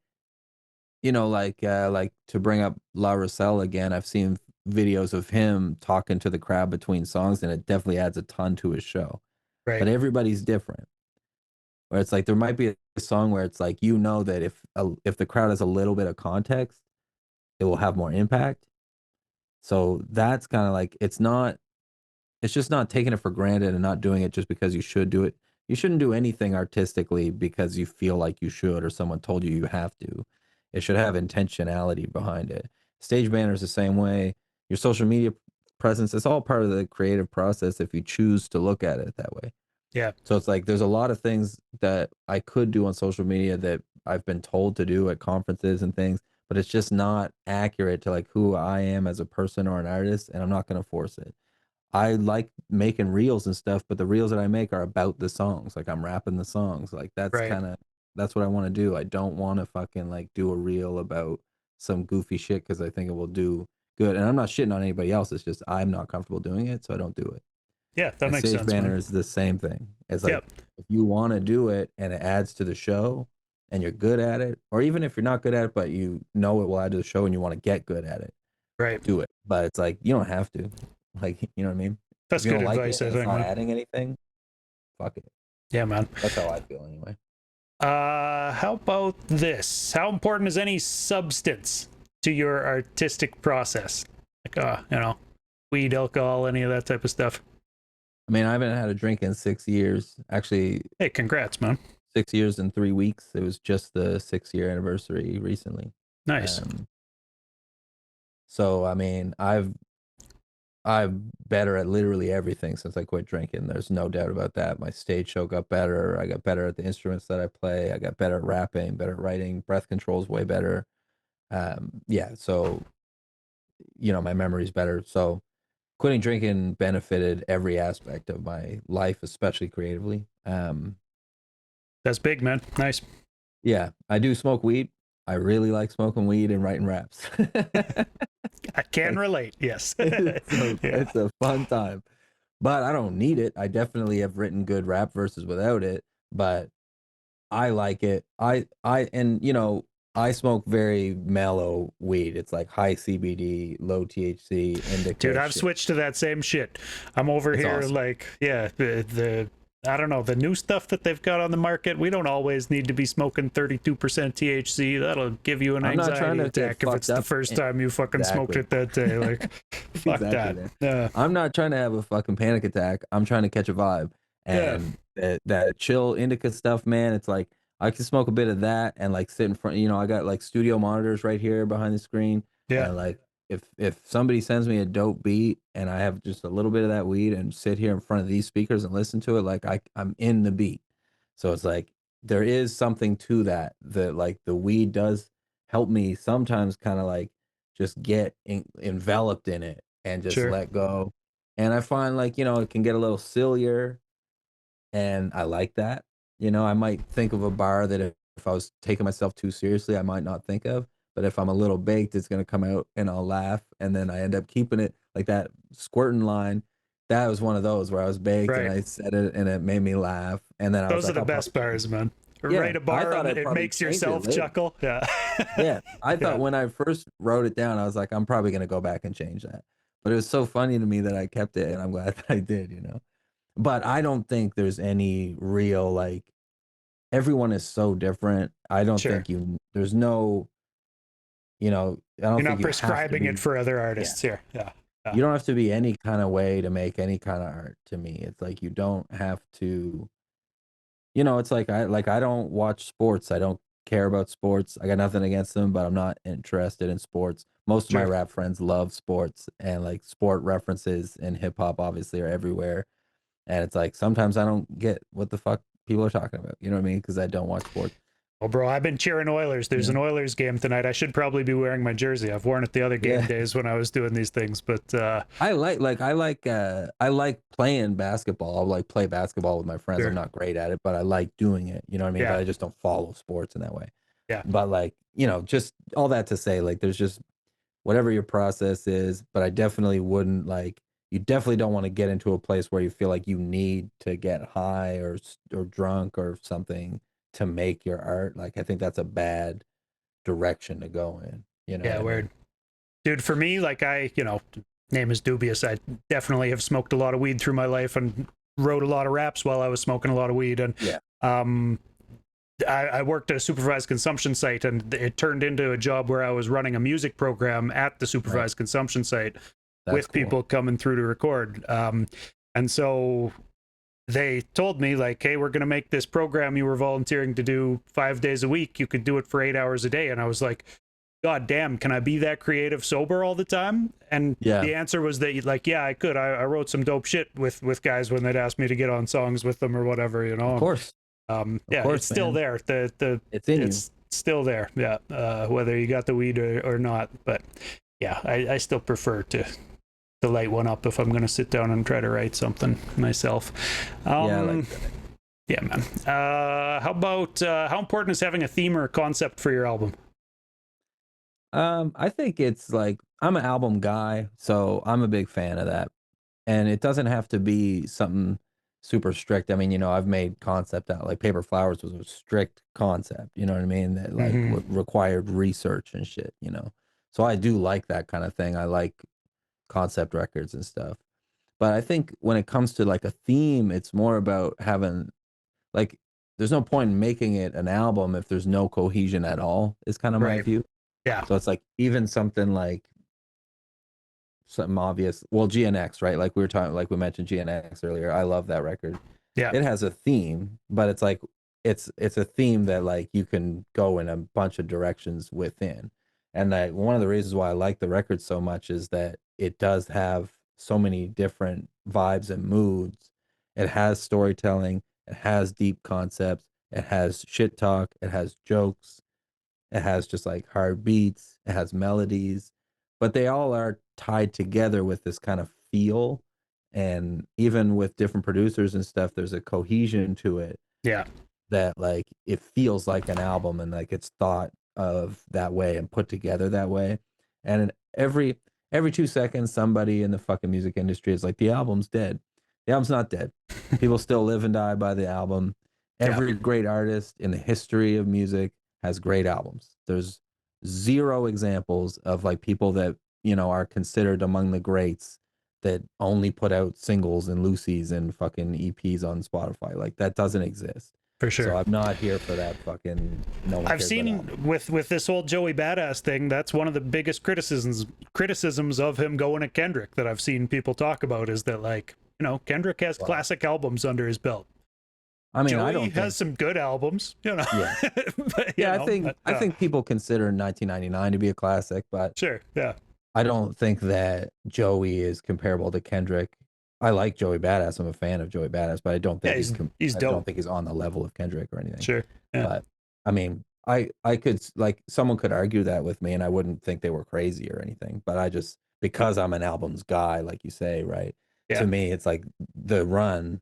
like to bring up La Rochelle again, I've seen videos of him talking to the crowd between songs, and it definitely adds a ton to his show. Right. But everybody's different. Where it's like there might be a song where it's like you know that if the crowd has a little bit of context, it will have more impact. So that's kind of like it's just not taking it for granted and not doing it just because you should do it. You shouldn't do anything artistically because you feel like you should or someone told you you have to. It should have intentionality behind it. Stage banner is the same way. Your social media presence, it's all part of the creative process if you choose to look at it that way. Yeah. So it's like there's a lot of things that I could do on social media that I've been told to do at conferences and things, but it's just not accurate to like who I am as a person or an artist, and I'm not going to force it. I like making reels and stuff, but the reels that I make are about the songs. Like I'm rapping the songs. Like Right. that's what I want to do. I don't want to fucking like do a reel about some goofy shit because I think it will do good. And I'm not shitting on anybody else. It's just I'm not comfortable doing it, so I don't do it. Yeah, that And makes stage sense, man. banner is the same thing. It's like Yep. if you want to do it and it adds to the show and you're good at it, or even if you're not good at it, but you know it will add to the show and you want to get good at it, Right. do it. But it's like you don't have to. Like, you know what I mean? If That's you good don't like advice, it I and it's think, not man. adding anything, fuck it. Yeah, man. That's how I feel anyway. How about this? How important is any substance to your artistic process? Like, weed, alcohol, any of that type of stuff. I mean, I haven't had a drink in 6 years. Actually, Hey, congrats, man. 6 years and 3 weeks. It was just the 6 year anniversary recently. Nice. Um, so I mean, I'm better at literally everything since I quit drinking. There's no doubt about that. My stage show got better. I got better at the instruments that I play. I got better at rapping, better at writing. Breath control is way better. Yeah. So, my memory's better. So quitting drinking benefited every aspect of my life, especially creatively. That's big, man. Nice. Yeah, I do smoke weed. I really like smoking weed and writing raps. I can Like, relate. Yes. Yeah. it's a fun time. But I don't need it. I definitely have written good rap verses without it. But I like it. And you know, I smoke very mellow weed. It's like high CBD, low THC, Dude, indica I've shit. switched to that same shit. I'm over It's here awesome. like, yeah, the I don't know, the new stuff that they've got on the market, we don't always need to be smoking 32% THC. That'll give you an I'm not trying anxiety to get attack if it's fucked the up. first time you fucking smoked Exactly. it that day. Like, fuck Exactly, that. man. Yeah. I'm not trying to have a fucking panic attack. I'm trying to catch a vibe. Yeah. And that chill indica stuff, man, it's like I can smoke a bit of that and like sit in front, you know, I got like studio monitors right here behind the screen. Yeah. And like if somebody sends me a dope beat and I have just a little bit of that weed and sit here in front of these speakers and listen to it, like I'm in the beat. So it's like there is something to that. That like the weed does help me sometimes kind of like just get enveloped in it and just Sure. let go. And I find like, you know, it can get a little sillier and I like that. You know, I might think of a bar that if I was taking myself too seriously, I might not think of. But if I'm a little baked, it's gonna come out and I'll laugh. And then I end up keeping it like that squirting line. That was one of those where I was baked and Right. I said it and it made me laugh. And then I was Those are like, the I'll best probably change bars, it. man. Yeah, Write a I bar thought and I'd it probably makes change it yourself later. chuckle. Yeah. Yeah, I thought Yeah. when I first wrote it down, I was like, I'm probably gonna go back and change that. But it was so funny to me that I kept it, and I'm glad that I did, you know? But I don't think there's any real, like everyone is so different. I don't Sure. think there's no, you know, I don't You're think not you have to prescribing it be. for other Yeah. artists here. Yeah. Yeah. You don't have to be any kind of way to make any kind of art to me. It's like you don't have to. You know, it's like I don't watch sports. I don't care about sports. I got nothing against them, but I'm not interested in sports. Most of my Sure. rap friends love sports and like sport references and hip hop obviously are everywhere. And it's like sometimes I don't get what the fuck people are talking about. You know what I mean? Because I don't watch sports. Well, bro, I've been cheering Oilers. There's Yeah. an Oilers game tonight. I should probably be wearing my jersey. I've worn it the other game Yeah. days when I was doing these things, but I like playing basketball. I'll like play basketball with my friends. I'm sure. not great at it, but I like doing it. You know what I mean? Yeah. But I just don't follow sports in that way. Yeah. But like, you know, just all that to say, like there's just whatever your process is, but I definitely wouldn't like you definitely don't want to get into a place where you feel like you need to get high or drunk or something to make your art. Like I think that's a bad direction to go in. You know what Yeah. I mean? Weird. Dude, for me, like name is Doobyis. I definitely have smoked a lot of weed through my life and wrote a lot of raps while I was smoking a lot of weed. And Yeah. um, I worked at a supervised consumption site, and it turned into a job where I was running a music program at the Right. supervised consumption site That's with cool. people coming through to record. And so they told me, like, hey, we're going to make this program you were volunteering to do 5 days a week. You could do it for 8 hours a day. And I was like, God damn, can I be that creative sober all the time? And Yeah. the answer was that, like, yeah, I could. I wrote some dope shit with guys when they'd ask me to get on songs with them or whatever, you Of know. course. Of Yeah, it's course, still man. there. The It's in you. it's still there. Yeah, whether you got the weed or not. But yeah, I still prefer to light one up if I'm gonna sit down and try to write something myself. Yeah, I like that. Yeah, man. How about how important is having a theme or a concept for your album? I think it's like I'm an album guy, so I'm a big fan of that. And it doesn't have to be something super strict. I mean, you know, I've made concept out like Paper Flowers was a strict concept, you know what I mean? That like Mm-hmm. required research and shit, you know. So I do like that kind of thing. I like concept records and stuff. But I think when it comes to like a theme, it's more about having like there's no point in making it an album if there's no cohesion at all, is kind of my Right. view. Yeah. So it's like even something like something obvious. Well, GNX, right? Like we were talking, like we mentioned GNX earlier. I love that record. Yeah. It has a theme, but it's like it's a theme that like you can go in a bunch of directions within. And that one of the reasons why I like the record so much is that it does have so many different vibes and moods. It has storytelling, it has deep concepts, it has shit talk, it has jokes, it has just like hard beats, it has melodies, but they all are tied together with this kind of feel. And even with different producers and stuff, there's a cohesion to it Yeah. that like it feels like an album and like it's thought of that way and put together that way. And in every 2 seconds, somebody in the fucking music industry is like, the album's dead. The album's not dead. People still live and die by the album. Yeah, Every great artist in the history of music has great albums. There's zero examples of like people that, are considered among the greats that only put out singles and Lucy's and fucking EPs on Spotify. Like that doesn't exist. for So sure. I'm not here for that fucking no one I've cares about seen albums. with this whole Joey Badass thing, that's one of the biggest criticisms of him going at Kendrick that I've seen people talk about is that, like, Kendrick has Wow. classic albums under his belt. I mean, I Joey don't has think. some good albums, Yeah, but, yeah. but, I think people consider 1999 to be a classic, but sure, yeah, I don't think that Joey is comparable to Kendrick. I like Joey Badass. I'm a fan of Joey Badass, but I don't yeah, think he's I don't dope, think he's on the level of Kendrick or anything. sure, yeah, But I mean, I could like someone could argue that with me, and I wouldn't think they were crazy or anything. But I just because I'm an albums guy, like you say, right? yeah, To me, it's like the run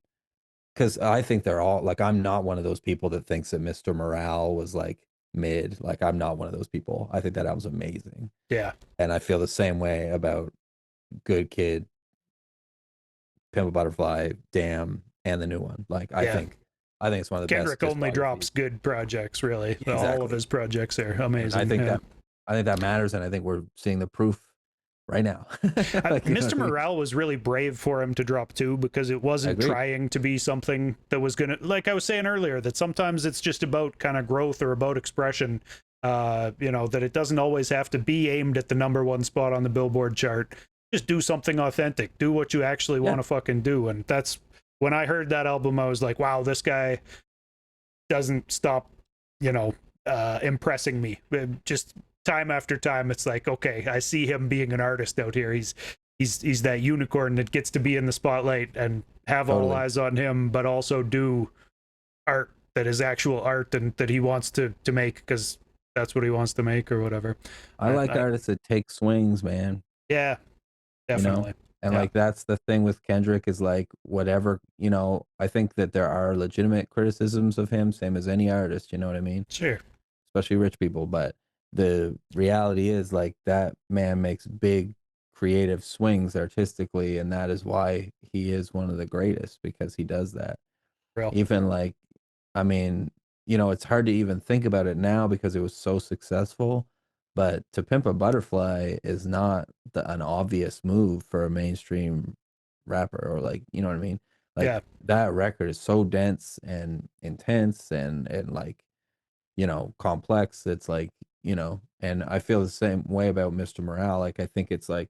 because I think they're all like I'm not one of those people that thinks that Mr. Morale was like mid. Like I'm not one of those people. I think that album's amazing, yeah, and I feel the same way about Good Kid, Pimp a Butterfly, Damn, and the new one. Like yeah. I think it's one of the best Kendrick only discographies. drops good projects, really. All of Exactly. his projects are And I amazing. think Yeah. that matters, and I think we're seeing the proof right now. Like, you know Mr. what I mean? Morale was really brave for him to drop two because it I wasn't agree. trying to be something that was gonna, like I was saying earlier, that sometimes it's just about kind of growth or about expression. That it doesn't always have to be aimed at the number one spot on the Billboard chart. Just do something authentic. Do what you actually Yeah, want to fucking do. And that's when I heard that album, I was like, wow, this guy doesn't stop, impressing me. Just time after time, it's like, okay, I see him being an artist out here. He's that unicorn that gets to be in the spotlight and have all totally. eyes on him, but also do art that is actual art and that he wants to make because that's what he wants to make or whatever. I like I artists that take swings, man. Yeah, You know, definitely. and Yeah, like that's the thing with Kendrick is like whatever. I think that there are legitimate criticisms of him, same as any artist. You know what I mean? sure. Especially rich people. But the reality is like that man makes big creative swings artistically, and that is why he is one of the greatest because he does that. Real. Even like, I mean, it's hard to even think about it now because it was so successful. But To Pimp a Butterfly is not an obvious move for a mainstream rapper or like, you know what I mean? Like Yeah, that record is so dense and intense and like complex. It's like, and I feel the same way about Mr. Morale. Like, I think it's like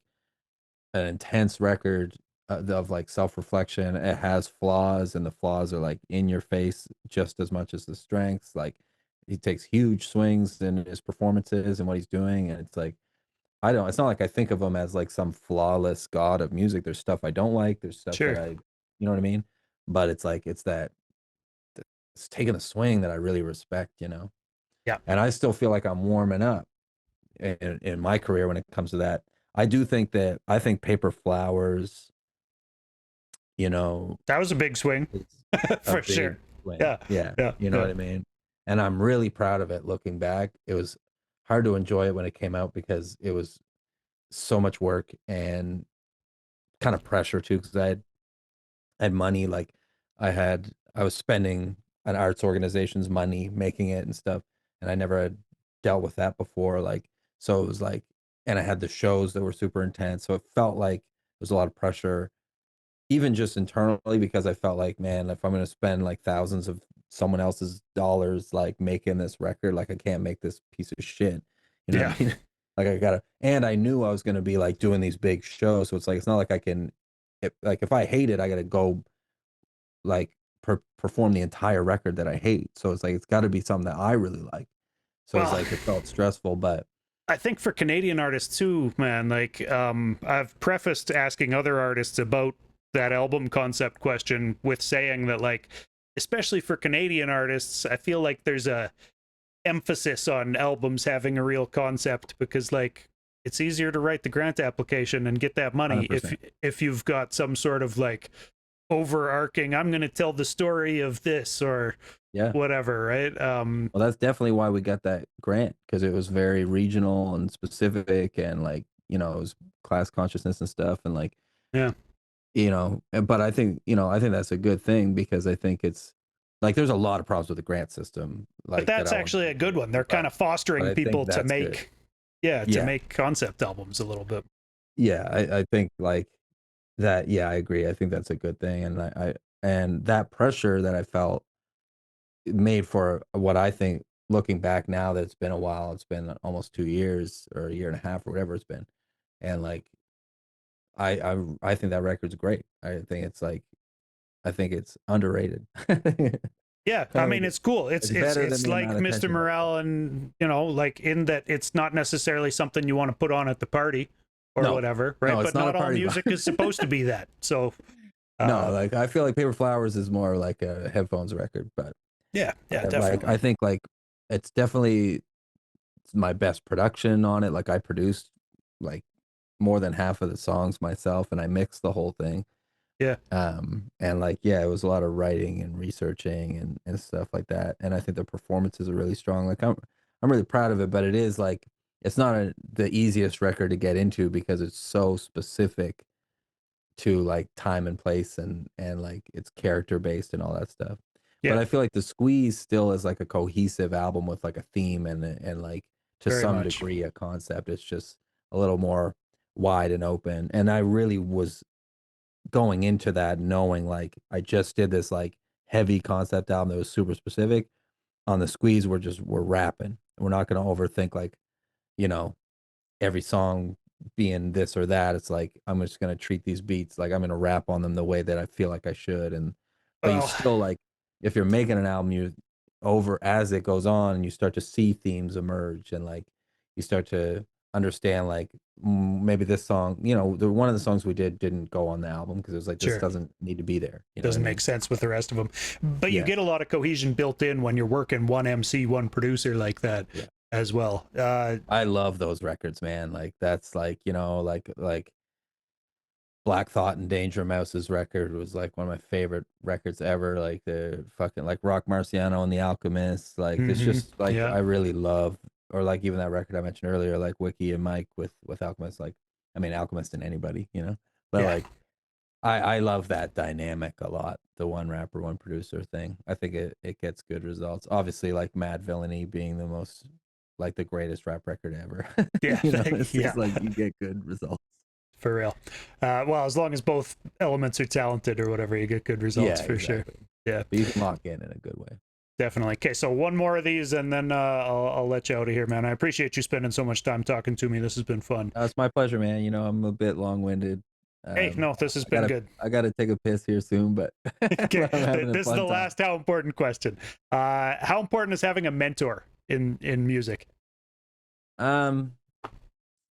an intense record of like self reflection. It has flaws, and the flaws are like in your face just as much as the strengths. Like, he takes huge swings in his performances and what he's doing. And it's like, I don't, it's not like I think of him as like some flawless god of music. There's stuff I don't like, there's stuff that sure. you know what I mean? But it's like, it's taking a swing that I really respect. Yeah, And I still feel like I'm warming up in my career when it comes to that. I think Paper Flowers, you know, that was a big swing is a for big sure. win. Yeah, Yeah, yeah, you know yeah. what I mean? And I'm really proud of it looking back. It was hard to enjoy it when it came out because it was so much work and kind of pressure too because I had money like I was spending an arts organization's money making it and stuff, and I never had dealt with that before. Like, so it was like, and I had the shows that were super intense, so it felt like there was a lot of pressure, even just internally, because I felt like, man, if I'm gonna spend like thousands of someone else's dollars like making this record, like I can't make this piece of shit. You know Yeah. what I mean? Like I gotta, and I knew I was gonna be like doing these big shows, so it's like it's not like I can, if I hate it, I gotta go like perform the entire record that I hate. So it's like it's got to be something that I really like. So it's Well, like it felt stressful, but I think for Canadian artists too, man, like I've prefaced asking other artists about that album concept question with saying that, like, especially for Canadian artists, I feel like there's a emphasis on albums having a real concept because, like, it's easier to write the grant application and get that money if 100%. you've got some sort of like overarching, I'm going to tell the story of this or Yeah. whatever, right? Well, that's definitely why we got that grant because it was very regional and specific and like, it was class consciousness and stuff and like, Yeah, but I think, I think that's a good thing because I think it's Like there's a lot of problems with the grant system, But like that that's I want to actually get a good into, one. They're kind of but fostering I think people to that's good. make, yeah, to Yeah, make concept albums a little bit. yeah, I think like that. Yeah, I agree. I think that's a good thing, and and that pressure that I felt made for what I think, looking back now that it's been a while, it's been almost 2 years or a year and a half or whatever it's been, and like I think that record's great. I think it's like I think it's underrated. kind Yeah, I of mean like it's cool. It's it's it's better than it's the like amount of Mr. attention that it gets. Morale, and like in that it's not necessarily something you want to put on at the party or No, whatever, right? no, it's But not a not all party vibe. music is supposed to be that. So, No, uh, like I feel like Paper Flowers is more like a headphones record, but yeah, yeah, like definitely. I think like it's definitely my best production on it. Like I produced like more than half of the songs myself, and I mixed the whole thing. Yeah, And like yeah, it was a lot of writing and researching and stuff like that. And I think the performances are really strong. Like I'm really proud of it, but it is like it's not the easiest record to get into because it's so specific to like time and place and like it's character based and all that stuff. But yeah, I feel like the Squeeze still is like a cohesive album with like a theme and like to very some much. degree a concept. It's just a little more wide and open. And I really was going into that knowing like I just did this like heavy concept album that was super specific. On the Squeeze, we're rapping. We're not gonna overthink like, you know, every song being this or that. It's like I'm just gonna treat these beats like I'm gonna rap on them the way that I feel like I should. And but you Well, still like if you're making an album, you over as it goes on and you start to see themes emerge and like you start to understand like maybe this song, the one of the songs we did didn't go on the album because it was like this sure. doesn't need to be there. You know what I Doesn't make mean? sense with the rest of them. But you Yeah. get a lot of cohesion built in when you're working one MC, one producer like that Yeah. as well. I love those records, man. Like that's like, like Black Thought and Danger Mouse's record was like one of my favorite records ever. Like the fucking like Rock Marciano and the Alchemist. Like it's just like Yeah, I really love, or like even that record I mentioned earlier, like Wiki and Mike with Alchemist. Like I mean Alchemist and anybody, but yeah, like I love that dynamic a lot. The one rapper, one producer thing. I think it gets good results. Obviously, like Mad Villainy being the most like the greatest rap record ever. yeah, It's yeah, just like you get good results. for real. Well, as long as both elements are talented or whatever, you get good results Yeah, for sure. exactly. Yeah, But you can lock in a good way. definitely. Okay, so one more of these, and then I'll let you out of here, man. I appreciate you spending so much time talking to me. This has been fun. It's my pleasure, man. I'm a bit long-winded. Hey, Um, no, this has I been gotta good. I gotta take a piss here soon, but Okay, but I'm having a this is the fun time. last how important question. How important is having a mentor in music? Um,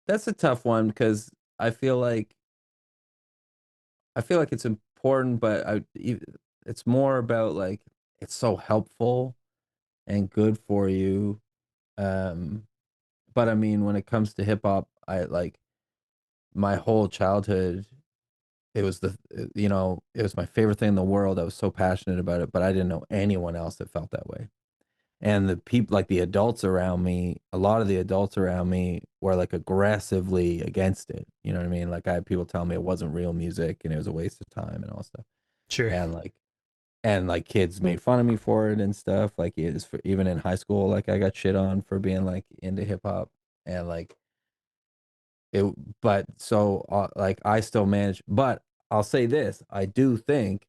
that's a tough one because I feel like it's important, but it's more about like it's so helpful and good for you. Um, but I mean, when it comes to hip hop, I like my whole childhood. It was it was my favorite thing in the world. I was so passionate about it, but I didn't know anyone else that felt that way. And the people, like the adults around me, a lot of the adults around me were like aggressively against it. You know what I mean? Like I had people tell me it wasn't real music and it was a waste of time and all stuff. Sure. And like kids made fun of me for it and stuff. Like even in high school, like I got shit on for being like into hip hop and like it. But so like I still managed. But I'll say this: I do think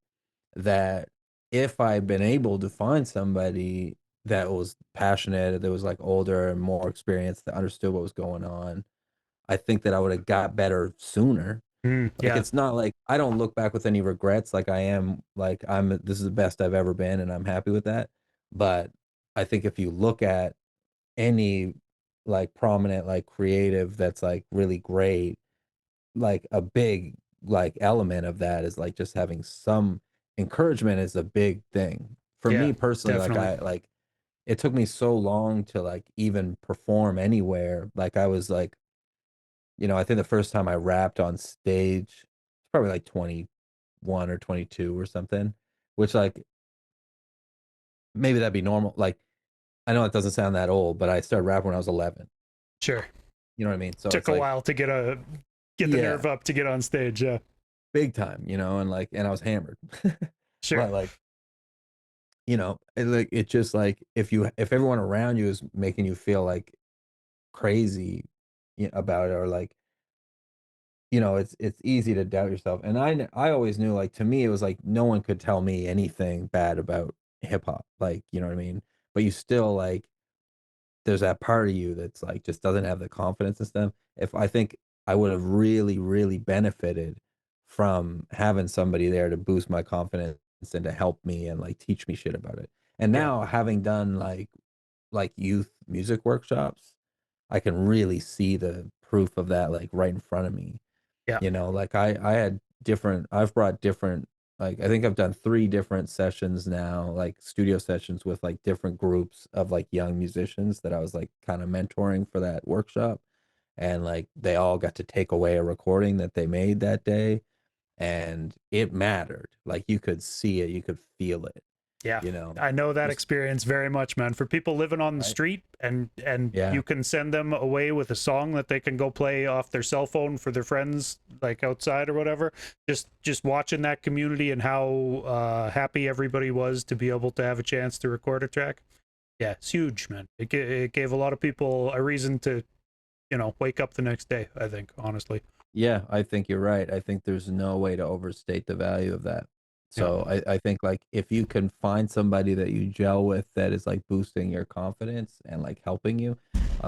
that if I'd been able to find somebody that was passionate, that was like older and more experienced, that understood what was going on, I think that I would have got better sooner. Like Yeah, it's not like I don't look back with any regrets. Like I am like this is the best I've ever been and I'm happy with that. But I think if you look at any like prominent like creative that's like really great, like a big like element of that is like just having some encouragement is a big thing. For yeah, me personally, like definitely. I like it took me so long to like even perform anywhere. Like I was like, I think the first time I rapped on stage, it's probably like 21 or 22 or something, which like maybe that'd be normal. Like I know it doesn't sound that old, but I started rapping when I was 11. Sure. You know what I mean? So Took it's a like, while to get the yeah, nerve up to get on stage. Yeah, big time, and like, and I was hammered. sure. But like, like it just like if everyone around you is making you feel like crazy about it, or like it's easy to doubt yourself. And I always knew, like, to me it was like no one could tell me anything bad about hip hop, like, you know what I mean? But you still like there's that part of you that's like just doesn't have the confidence and stuff. If I think I would have really, really benefited from having somebody there to boost my confidence and to help me and like teach me shit about it. And Yeah, now having done like youth music workshops, I can really see the proof of that like right in front of me. yeah, Like I've brought different, like I think I've done 3 different sessions now, like studio sessions with like different groups of like young musicians that I was like kind of mentoring for that workshop. And like they all got to take away a recording that they made that day, and it mattered. Like you could see it, you could feel it, yeah. you know. I know that Just experience very much, man. For people living on the right. street, and Yeah. you can send them away with a song that they can go play off their cell phone for their friends, like outside or whatever. Just watching that community and how happy everybody was to be able to have a chance to record a track. Yeah, it's huge, man. It gave a lot of people a reason to, wake up the next day, I think, honestly. Yeah, I think you're right. I think there's no way to overstate the value of that. Yeah, So I think like if you can find somebody that you gel with that is like boosting your confidence and like helping you,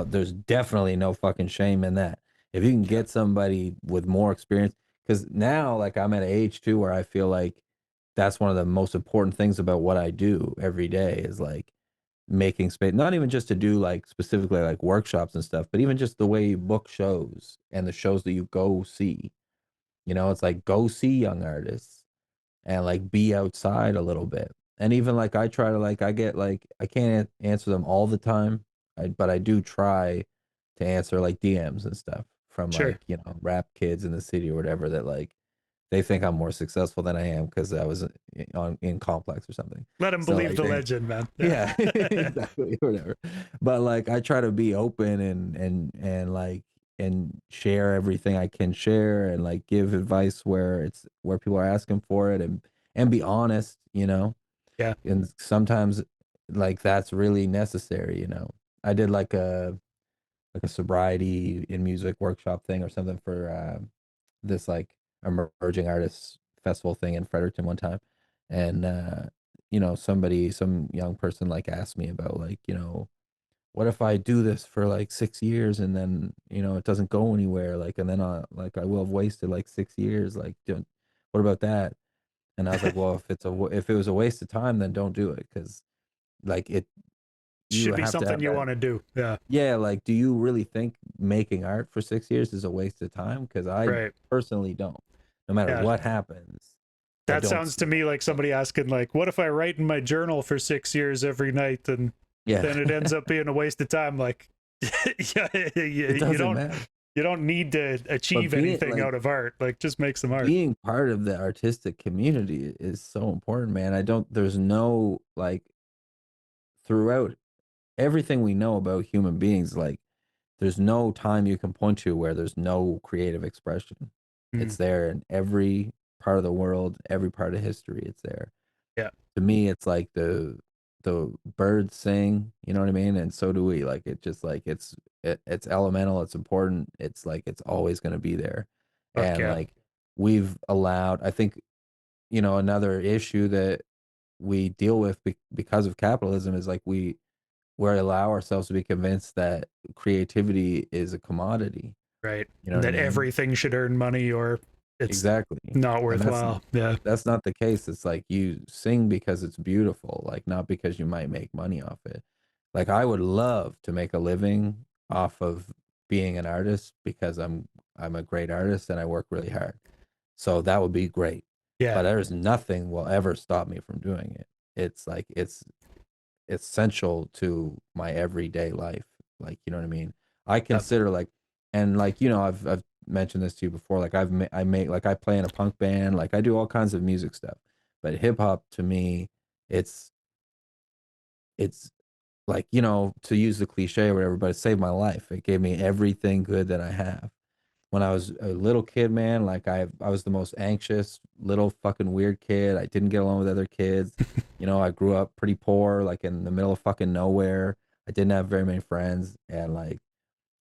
there's definitely no fucking shame in that. If you can yeah, get somebody with more experience, because now like I'm at an age too where I feel like that's one of the most important things about what I do every day is like making space, not even just to do like specifically like workshops and stuff, but even just the way you book shows and the shows that you go see. It's like go see young artists and like be outside a little bit. And even like I try to like I get like I can't answer them all the time, but I do try to answer like DMs and stuff from sure. like, rap kids in the city or whatever that like they think I'm more successful than I am because I was in Complex or something. Let them So believe like the they legend, man. Yeah, yeah, exactly, whatever. But like I try to be open and like and share everything I can share and like give advice where people are asking for it and be honest. yeah, And sometimes like that's really necessary. I did like a sobriety in music workshop thing or something for this like emerging artists festival thing in Fredericton one time. And some young person like asked me about like, what if I do this for like 6 years and then, it doesn't go anywhere, like, and then I will have wasted like 6 years, like, what about that? And I was like, well, if it was a waste of time, then don't do it, because like you should be have to something have you that. want to do. Yeah, Yeah, like, do you really think making art for 6 years is a waste of time? Because I right. personally don't. No matter Yeah, what happens, I that don't sounds to see that. me like So, somebody asking, like, what if I write in my journal for 6 years every night, and yeah, then it ends up being a waste of time? Like, yeah, it you doesn't don't matter. you don't need to But achieve being anything like out of art. Like, just make some art. being part of the artistic community is so important, man. There's no like throughout everything we know about human beings, like there's no time you can point to where there's no creative expression. Mm, It's there in every part of the world, every part of history. It's there. yeah, To me, it's like the birds sing, you know what I mean? And so do we. Like it just like it's elemental, it's important. It's like it's always going to be there. fuck And yeah, like we've allowed, I think, another issue that we deal with because of capitalism is like we allow ourselves to be convinced that creativity is a commodity. right. You know what I That mean? everything should earn money, or it's Exactly. not And worthwhile. Yeah, that's not the case. It's like you sing because it's beautiful, like not because you might make money off it. Like I would love to make a living off of being an artist because I'm a great artist and I work really hard. So that would be great. yeah, But there's nothing will ever stop me from doing it. It's like it's essential to my everyday life. Like, you know what I mean? I yeah. consider like, and like, I've mentioned this to you before. Like I make, like I play in a punk band, like I do all kinds of music stuff, but hip hop to me, it's, it's like, to use the cliche or whatever, but it saved my life. It gave me everything good that I have. When I was a little kid, man, like I was the most anxious little fucking weird kid. I didn't get along with other kids. you know, I grew up pretty poor, like in the middle of fucking nowhere. I didn't have very many friends, and like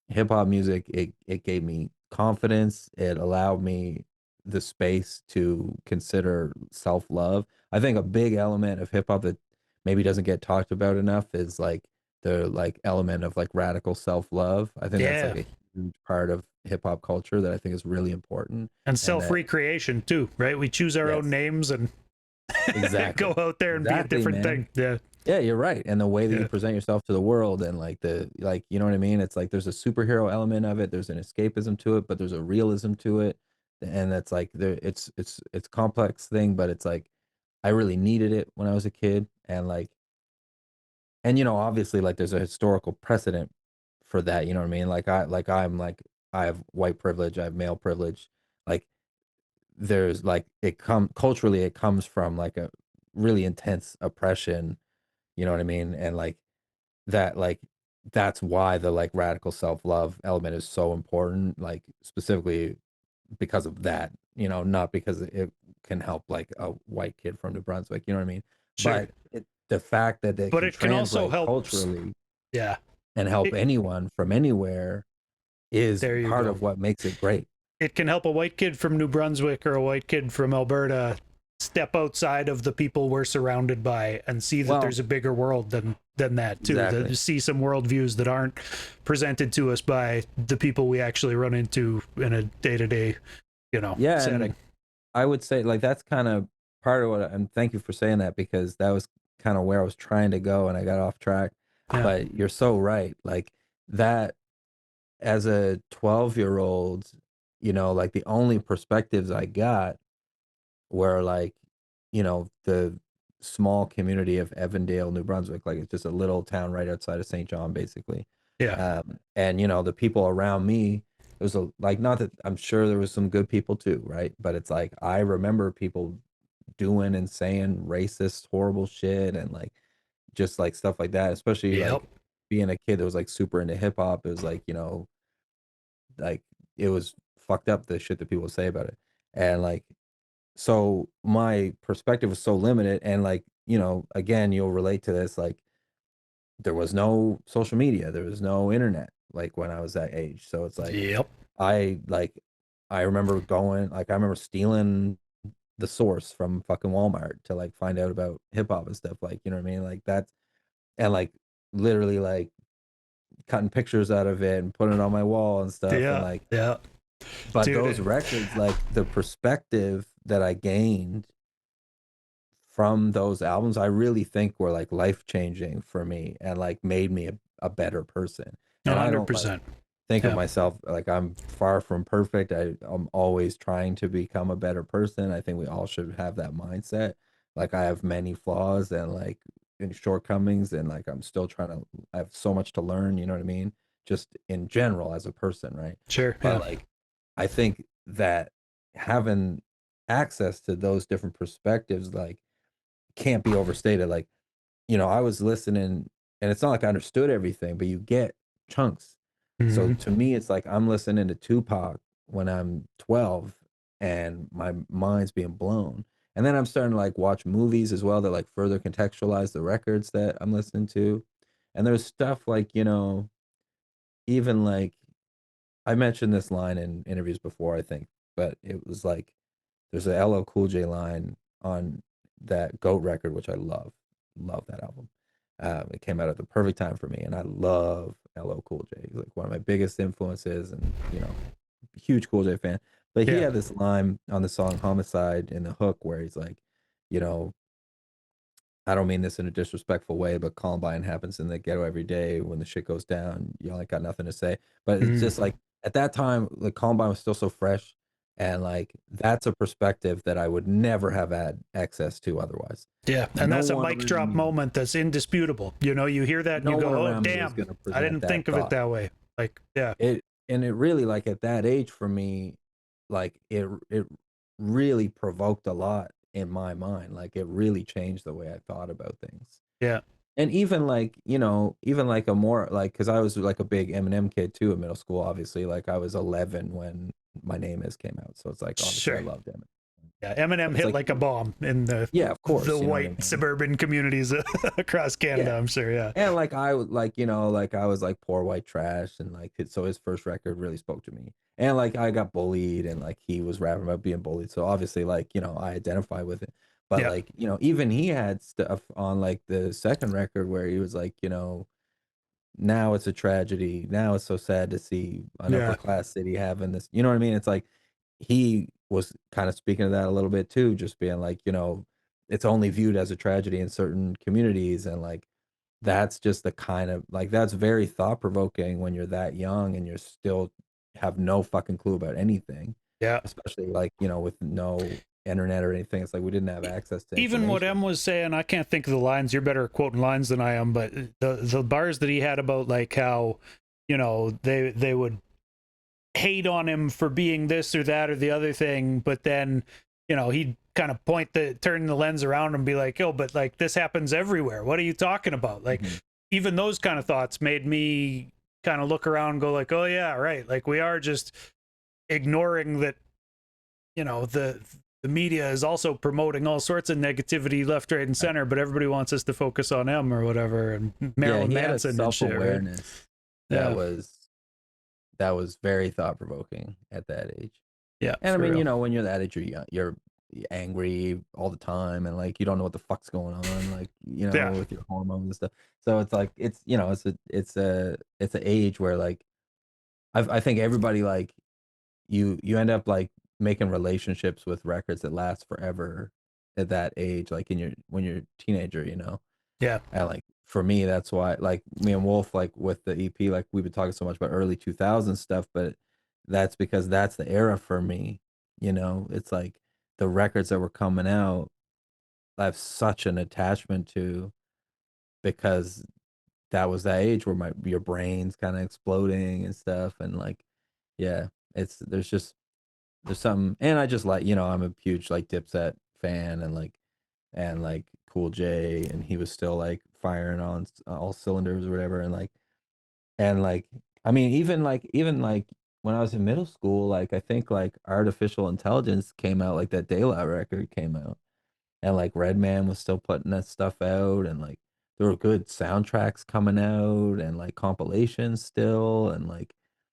hip hop music, it gave me confidence. It allowed me the space to consider self love. I think a big element of hip hop that maybe doesn't get talked about enough is like the like element of like radical self love. I think that's Yeah. like a huge part of hip hop culture that I think is really important. And And self that recreation too, right? We choose our own yes, names and go exactly, out there and be a exactly, different man. thing. Yeah. Yeah, you're right. And the way that you Yeah. present yourself to the world and like the like, you know what I mean? It's like there's a superhero element of it, there's an escapism to it, but there's a realism to it. And that's like there it's complex thing, but it's like I really needed it when I was a kid. And like and you know, obviously like there's a historical precedent for that, you know what I mean? I'm like I have white privilege, I have male privilege. Like there's like it come culturally it comes from like a really intense oppression, you know what I mean? And like that's why the like radical self-love element is so important, like specifically because of that, you know, not because it can help like a white kid from New Brunswick, you know what I mean? Sure. But the fact that it But can it can also translate help. culturally Yeah. and help It, anyone from anywhere is there you part go. of what makes it great. It can help a white kid from New Brunswick or a white kid from Alberta step outside of the people we're surrounded by and see that Well, there's a bigger world than that too. exactly. To see some worldviews that aren't presented to us by the people we actually run into in a day-to-day, Yeah, setting. and I would say like that's kind of part of what and thank you for saying that because that was kind of where I was trying to go and I got off track. Yeah. But you're so right. Like that as a 12-year-old, you know, like the only perspectives I got were like, you know, the small community of Evandale, New Brunswick. Like it's just a little town right outside of St. John, basically. Yeah. And you know, the people around me, it was a like not that I'm sure there was some good people too, right? But it's like I remember people doing and saying racist, horrible shit and like just like stuff like that, especially Yep. like being a kid that was like super into hip hop. It was like, you know, like it was fucked up the shit that people would say about it. And like so my perspective was so limited and like, you know, again, you'll relate to this like there was no social media, there was no internet like when I was that age. So it's like Yep. I like I remember going like I remember stealing the source from fucking Walmart to like find out about hip hop and stuff like, you know what I mean? Like that's and like literally like cutting pictures out of it and putting it on my wall and stuff and Yeah. like Yeah. but those Dude. records like the perspective that I gained from those albums I really think were like life changing for me and like made me a better person. And I don't like 100%. think of Yeah. myself like I'm far from perfect. I'm always trying to become a better person. I think we all should have that mindset. Like I have many flaws and like and shortcomings and like I'm still trying to I have so much to learn, you know what I mean? Just in general as a person, right? Sure. But Yeah. like I think that having access to those different perspectives like can't be overstated. Like, you know, I was listening and it's not like I understood everything, but you get chunks. So Hmm. to me, it's like I'm listening to Tupac when I'm 12 and my mind's being blown. And then I'm starting to like watch movies as well that like further contextualize the records that I'm listening to. And there's stuff like, you know, even like I mentioned this line in interviews before, I think, but it was like there's a LL Cool J line on that Goat record, which I love. Love that album. It came out at the perfect time for me, and I love LL Cool J. He's like one of my biggest influences, and you know, huge Cool J fan. But he Yeah. had this line on the song "Homicide" in the hook where he's like, you know, I don't mean this in a disrespectful way, but Columbine happens in the ghetto every day. When the shit goes down, you ain't got nothing to say. But it's just Mm. like at that time, like Columbine was still so fresh, and like that's a perspective that I would never have had access to otherwise. Yeah, and No that's a one mic around drop me, moment that's indisputable. You hear that and you no go, one "Oh, around me was damn, going to I present didn't that think of it thought. that way." Like, yeah, It and it really like at that age for me, like it really provoked a lot in my mind. Like it really changed the way I thought about things. yeah, And even like, you know, even like a more like, cause I was like a big Eminem kid too in middle school, obviously. Like I was 11 when My Name Is came out. So it's like, obviously I sure, loved Eminem. Yeah, Eminem It's hit like, like a bomb in yeah, of the course, you know what I white mean? suburban communities across Canada. Yeah. I'm sure. Yeah, And like I would like, like I was like poor white trash and like so his first record really spoke to me. And like I got bullied and like he was rapping about being bullied. So obviously like, I identify with it. But yeah, like, even he had stuff on like the second record where he was like, now it's a tragedy. Now it's so sad to see an upper yeah, class city having this. You know what I mean? It's like he was kind of speaking to that a little bit too, just being like, it's only viewed as a tragedy in certain communities and like that's just the kind of like that's very thought provoking when you're that young and you're still have no fucking clue about anything, yeah. especially like, with no internet or anything. It's like we didn't have access to Even what information. M was saying, I can't think of the lines. You're better at quoting lines than I am, but the bars that he had about like how, they would hate on him for being this or that or the other thing, but then, he'd kind of turn the lens around and be like, oh, but like this happens everywhere. What are you talking about? Like, Mhm. even those kind of thoughts made me kind of look around and go like, oh yeah, right. Like we are just ignoring that, the media is also promoting all sorts of negativity left, right, and center, but everybody wants us to focus on M or whatever and Yeah, Marilyn he had a Manson and shit, right? self-awareness that Yeah. was very thought provoking at that age. Yeah, And I for mean, real. when you're that age, you're angry all the time, and like you don't know what the fuck's going on, like Yeah. with your hormones and stuff. So it's like it's a age where like I think everybody like you end up like making relationships with records that last forever at that age, like when you're a teenager, Yeah. and like for me, that's why like me and Wolf, like with the EP, like we've been talking so much about early 2000s stuff, but that's because that's the era for me. It's like the records that were coming out, I have such an attachment to because that was that age where your brain's kind of exploding and stuff. And like, yeah, there's something, and I just like, I'm a huge like Dipset fan and like Cool J, and he was still like firing on all cylinders or whatever, and like I mean, even like when I was in middle school, like I think like Artificial Intelligence came out, like that De La record came out, and like Redman was still putting that stuff out, and like there were good soundtracks coming out and like compilations still, and like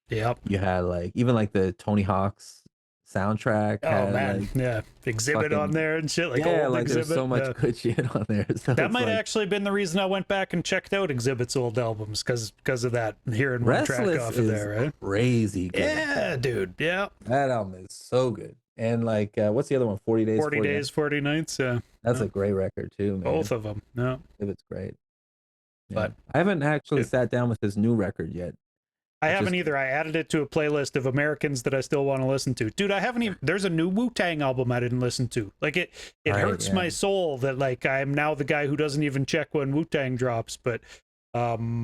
Yep. you had like even like the Tony Hawk's soundtrack Oh had man. like Yeah. Exhibit on fucking there and shit, like yeah, old like there's Exhibit. so much Yeah. good shit on there. So That it's might have like actually been the reason I went back and checked out Exhibit's old albums because of that, hearing one track Restless off of is there, right? crazy good. Yeah, dude. Yeah. That album is so good. And like what's the other one? 40 Days, 40 40 Nights. Days, 40 Nights. Yeah. That's Yeah. a great record too, Both man. of them. No. It's great. Yeah. But I haven't actually dude, sat down with his new record yet. I I haven't just either. I added it to a playlist of Americans that I still want to listen to. Dude, I haven't even there's a new Wu-Tang album I didn't listen to. Like it right, hurts yeah. my soul that like I'm now the guy who doesn't even check when Wu-Tang drops, but It's hard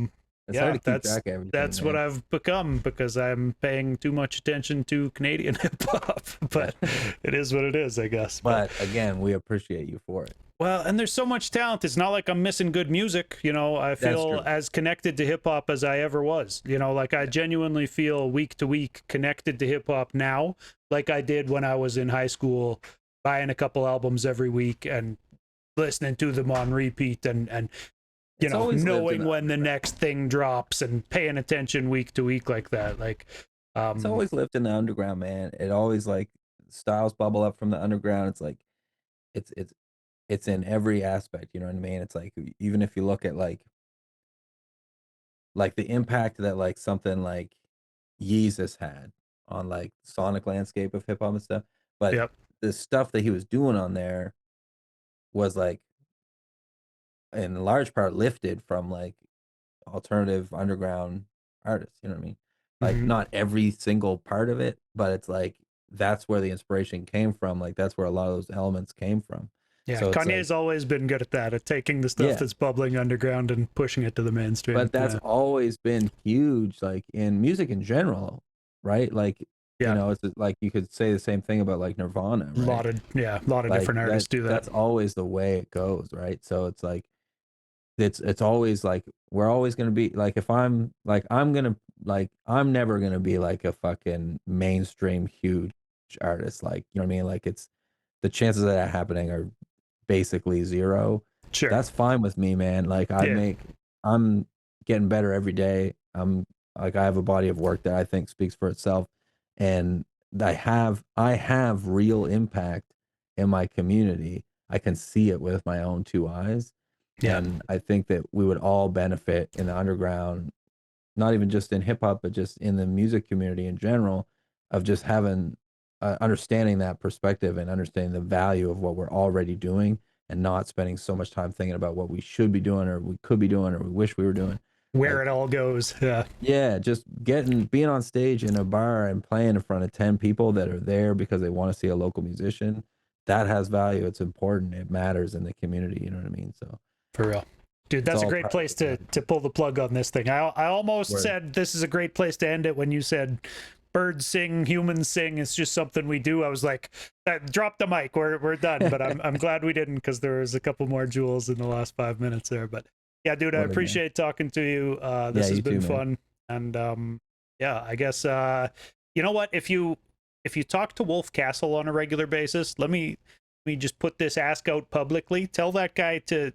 yeah, to keep track of everything, that's what man. I've become because I'm paying too much attention to Canadian hip hop. But it is what it is, I guess. But again, we appreciate you for it. Well, and there's so much talent. It's not like I'm missing good music. I That's feel true. as connected to hip hop as I ever was. Like I Yeah. genuinely feel week to week connected to hip hop now, like I did when I was in high school, buying a couple albums every week and listening to them on repeat and It's always lived in knowing the when the underground. next thing drops and paying attention week to week like that. Like, It's always lived in the underground, man. It always like styles bubble up from the underground. It's like it's it's it's in every aspect, you know what I mean? It's like even if you look at like the impact that like something like Yeezus had on like sonic landscape of hip hop and stuff, but yep. the stuff that he was doing on there was like in large part lifted from like alternative underground artists, you know what I mean? Like Hmm. not every single part of it, but it's like that's where the inspiration came from. Like that's where a lot of those elements came from. Yeah, So it's like, Kanye's always been good at taking the stuff yeah, that's bubbling underground and pushing it to the mainstream. but that's Yeah. always been huge, like in music in general, right? Like, Yeah. it's like you could say the same thing about like Nirvana, right? A lot of Like different artists do that. that's always the way it goes, right? So it's like it's always like we're always gonna be like if I'm like I'm gonna like I'm never gonna be like a fucking mainstream huge artist, like you know what I mean? Like the chances of that happening are basically zero. Sure. That's fine with me, man. Like Yeah. I'm getting better every day. I have a body of work that I think speaks for itself, and I have real impact in my community. I can see it with my own two eyes, Yeah. and I think that we would all benefit in the underground, not even just in hip hop, but just in the music community in general, of just having understanding that perspective and understanding the value of what we're already doing, and not spending so much time thinking about what we should be doing or we could be doing or we wish we were doing. Where it Like, all goes. Yeah. yeah, just being on stage in a bar and playing in front of 10 people that are there because they want to see a local musician, that has value. It's important. It matters in the community. You know what I mean? So For real. Dude, it's that's a all great part place of the to pull the plug on this thing. I almost Word. said this is a great place to end it when you said birds sing, humans sing. It's just something we do. I was like, drop the mic. We're done. But I'm glad we didn't, because there was a couple more jewels in the last 5 minutes there. But yeah, dude, I Word, man. appreciate talking to you. This Yeah, has you been too, man. fun. And yeah, I guess you know what? If you talk to Wolf Castle on a regular basis, let me just put this ask out publicly. Tell that guy to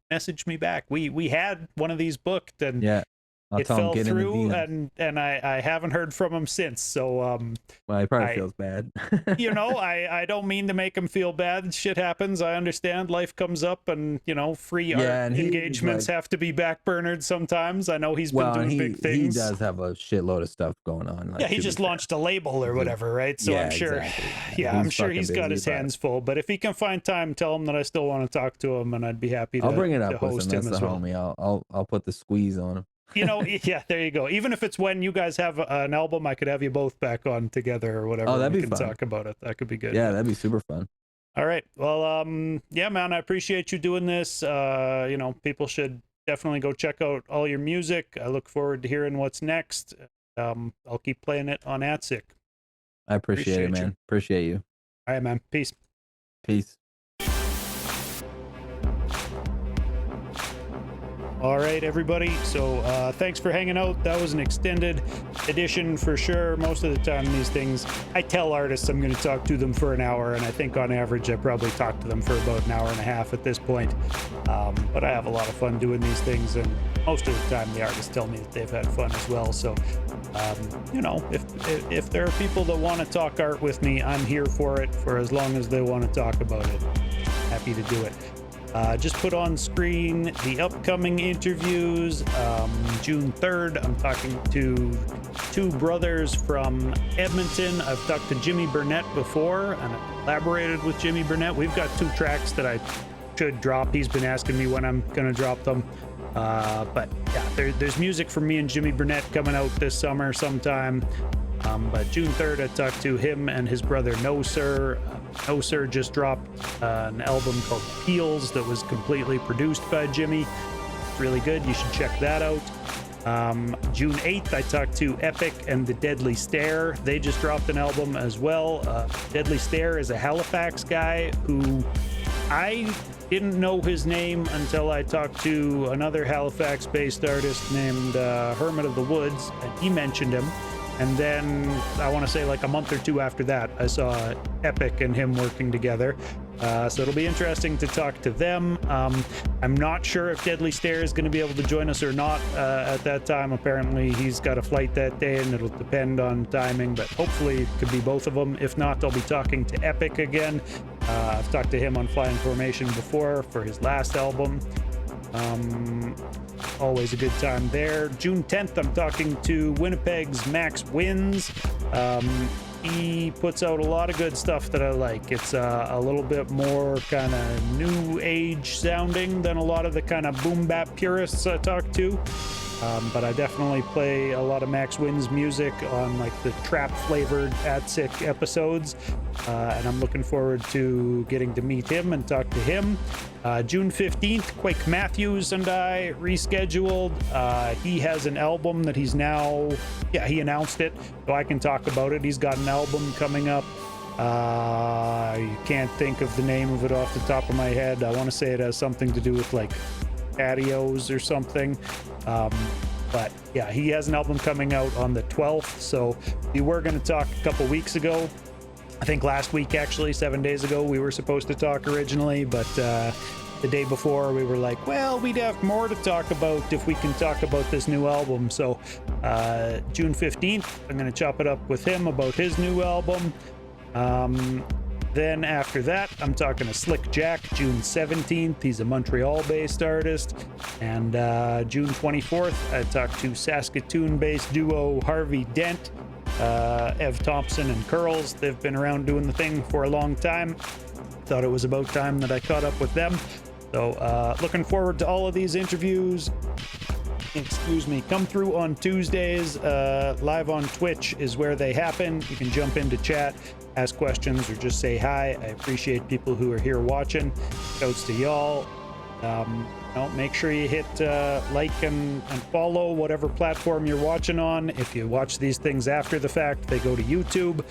message me back. We had one of these booked, and Yeah, I'll it tell him fell get in the through, DMs. and I haven't heard from him since. So Well, he probably I feels bad. you know, I don't mean to make him feel bad. Shit happens. I understand. Life comes up, and you know, free art Yeah, and he's engagements like, have to be backburnered sometimes. I know he's been well, and doing big he things. does have a shitload of stuff going on. Like, Yeah, he to be just fair. launched a label or whatever, right? So Yeah, I'm sure, exactly. yeah, I'm He's sure fucking he's got busy, his but hands full. But if he can find time, tell him that I still want to talk to him, and I'd be happy to, I'll bring it to up with him. host That's him the as well. homie. I'll put the squeeze on him. You know, yeah, there you go. Even if it's when you guys have an album, I could have you both back on together or whatever. Oh, that'd we be can fun. talk about it. That could be good. Yeah, that'd be super fun. All right. Well, yeah, man, I appreciate you doing this. You know, people should definitely go check out all your music. I look forward to hearing what's next. I'll keep playing it on AtSick. I appreciate it, man. You. Appreciate you. All right, man. Peace. Peace. All right, everybody. So thanks for hanging out. That was an extended edition for sure. Most of the time, these things, I tell artists I'm going to talk to them for an hour, and I think on average, I probably talk to them for about an hour and a half at this point. But I have a lot of fun doing these things, and most of the time, the artists tell me that they've had fun as well. So, you know, if there are people that want to talk art with me, I'm here for it for as long as they want to talk about it. Happy to do it. Just put on screen the upcoming interviews. June 3rd, I'm talking to two brothers from Edmonton. I've talked to Jimmy Burnett before, and I've collaborated with Jimmy Burnett. We've got 2 tracks that I should drop. He's been asking me when I'm going to drop them. But yeah, there's music from me and Jimmy Burnett coming out this summer sometime. But June 3rd, I talked to him and his brother No Sir. No Sir just dropped an album called Peels that was completely produced by Jimmy. It's really good. You should check that out. June 8th, I talked to Epic and the Deadly Stare. They just dropped an album as well. Deadly Stare is a Halifax guy who I didn't know his name until I talked to another Halifax-based artist named Hermit of the Woods, and he mentioned him. And then I want to say like a month or 2 after that, I saw Epic and him working together. So it'll be interesting to talk to them. I'm not sure if Deadly Stare is going to be able to join us or not at that time. Apparently he's got a flight that day, and it'll depend on timing, but hopefully it could be both of them. If not, I'll be talking to Epic again. I've talked to him on Flying Formation before for his last album. Always a good time there. June 10th, I'm talking to Winnipeg's Max Wins. He puts out a lot of good stuff that I like. It's a little bit more kind of new age sounding than a lot of the kind of boom bap purists I talk to. But I definitely play a lot of Max Wins music on like the trap flavored AtSick episodes. And I'm looking forward to getting to meet him and talk to him. June 15th, Quake Matthews and I rescheduled. He has an album that he's now, he announced it, so I can talk about it. He's got an album coming up. I can't think of the name of it off the top of my head. I want to say it has something to do with like patios or something. But yeah, he has an album coming out on the 12th. So we were going to talk a couple weeks ago. I think last week, actually, 7 days ago, we were supposed to talk originally, but the day before we were like, well, we'd have more to talk about if we can talk about this new album. So June 15th, I'm going to chop it up with him about his new album. Then after that, I'm talking to Slick Jack, June 17th. He's a Montreal-based artist. And June 24th, I talked to Saskatoon-based duo Harvey Dent, Ev Thompson and Curls. They've been around doing the thing for a long time. Thought it was about time that I caught up with them. So looking forward to all of these interviews. Excuse me, come through on Tuesdays. Live on Twitch is where they happen. You can jump into chat, ask questions, or just say hi. I appreciate people who are here watching. Shouts to y'all. Make sure you hit like and follow whatever platform you're watching on. If you watch these things after the fact, they go to YouTube.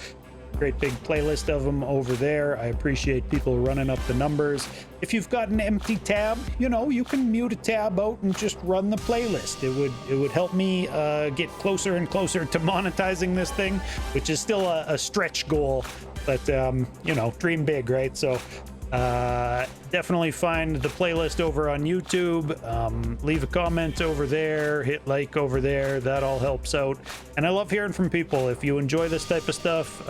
Great big playlist of them over there. I appreciate people running up the numbers. If you've got an empty tab, you can mute a tab out and just run the playlist. It would help me get closer and closer to monetizing this thing, which is still a stretch goal, but dream big, right? So definitely find the playlist over on YouTube. Leave a comment over there, hit like over there. That all helps out. And I love hearing from people. If you enjoy this type of stuff,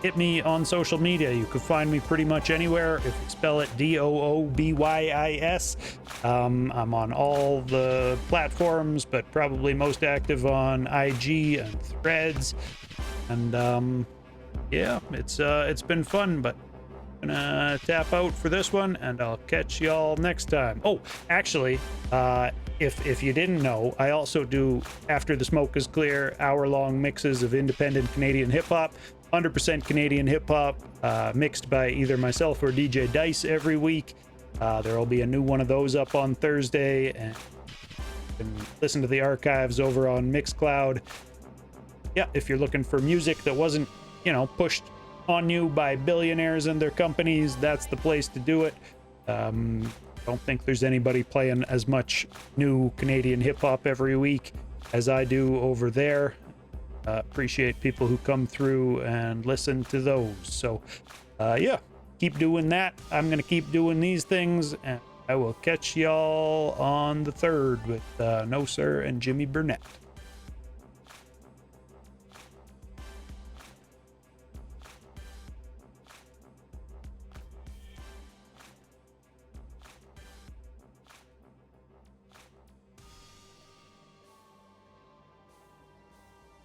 hit me on social media. You can find me pretty much anywhere. If you spell it Doobyis. I'm on all the platforms, but probably most active on IG and Threads. And yeah, it's been fun, but gonna tap out for this one, and I'll catch y'all next time. Oh, actually, if you didn't know, I also do After the Smoke is Clear hour-long mixes of independent Canadian hip-hop, 100% Canadian hip-hop, mixed by either myself or DJ Dice every week. There'll be a new one of those up on Thursday, and you can listen to the archives over on Mixcloud. Yeah, if you're looking for music that wasn't, pushed on you by billionaires and their companies, that's the place to do it. Don't think there's anybody playing as much new Canadian hip-hop every week as I do over there. Appreciate people who come through and listen to those. So yeah, keep doing that. I'm gonna keep doing these things, and I will catch y'all on the 3rd with No Sir and Jimmy Burnett.